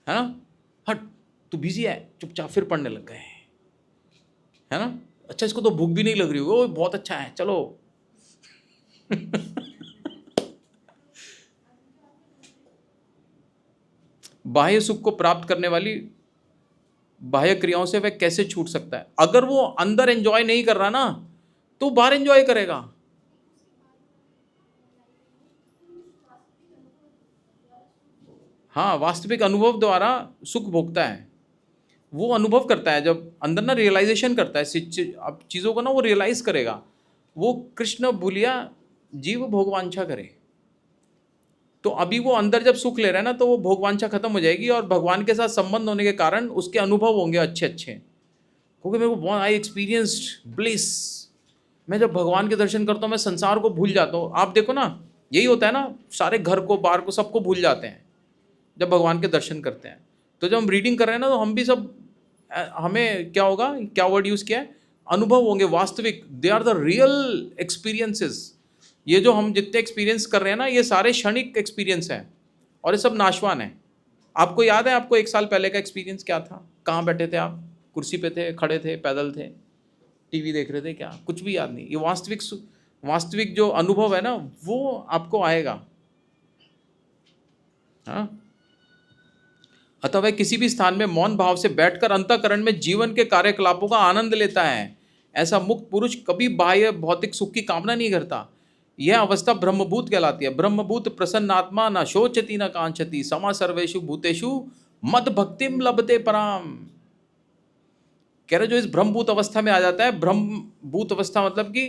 है ना, हट तू बिजी है, चुपचाप फिर पढ़ने लग गए, है ना। अच्छा इसको तो भूख भी नहीं लग रही होगी, वो बहुत अच्छा है चलो। बाह्य सुख को प्राप्त करने वाली बाह्य क्रियाओं से वह कैसे छूट सकता है? अगर वो अंदर एंजॉय नहीं कर रहा ना तो बाहर एंजॉय करेगा। हाँ, वास्तविक अनुभव द्वारा सुख भोगता है, वो अनुभव करता है जब अंदर ना रियलाइजेशन करता है अब चीज़ों को ना, वो रियलाइज करेगा। वो कृष्ण भूलिया जीव भोगवांछा करे। तो अभी वो अंदर जब सुख ले रहा है ना तो वो भोगवांछा खत्म हो जाएगी और भगवान के साथ संबंध होने के कारण उसके अनुभव होंगे अच्छे अच्छे। क्योंकि मेरे को बहुत आई एक्सपीरियंस्ड ब्लिस, मैं जब भगवान के दर्शन करता हूँ मैं संसार को भूल जाता हूँ। आप देखो ना, यही होता है ना, सारे घर को बाहर को सबको भूल जाते हैं जब भगवान के दर्शन करते हैं। तो जब हम रीडिंग कर रहे हैं ना तो हम भी सब, हमें क्या होगा, क्या वर्ड यूज़ किया है, अनुभव होंगे वास्तविक। They are the real experiences. ये जो हम जितने एक्सपीरियंस कर रहे हैं ना ये सारे क्षणिक एक्सपीरियंस हैं और ये सब नाशवान है। आपको याद है आपको 1 साल पहले का एक्सपीरियंस क्या था? कहाँ बैठे थे आप? कुर्सी पे थे, खड़े थे, पैदल थे, टीवी देख रहे थे, क्या? कुछ भी याद नहीं। ये वास्तविक जो अनुभव है ना वो आपको आएगा। हाँ, अतः वह किसी भी स्थान में मौन भाव से बैठकर अंतःकरण में जीवन के कार्यकलापों का आनंद लेता है। ऐसा मुक्त पुरुष कभी बाह्य भौतिक सुख की कामना नहीं करता। यह अवस्था ब्रह्मभूत कहलाती है। ब्रह्मभूत प्रसन्नात्मा न शोचति न कांक्षति, समा सर्वेषु भूतेषु मद भक्तिम लभते पराम। कह रहे जो इस ब्रह्मभूत अवस्था में आ जाता है, ब्रह्मभूत अवस्था मतलब कि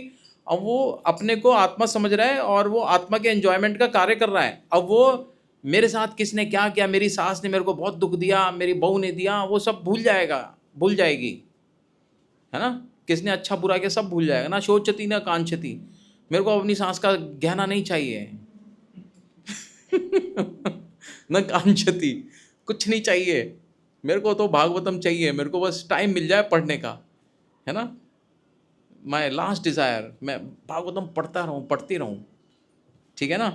अब वो अपने को आत्मा समझ रहा है और वो आत्मा के एंजॉयमेंट का कार्य कर रहा है। अब वो मेरे साथ किसने क्या किया, मेरी सास ने मेरे को बहुत दुख दिया, मेरी बहू ने दिया, वो सब भूल जाएगा, भूल जाएगी, है ना। किसने अच्छा बुरा किया सब भूल जाएगा। ना शोचती ना कांक्षती, मेरे को अपनी सास का गहना नहीं चाहिए। न कांक्षती, कुछ नहीं चाहिए मेरे को, तो भागवतम चाहिए मेरे को, बस टाइम मिल जाए पढ़ने का, है ना। माय लास्ट डिजायर, मैं भागवतम पढ़ती रहूं, ठीक है ना।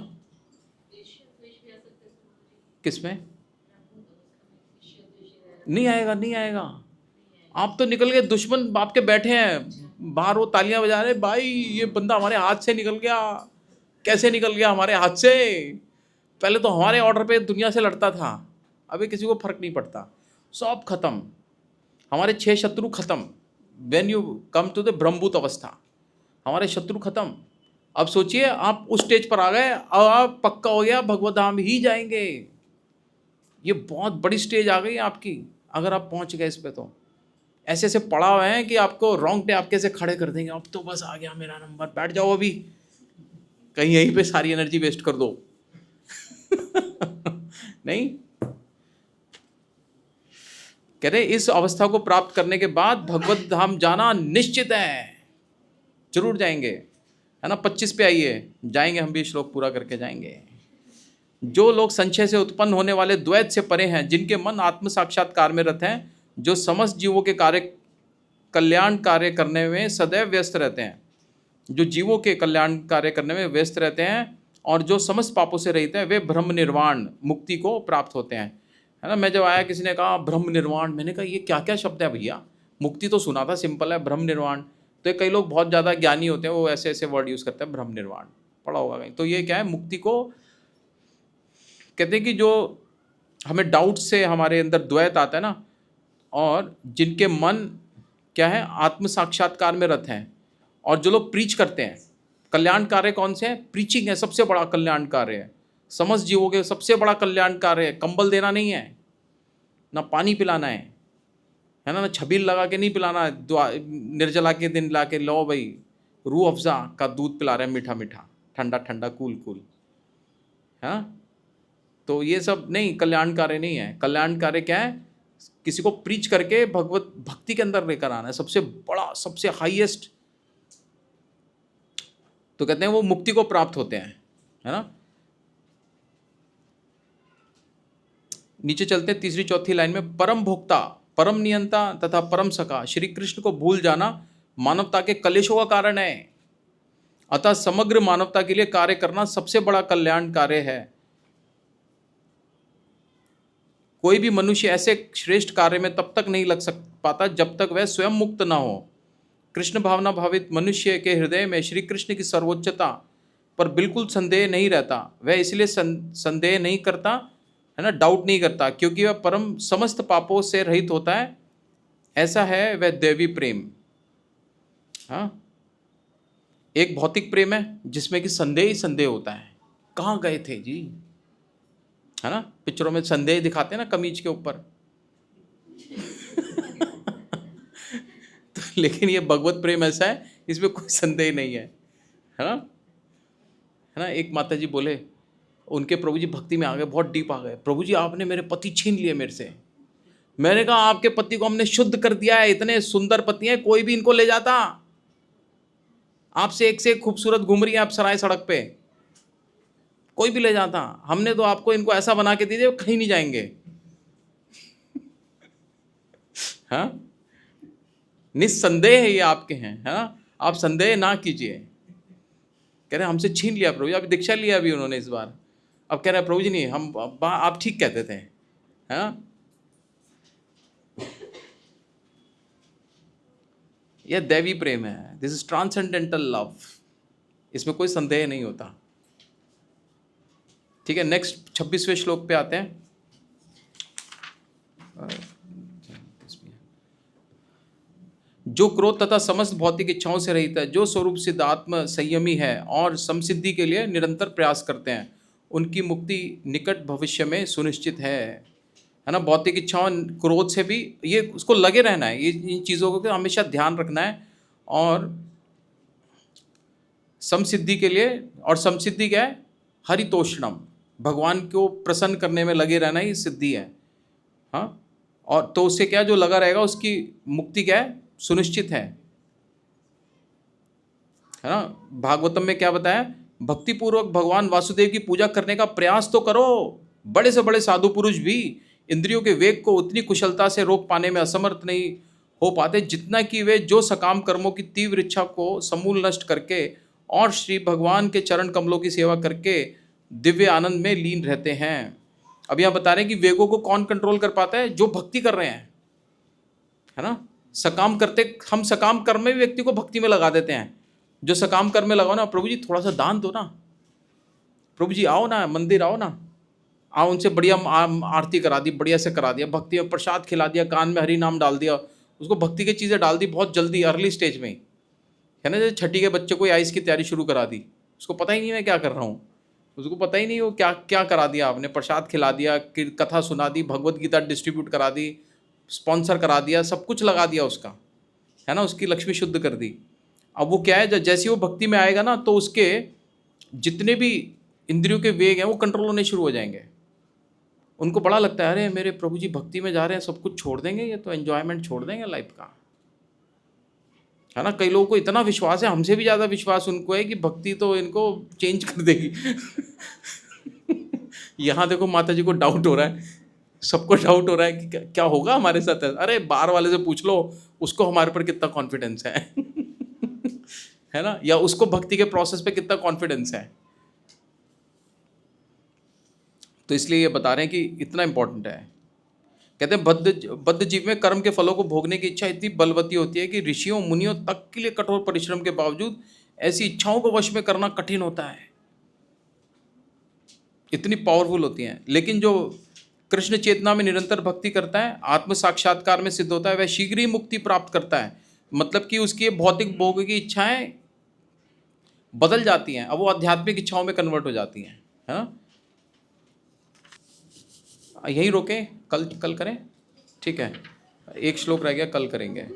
किसमें नहीं आएगा? नहीं आएगा। आप तो निकल गए, दुश्मन बाप के बैठे हैं बाहर, वो तालियां बजा रहे, भाई ये बंदा हमारे हाथ से निकल गया। कैसे निकल गया हमारे हाथ से? पहले तो हमारे ऑर्डर पे दुनिया से लड़ता था, अभी किसी को फर्क नहीं पड़ता, सब खत्म, हमारे 6 शत्रु खत्म। When you come to the brahmabhuta avastha, हमारे शत्रु खत्म। अब सोचिए आप उस स्टेज पर आ गए, अब आप पक्का हो गया भगवत धाम ही जाएंगे। ये बहुत बड़ी स्टेज आ गई आपकी अगर आप पहुंच गए इस पे। तो ऐसे ऐसे पड़ा हुए हैं कि आपको रोंगटे आपके से खड़े कर देंगे, अब तो बस आ गया मेरा नंबर, बैठ जाओ अभी, कहीं यहीं पे सारी एनर्जी वेस्ट कर दो। नहीं, कह रहे इस अवस्था को प्राप्त करने के बाद भगवत धाम जाना निश्चित है, जरूर जाएंगे, है ना। 25 पे आइए, जाएंगे हम भी, श्लोक पूरा करके जाएंगे। जो लोग संशय से उत्पन्न होने वाले द्वैत से परे हैं, जिनके मन आत्म साक्षात्कार में रत हैं, जो समस्त जीवों के कल्याण कार्य करने में सदैव व्यस्त रहते हैं, जो जीवों के कल्याण कार्य करने में व्यस्त रहते हैं और जो समस्त पापों से रहित हैं, वे ब्रह्म निर्वाण मुक्ति को प्राप्त होते हैं, है ना। मैं जब आया, किसी ने कहा ब्रह्म निर्वाण, मैंने कहा ये क्या क्या शब्द है भैया, मुक्ति तो सुना था, सिंपल है, ब्रह्म निर्वाण। तो कई लोग बहुत ज़्यादा ज्ञानी होते हैं, वो ऐसे ऐसे वर्ड यूज़ करते हैं, ब्रह्म निर्वाण पढ़ा होगा कहीं। तो ये क्या है, मुक्ति को कहते हैं कि जो हमें डाउट से हमारे अंदर द्वैत आता है ना, और जिनके मन क्या है, आत्म साक्षात्कार में रत हैं, और जो लोग प्रीच करते हैं, कल्याण कार्य कौन से हैं, प्रीचिंग है, सबसे बड़ा कल्याण कार्य है, समस्त जीवों के सबसे बड़ा कल्याण कार्य है। कंबल देना नहीं है, ना पानी पिलाना है ना छबील लगा के नहीं पिलाना, निर्जला के दिन ला के लो भाई, रूह अफ़ज़ा का दूध पिला रहे हैं, मीठा मीठा, ठंडा ठंडा, कूल कूल, हाँ। तो ये सब नहीं, कल्याण कार्य नहीं है। कल्याण कार्य क्या है, किसी को प्रीच करके भगवत भक्ति के अंदर लेकर आना है, सबसे बड़ा, सबसे हाईएस्ट। तो कहते हैं वो मुक्ति को प्राप्त होते हैं, है ना। नीचे चलते हैं, तीसरी चौथी लाइन में, परम भोक्ता, परम नियंता तथा परम सखा श्री कृष्ण को भूल जाना मानवता के कलेशों का कारण है, अतः समग्र मानवता के लिए कार्य करना सबसे बड़ा कल्याण कार्य है। कोई भी मनुष्य ऐसे श्रेष्ठ कार्य में तब तक नहीं लग पाता जब तक वह स्वयं मुक्त ना हो। कृष्ण भावना भावित मनुष्य के हृदय में श्री कृष्ण की सर्वोच्चता पर बिल्कुल संदेह नहीं रहता। वह इसलिए संदेह नहीं करता, है ना, डाउट नहीं करता, क्योंकि वह परम समस्त पापों से रहित होता है। ऐसा है वह दैवी प्रेम। हाँ, एक भौतिक प्रेम है जिसमें कि संदेह ही संदेह होता है, कहाँ गए थे जी, है ना। पिक्चरों में संदेह दिखाते हैं ना कमीज के ऊपर। तो लेकिन ये भगवत प्रेम ऐसा है, इसमें कोई संदेह नहीं है ना। एक माता जी बोले, उनके प्रभु जी भक्ति में आ गए, बहुत डीप आ गए। प्रभु जी आपने मेरे पति छीन लिए मेरे से। मैंने कहा आपके पति को हमने शुद्ध कर दिया है, इतने सुंदर पति हैं, कोई भी इनको ले जाता। आपसे एक से एक खूबसूरत घूम रही है आप सराय सड़क पे, कोई भी ले जाता। हमने तो आपको इनको ऐसा बना के दीजिए कहीं नहीं जाएंगे। हाँ, निस्संदेह है ये आपके हैं, है ना, आप संदेह ना कीजिए। कह रहे हमसे छीन लिया प्रभु जी, अभी दीक्षा लिया अभी उन्होंने इस बार। अब कह रहे हैं प्रभु जी नहीं, हम आप ठीक कहते थे, है ना। यह दैवी प्रेम है, दिस इज ट्रांसेंडेंटल लव, इसमें कोई संदेह नहीं होता। ठीक है, नेक्स्ट 26वें श्लोक पे आते हैं। जो क्रोध तथा समस्त भौतिक इच्छाओं से रहित है, जो स्वरूप सिद्ध आत्म संयमी है और समसिद्धि के लिए निरंतर प्रयास करते हैं, उनकी मुक्ति निकट भविष्य में सुनिश्चित है ना। भौतिक इच्छाओं, क्रोध से भी ये उसको लगे रहना है, ये इन चीज़ों को हमेशा ध्यान रखना है। और समसिद्धि के लिए, और समसिद्धि क्या है, हरितोषणम, भगवान को प्रसन्न करने में लगे रहना ही सिद्धि है। हाँ, और तो उससे क्या, जो लगा रहेगा उसकी मुक्ति क्या है, सुनिश्चित है ना। भागवतम में क्या बताया, भक्ति पूर्वक भगवान वासुदेव की पूजा करने का प्रयास तो करो। बड़े से बड़े साधु पुरुष भी इंद्रियों के वेग को उतनी कुशलता से रोक पाने में असमर्थ नहीं हो पाते जितना कि वे जो सकाम कर्मों की तीव्र इच्छा को समूल नष्ट करके और श्री भगवान के चरण कमलों की सेवा करके दिव्य आनंद में लीन रहते हैं। अब यहाँ बता रहे हैं कि वेगों को कौन कंट्रोल कर पाता है, जो भक्ति कर रहे हैं, है ना। सकाम करते, हम सकाम कर्म में भी व्यक्ति को भक्ति में लगा देते हैं। जो सकाम कर्म में लगाओ ना, प्रभु जी थोड़ा सा दान दो ना, प्रभु जी आओ ना, मंदिर आओ ना, आओ, उनसे बढ़िया आरती करा दी, बढ़िया से करा दिया, भक्ति में प्रसाद खिला दिया, कान में हरि नाम डाल दिया, उसको भक्ति की चीज़ें डाल दी बहुत जल्दी, अर्ली स्टेज में ही, है ना। जैसे छठी के बच्चे को आइस की तैयारी शुरू करा दी, उसको पता ही नहीं मैं क्या कर रहा हूँ, उसको पता ही नहीं वो क्या क्या करा दिया आपने, प्रसाद खिला दिया, कथा सुना दी, भगवत गीता डिस्ट्रीब्यूट करा दी, स्पॉन्सर करा दिया, सब कुछ लगा दिया उसका, है ना, उसकी लक्ष्मी शुद्ध कर दी। अब वो क्या है, जैसे वो भक्ति में आएगा ना, तो उसके जितने भी इंद्रियों के वेग हैं वो कंट्रोल होने शुरू हो जाएंगे। उनको बड़ा लगता है, अरे मेरे प्रभु जी भक्ति में जा रहे हैं, सब कुछ छोड़ देंगे, ये तो एंजॉयमेंट छोड़ देंगे लाइफ का, है ना। कई लोगों को इतना विश्वास है, हमसे भी ज़्यादा विश्वास उनको है कि भक्ति तो इनको चेंज कर देगी। यहाँ देखो माता जी को डाउट हो रहा है, सबको डाउट हो रहा है कि क्या होगा हमारे साथ। अरे बाहर वाले से पूछ लो, उसको हमारे पर कितना कॉन्फिडेंस है। है ना, या उसको भक्ति के प्रोसेस पे कितना कॉन्फिडेंस है। तो इसलिए ये बता रहे हैं कि इतना इंपॉर्टेंट है। कहते हैं बद्ध जीव में कर्म के फलों को भोगने की इच्छा इतनी बलवती होती है कि ऋषियों मुनियों तक के लिए कठोर परिश्रम के बावजूद ऐसी इच्छाओं को वश में करना कठिन होता है, इतनी पावरफुल होती हैं। लेकिन जो कृष्ण चेतना में निरंतर भक्ति करता है, आत्म साक्षात्कार में सिद्ध होता है, वह शीघ्र ही मुक्ति प्राप्त करता है। मतलब कि उसकी भौतिक भोग की इच्छाएं बदल जाती हैं, अब वो आध्यात्मिक इच्छाओं में कन्वर्ट हो जाती हैं, है ना। यहीं रोकें, कल करें, ठीक है, एक श्लोक रह गया, कल करेंगे।